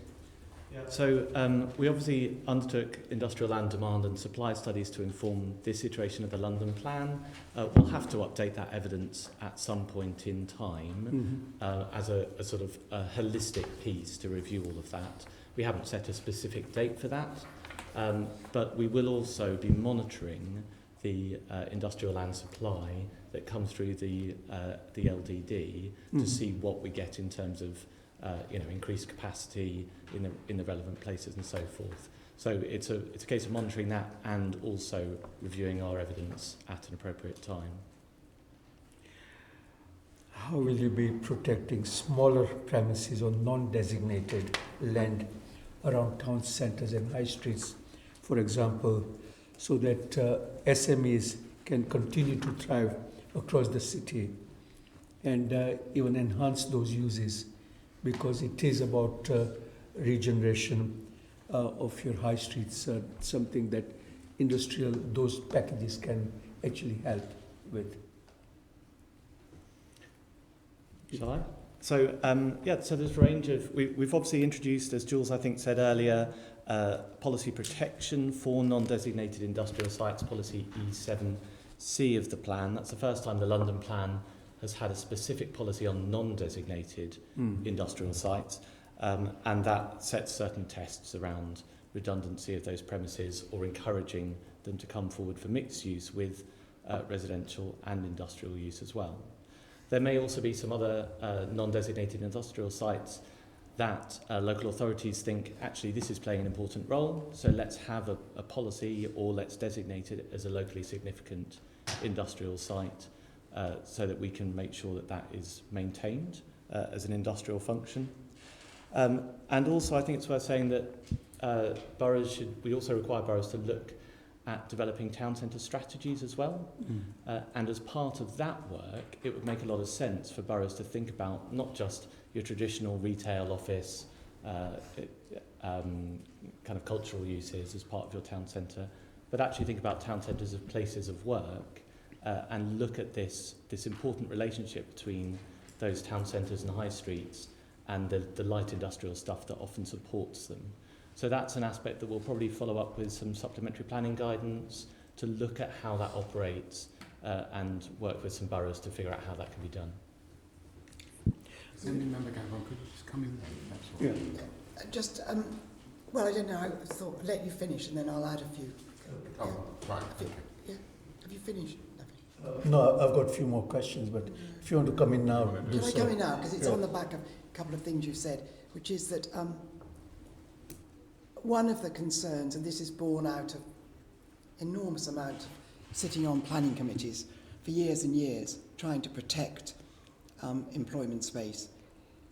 S3: So we obviously undertook industrial land demand and supply studies to inform this iteration of the London Plan. We'll have to update that evidence at some point in time as a sort of a holistic piece to review all of that. We haven't set a specific date for that, but we will also be monitoring the industrial land supply that comes through the LDD to see what we get in terms of increased capacity in the relevant places and so forth. So it's a case of monitoring that and also reviewing our evidence at an appropriate time.
S10: How will you be protecting smaller premises or non-designated land around town centres and high streets, for example, so that SMEs can continue to thrive across the city and even enhance those uses, because it is about regeneration of your high streets, something that those packages can actually help with.
S3: Shall I? So, so there's a range of... We've obviously introduced, as Jules, I think, said earlier, policy protection for non-designated industrial sites, policy E7C of the plan. That's the first time the London Plan has had a specific policy on non-designated industrial sites, and that sets certain tests around redundancy of those premises or encouraging them to come forward for mixed use with residential and industrial use as well. There may also be some other non-designated industrial sites that local authorities think, actually, this is playing an important role, so let's have a policy or let's designate it as a locally significant industrial site so that we can make sure that that is maintained as an industrial function. And also, I think it's worth saying that we also require boroughs to look at developing town centre strategies as well. And as part of that work, it would make a lot of sense for boroughs to think about not just your traditional retail, office, kind of cultural uses as part of your town centre, but actually think about town centres as places of work and look at this important relationship between those town centres and high streets and the light industrial stuff that often supports them. So that's an aspect that we'll probably follow up with some supplementary planning guidance to look at how that operates and work with some boroughs to figure out how that can be done.
S1: Assembly Member Gavron, could you just come in there? That's all.
S6: Just, well, I don't know, I thought I'd let you finish and then I'll add a few.
S1: Oh, right, okay.
S6: Yeah, have you finished?
S10: No, I've got a few more questions, but if you want to come in now, do
S6: Can I
S10: so.
S6: come in now? Because it's on the back of a couple of things you've said, which is that one of the concerns, and this is born out of enormous amount of sitting on planning committees for years and years, trying to protect employment space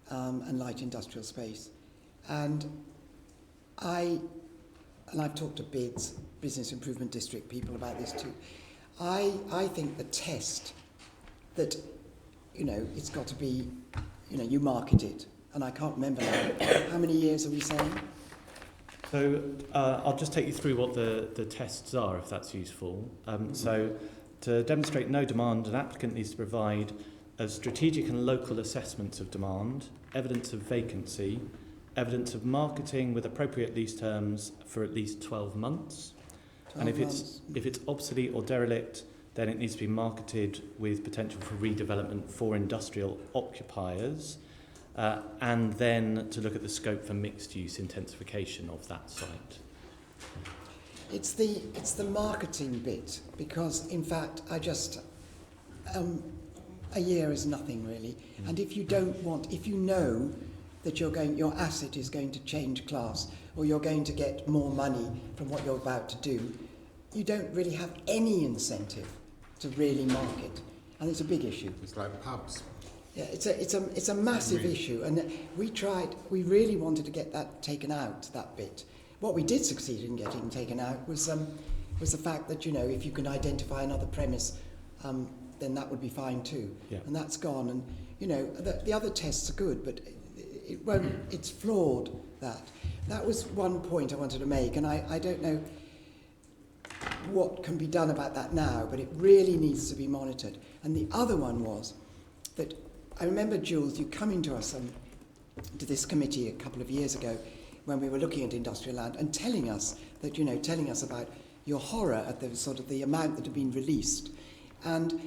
S6: and light industrial space. And I've talked to BIDS, Business Improvement District people about this too. I think the test that, it's got to be, you market it. And I can't remember now. How many years are we saying?
S3: So I'll just take you through what the tests are, if that's useful. So to demonstrate no demand, an applicant needs to provide a strategic and local assessments of demand, evidence of vacancy, evidence of marketing with appropriate lease terms for at least 12 months. And if it's obsolete or derelict, then it needs to be marketed with potential for redevelopment for industrial occupiers, and then to look at the scope for mixed-use intensification of that site.
S6: It's the marketing bit, because in fact I just a year is nothing really, and if you know that your asset is going to change class, or you're going to get more money from what you're about to do, you don't really have any incentive to really market, and it's a big issue.
S1: It's like pubs.
S6: Yeah, it's a massive issue, and we really wanted to get that taken out, that bit. What we did succeed in getting taken out was the fact that, you know, if you can identify another premise, then that would be fine too.
S3: Yeah. And
S6: And that's gone, and, you know, the other tests are good, but it won't, it's flawed, that. That was one point I wanted to make, and I don't know what can be done about that now, but it really needs to be monitored. And the other one was that, I remember, Jules, you coming to us to this committee a couple of years ago when we were looking at industrial land and telling us that, you know, telling us about your horror at the sort of the amount that had been released. And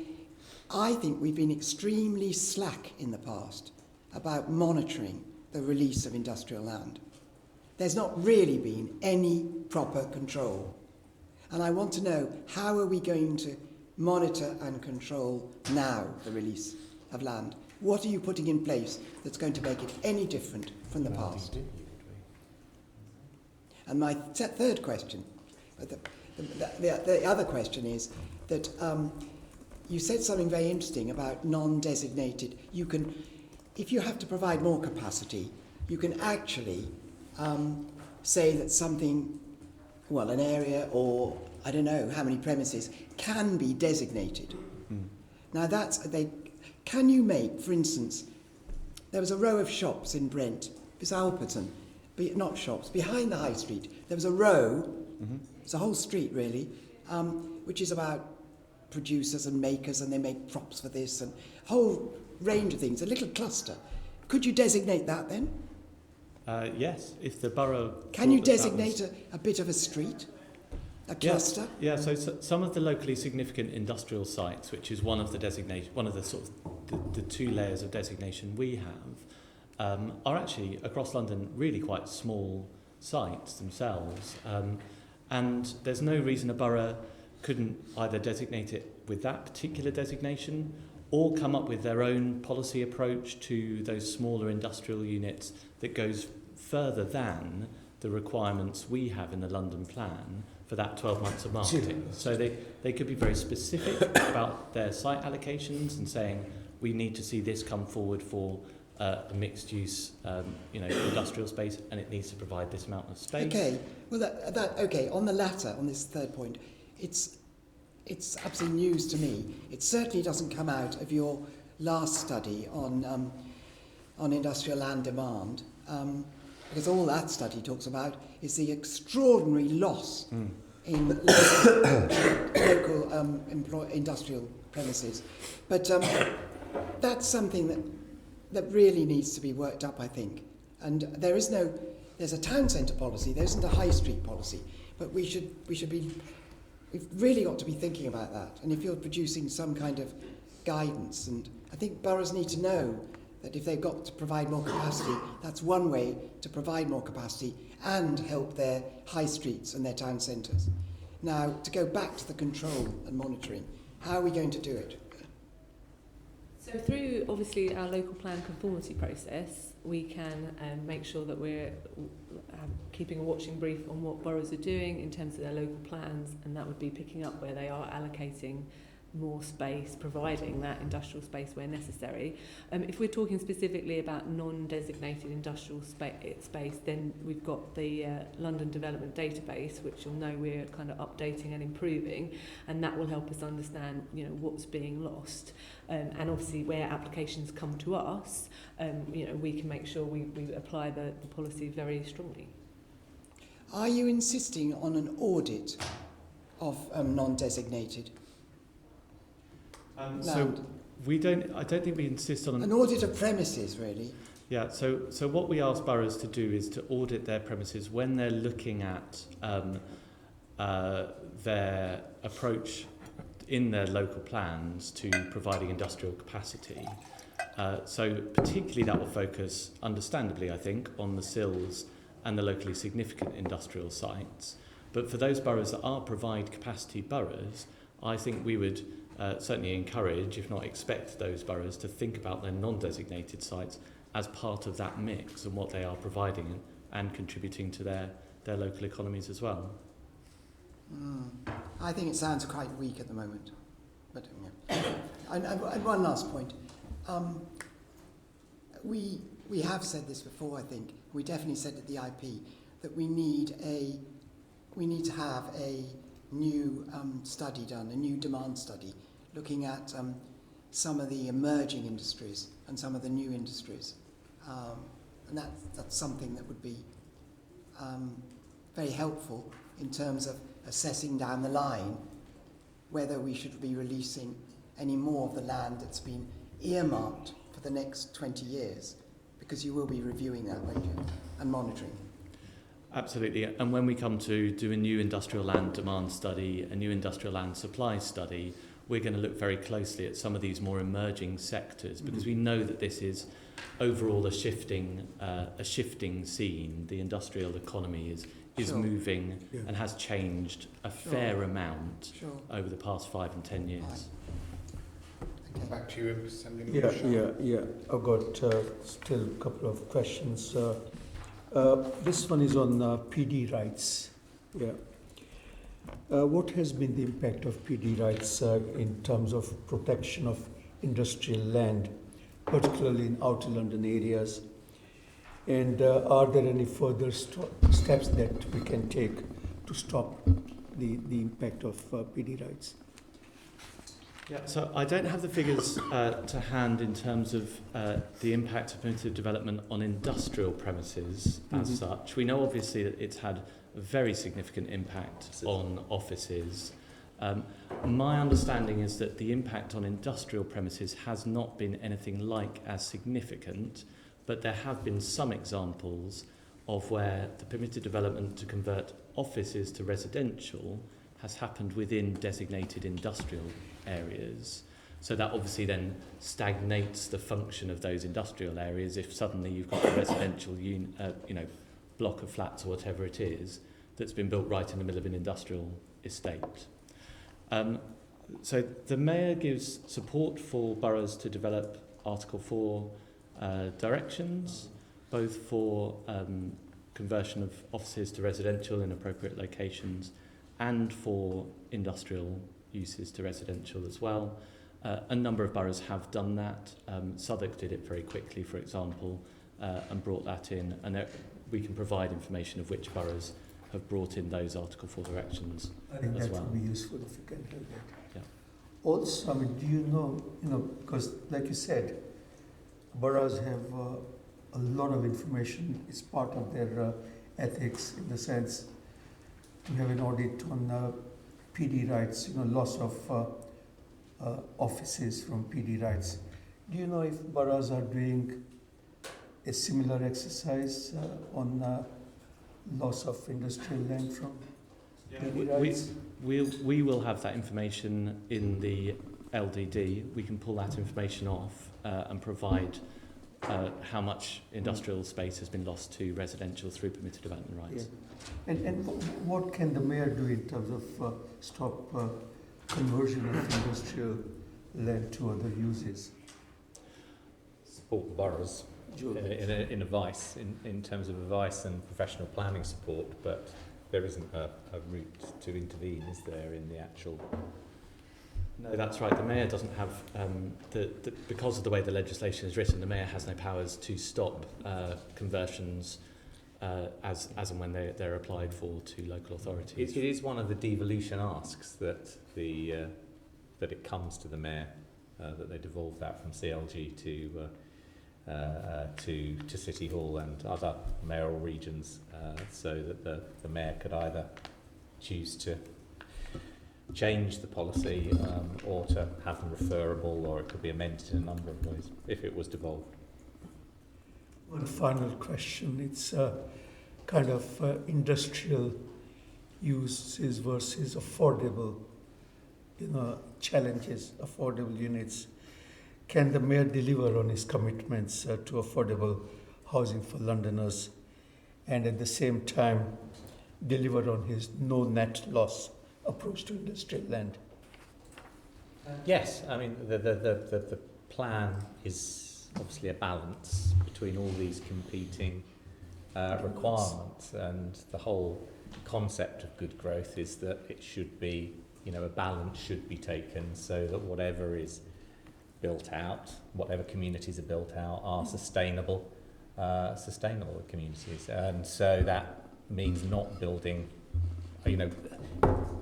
S6: I think we've been extremely slack in the past about monitoring the release of industrial land. There's not really been any proper control. And I want to know, how are we going to monitor and control now the release of land? What are you putting in place that's going to make it any different from the past? And my third question, the other question is that you said something very interesting about non-designated. You can, if you have to provide more capacity, you can actually say that something, well, an area or I don't know how many premises can be designated. Now can you make, for instance, there was a row of shops in Brent, it's Alperton, not shops, behind the high street, there was a row, it's a whole street really, which is about producers and makers, and they make props for this and a whole range of things, a little cluster. Could you designate that then?
S3: Yes, if the borough...
S6: Can you designate a bit of a street? A cluster?
S3: Yeah, so some of the locally significant industrial sites, which is one of the designation, one of the sort of the two layers of designation we have, are actually across London really quite small sites themselves, and there's no reason a borough couldn't either designate it with that particular designation or come up with their own policy approach to those smaller industrial units that goes further than the requirements we have in the London plan for that 12 months of marketing. So they could be very specific about their site allocations and saying, we need to see this come forward for a mixed-use, industrial space, and it needs to provide this amount of space.
S6: Okay, well, okay. On the latter, on this third point, it's absolutely news to me. It certainly doesn't come out of your last study on industrial land demand, because all that study talks about is the extraordinary loss in local industrial premises. But that's something that really needs to be worked up, I think. And there's a town centre policy, there isn't a high street policy, but we've really got to be thinking about that. And if you're producing some kind of guidance, and I think boroughs need to know that if they've got to provide more capacity, that's one way to provide more capacity and help their high streets and their town centres. Now, to go back to the control and monitoring, how are we going to do it?
S5: So through, obviously, our local plan conformity process, we can make sure that we're keeping a watching brief on what boroughs are doing in terms of their local plans, and that would be picking up where they are allocating more space, providing that industrial space where necessary. If we're talking specifically about non-designated industrial space, then we've got the London Development Database, which you'll know we're kind of updating and improving, and that will help us understand, what's being lost. And obviously, where applications come to us, we can make sure we apply the policy very strongly.
S6: Are you insisting on an audit of non-designated?
S3: So I don't think we insist on
S6: an audit of premises, really.
S3: Yeah, so what we ask boroughs to do is to audit their premises when they're looking at their approach in their local plans to providing industrial capacity. So particularly that will focus, understandably, I think, on the sills and the locally significant industrial sites. But for those boroughs that are provide capacity boroughs, I think we would certainly encourage, if not expect, those boroughs to think about their non-designated sites as part of that mix and what they are providing and contributing to their local economies as well.
S6: I think it sounds quite weak at the moment. But yeah. And one last point. We have said this before, I think. We definitely said at the IP that we need to have a new study done, a new demand study, looking at some of the emerging industries and some of the new industries. And that's something that would be very helpful in terms of assessing down the line whether we should be releasing any more of the land that's been earmarked for the next 20 years, because you will be reviewing that, won't you, and monitoring.
S3: Absolutely, and when we come to do a new industrial land demand study, a new industrial land supply study, we're going to look very closely at some of these more emerging sectors, because we know that this is overall a shifting scene. The industrial economy is
S6: Sure.
S3: moving
S6: Yeah.
S3: and has changed a
S6: Sure.
S3: fair amount
S6: Sure.
S3: over the past 5 and 10 years.
S6: Okay.
S1: Back to you, Assemblyman
S10: Yeah,
S1: Marshall.
S10: yeah. I've got still a couple of questions. This one is on PD rights. Yeah. What has been the impact of PD rights in terms of protection of industrial land, particularly in outer London areas? And are there any further steps that we can take to stop the impact of PD rights?
S3: Yeah, so I don't have the figures to hand in terms of the impact of permitted development on industrial premises as such. We know obviously that it's had a very significant impact on offices. My understanding is that the impact on industrial premises has not been anything like as significant, but there have been some examples of where the permitted development to convert offices to residential has happened within designated industrial areas. So that obviously then stagnates the function of those industrial areas if suddenly you've got a residential block of flats or whatever it is that's been built right in the middle of an industrial estate. So the Mayor gives support for boroughs to develop Article 4 directions, both for conversion of offices to residential in appropriate locations and for industrial uses to residential as well. A number of boroughs have done that. Southwark did it very quickly, for example, and brought that in. And we can provide information of which boroughs have brought in those Article 4 directions
S10: I think
S3: as
S10: that
S3: well.
S10: would be useful if you can do that.
S3: Yeah.
S10: Also, I mean, do you know, because like you said, boroughs have a lot of information. It's part of their ethics, in the sense to have an audit on PD rights, loss of offices from PD rights. Do you know if boroughs are doing a similar exercise on loss of industrial land from PD rights?
S3: We will have that information in the LDD. We can pull that information off and provide how much industrial space has been lost to residential through permitted development rights.
S10: Yeah. And what can the Mayor do in terms of stop conversion of industrial land to other uses?
S8: Support the boroughs in advice, in terms of advice and professional planning support, but there isn't a route to intervene, is there, in the actual...
S3: No, that's right. The Mayor doesn't have, because of the way the legislation is written, the Mayor has no powers to stop conversions as and when they're applied for to local authorities.
S8: It is one of the devolution asks that that it comes to the Mayor, that they devolve that from CLG to City Hall and other mayoral regions, so that the Mayor could either choose to change the policy or to have them referable, or it could be amended in a number of ways if it was devolved.
S10: One final question. It's kind of industrial uses versus affordable, challenges, affordable units. Can the Mayor deliver on his commitments to affordable housing for Londoners, and at the same time deliver on his no net loss approach to industrial land?
S8: Yes, I mean the plan is obviously a balance between all these competing requirements, and the whole concept of good growth is that it should be, a balance should be taken so that whatever is built out, whatever communities are built out, are sustainable communities. And so that means not building,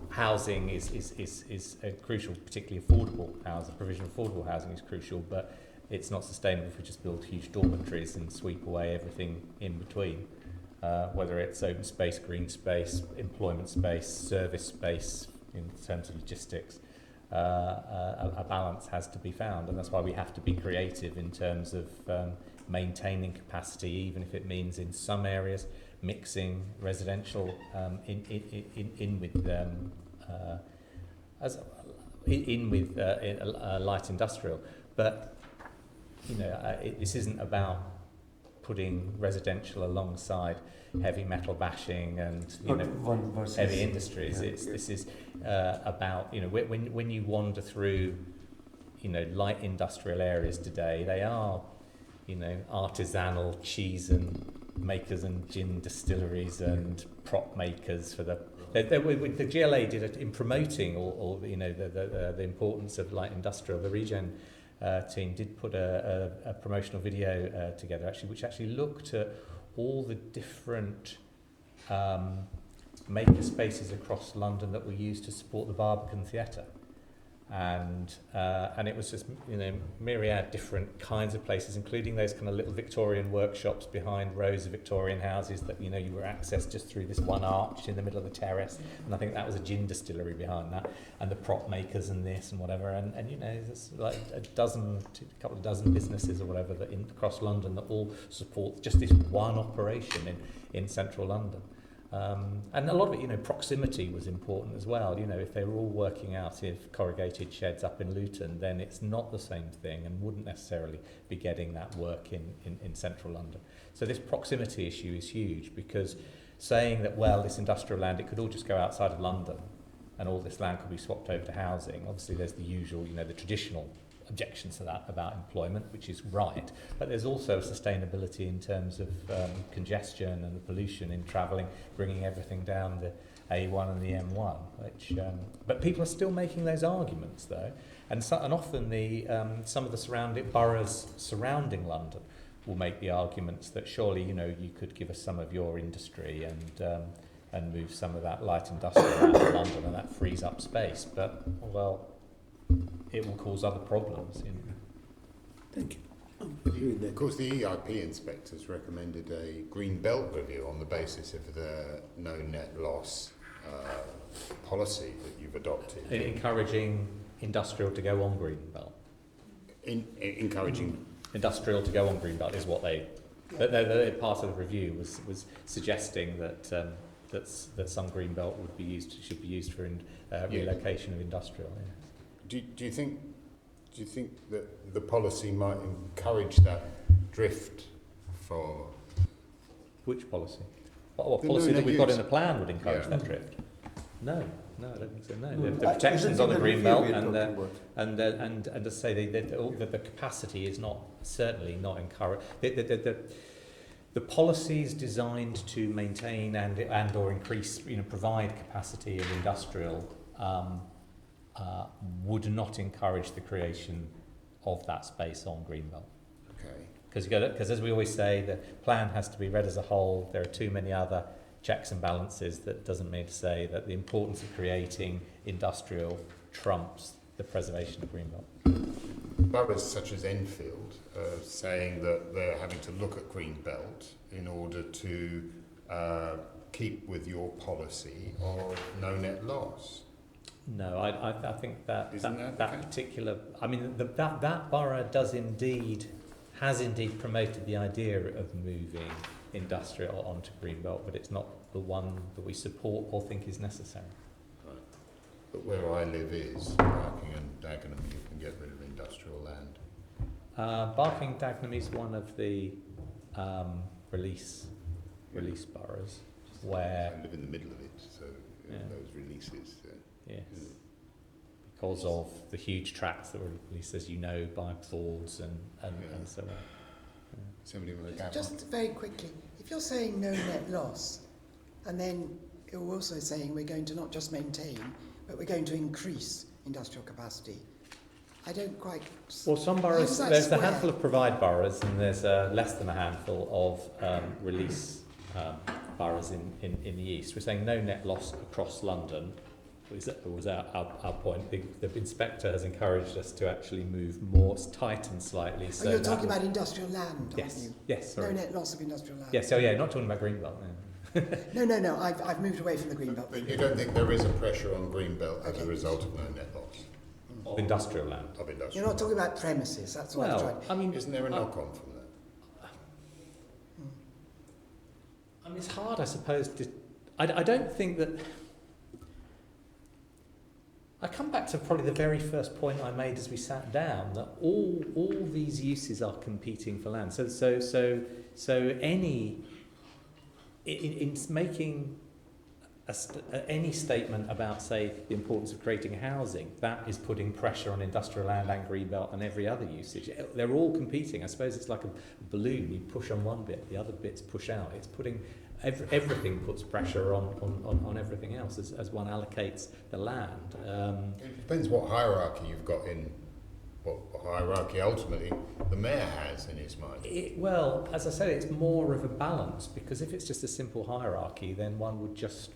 S8: housing is a crucial, particularly affordable housing. Provision of affordable housing is crucial, but it's not sustainable if we just build huge dormitories and sweep away everything in between. Whether it's open space, green space, employment space, service space in terms of logistics, a balance has to be found, and that's why we have to be creative in terms of maintaining capacity, even if it means in some areas mixing residential in with light industrial. But this isn't about putting residential alongside heavy metal bashing and heavy industries. This is about when you wander through light industrial areas today, they are artisanal cheese and makers and gin distilleries and prop makers for the GLA did it in promoting the importance of light industrial. The Regen team did put a promotional video together which looked at all the different maker spaces across London that were used to support the Barbican Theatre, and it was just myriad different kinds of places, including those kind of little Victorian workshops behind rows of Victorian houses that you were accessed just through this one arch in the middle of the terrace, and I think that was a gin distillery behind that, and the prop makers and this and whatever, and there's like a couple of dozen businesses or whatever that across London that all support just this one operation in central London. And a lot of it, proximity was important as well. If they were all working out of corrugated sheds up in Luton, then it's not the same thing and wouldn't necessarily be getting that work in central London. So this proximity issue is huge, because saying that, this industrial land, it could all just go outside of London and all this land could be swapped over to housing. Obviously, there's the usual, the traditional objections to that about employment, which is right, but there's also sustainability in terms of congestion and the pollution in travelling, bringing everything down the A1 and the M1. But people are still making those arguments, though, and often some of the surrounding boroughs surrounding London will make the arguments that surely you could give us some of your industry and move some of that light industrial out of London, and that frees up space. But it will cause other problems.
S10: Thank you.
S1: Of course, the EIP inspectors recommended a green belt review on the basis of the no net loss policy that you've adopted.
S8: Encouraging industrial to go on green belt.
S1: Encouraging
S8: industrial to go on green belt is what they. Part of the review was suggesting that some green belt should be used for relocation of industrial. Yeah.
S1: Do you think that the policy might encourage that drift for...
S8: Which policy? What policy that we've got in the plan would encourage that drift? No, I don't think so. No, the protections on the green belt and to say that the capacity is certainly not encouraged. The policies designed to maintain and or increase, provide capacity of industrial. Would not encourage the creation of that space on Greenbelt.
S1: Okay.
S8: Because as we always say, the plan has to be read as a whole. There are too many other checks and balances. That doesn't mean to say that the importance of creating industrial trumps the preservation of Greenbelt.
S1: Boroughs such as Enfield are saying that they're having to look at Greenbelt in order to keep with your policy of no net loss.
S8: No, I think that
S1: that
S8: particular, that borough has indeed promoted the idea of moving industrial onto Greenbelt, but it's not the one that we support or think is necessary.
S1: Right. But where I live is Barking and Dagenham, you can get rid of industrial land.
S8: Barking Dagenham is one of the release boroughs where
S1: I live in the middle of it, so those releases.
S8: Yes, because of the huge tracts that were released, as you know, by Fords and so on.
S1: Somebody with a gap.
S6: Just very quickly, if you're saying no net loss, and then you're also saying we're going to not just maintain, but we're going to increase industrial capacity, I don't quite...
S8: Well, some
S6: How
S8: boroughs,
S6: does that
S8: there's a
S6: square?
S8: handful of provide boroughs, and there's less than a handful of release boroughs in the east. We're saying no net loss across London. Was our point. The inspector has encouraged us to actually move more, tighten slightly. So
S6: you're talking about industrial land,
S8: yes,
S6: aren't you?
S8: yes, sorry.
S6: No net loss of industrial land.
S8: Yes, so yeah, not talking about Greenbelt. No.
S6: No, I've moved away from the green belt.
S1: But you don't think there is a pressure on Greenbelt as a result of no net loss?
S8: Of industrial land.
S1: Of industrial.
S6: You're not talking about premises, that's what I've tried.
S8: I mean,
S1: Isn't there a knock-on from that?
S8: I mean, it's hard, I suppose. I don't think that. I come back to probably the very first point I made as we sat down, that all these uses are competing for land. So any in making any statement about, say, the importance of creating housing, that is putting pressure on industrial land and greenbelt and every other usage. They're all competing. I suppose it's like a balloon. You push on one bit, the other bits push out. It's putting everything puts pressure on everything else as one allocates the land.
S1: It depends what hierarchy you've got in, what hierarchy ultimately the mayor has in his mind.
S8: Well, as I said, it's more of a balance, because if it's just a simple hierarchy, then one would just,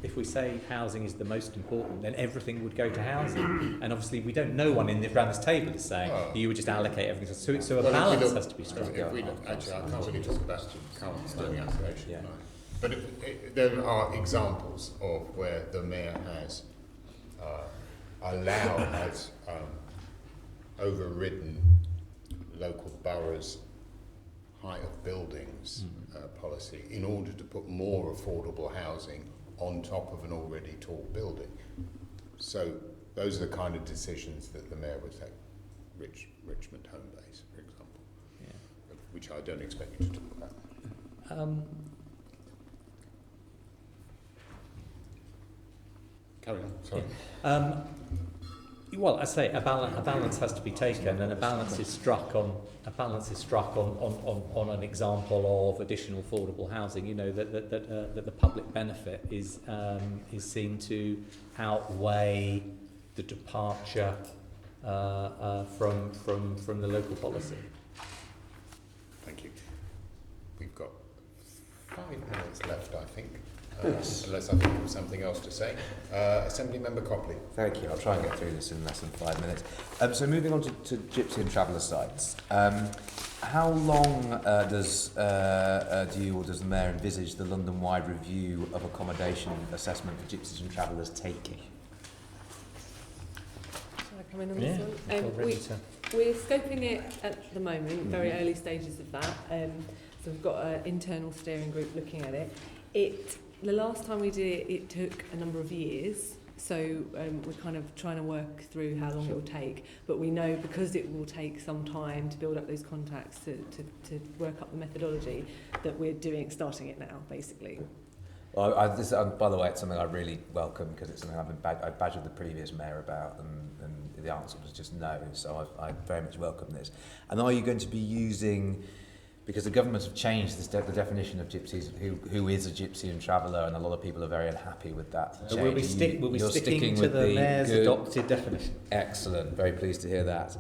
S8: if we say housing is the most important, then everything would go to housing. And obviously we don't, no one around this table is saying you would just allocate everything. So a balance has to be struck.
S1: Actually, I can't really talk about current doing allocation.
S8: Yeah.
S1: But there are examples of where the mayor has overridden local boroughs' height of buildings policy in order to put more affordable housing on top of an already tall building. So those are the kind of decisions that the mayor would take. Richmond Home Base, for example, which I don't expect you to talk about. Carry on, sorry.
S8: Well, I say a balance has to be taken, and a balance is struck on an example of additional affordable housing. You know that the public benefit is seen to outweigh the departure from the local policy.
S1: Thank you. We've got 5 minutes left, I think. Unless I think of something else to say. Assembly Member Copley.
S9: Thank you. I'll try and get through this in less than 5 minutes. So moving on to gypsy and traveller sites. How long does you or does the Mayor envisage the London-wide review of accommodation assessment for gypsies and travellers taking?
S5: Shall I come in on this one? We're scoping it at the moment, very early stages of that. So we've got an internal steering group looking at it. The last time we did it, it took a number of years. So we're kind of trying to work through how long it will take. But we know because it will take some time to build up those contacts, to work up the methodology, that we're starting it now, basically.
S9: Well, by the way, it's something I really welcome, because it's something I badgered the previous mayor about, and the answer was just no. So I very much welcome this. And are you going to be using, because the government have changed the definition of gypsies, who is a gypsy and traveller, and a lot of people are very unhappy with that change.
S8: We'll be sticking to the Mayor's adopted definition.
S9: Excellent, very pleased to hear that.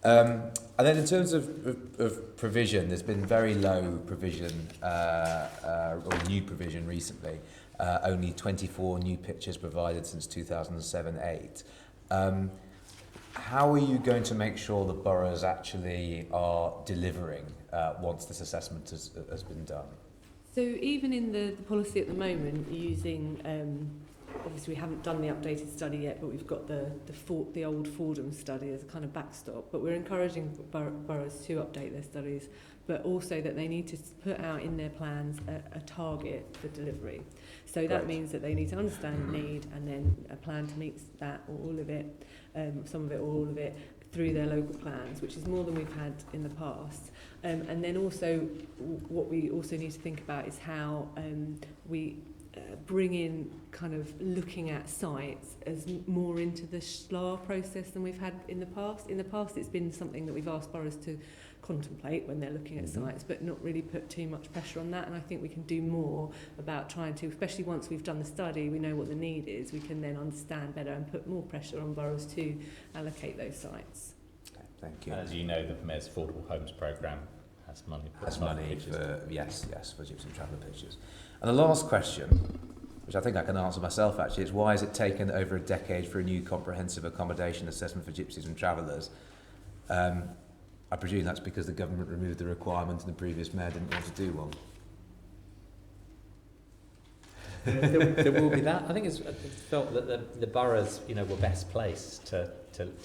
S9: And then in terms of provision, there's been very low provision, or new provision recently. Only 24 new pitches provided since 2007-8. How are you going to make sure the boroughs actually are delivering once this assessment has been done?
S5: So even in the policy at the moment, using obviously we haven't done the updated study yet, but we've got the old Fordham study as a kind of backstop. But we're encouraging boroughs to update their studies, but also that they need to put out in their plans a target for delivery. So that means that they need to understand the need, and then a plan to meet that, or all of it, some of it or all of it, through their local plans, which is more than we've had in the past. And then also what we also need to think about is how we bring in kind of looking at sites as more into the SLA process than we've had in the past. In the past, it's been something that we've asked boroughs to contemplate when they're looking at sites, but not really put too much pressure on that. And I think we can do more about trying to, especially once we've done the study, we know what the need is, we can then understand better and put more pressure on boroughs to allocate those sites.
S9: Okay, thank you.
S8: As you know, the Mayor's Affordable Homes Programme has money for
S9: for gypsy and traveller pitches. And the last question, which I think I can answer myself actually, is why has it taken over a decade for a new comprehensive accommodation assessment for gypsies and travellers? I presume that's because the government removed the requirement and the previous mayor didn't want to do one.
S8: there will be that. I think it's felt that the boroughs, were best placed to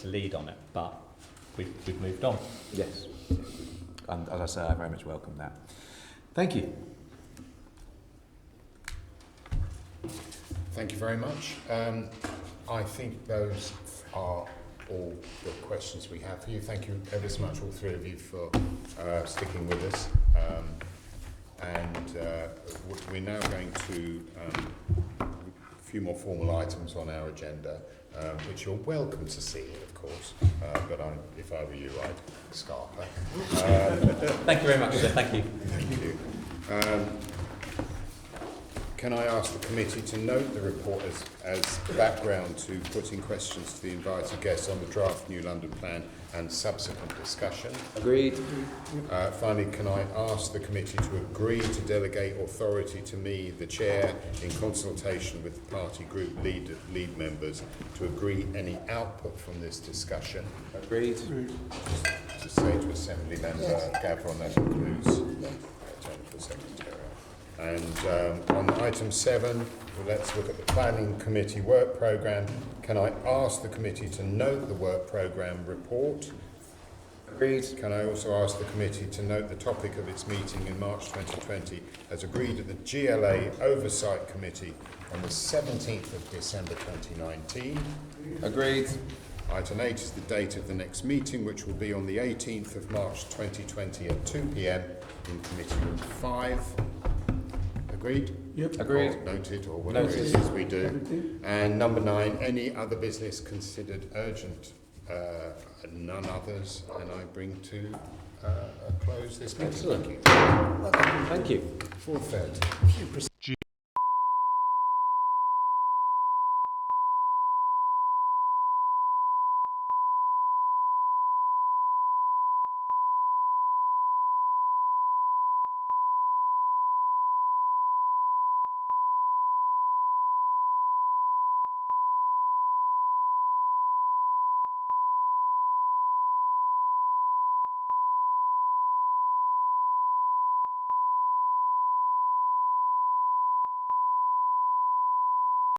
S8: lead on it, but we've moved on.
S9: Yes. And as I say, I very much welcome that. Thank you.
S1: Thank you very much. I think those are all the questions we have for you. Thank you ever so much, all three of you, for sticking with us. We're now going to a few more formal items on our agenda, which you're welcome to see, of course, but if I were you, I'd scarper.
S8: Thank you very much, sir. Thank you.
S1: Thank you. Can I ask the committee to note the report as background to putting questions to the invited guests on the draft New London Plan and subsequent discussion?
S9: Agreed.
S1: Finally, can I ask the committee to agree to delegate authority to me, the chair, in consultation with the party group lead members, to agree any output from this discussion?
S9: Agreed.
S1: To say to Assembly Member Gavron, that includes General Secretary. And on item 7, let's look at the Planning Committee work programme. Can I ask the committee to note the work programme report?
S9: Agreed.
S1: Can I also ask the committee to note the topic of its meeting in March 2020 as agreed at the GLA Oversight Committee on the 17th of December 2019?
S9: Agreed.
S1: Item 8 is the date of the next meeting, which will be on the 18th of March 2020 at 2 p.m. in Committee Room 5. Agreed?
S10: Yep.
S9: Agreed.
S1: Or noted, or whatever it is we do. And number 9, any other business considered urgent? None others, and I bring to a close this meeting.
S8: Excellent.
S1: Thank you.
S8: Thank you.
S1: 4:30.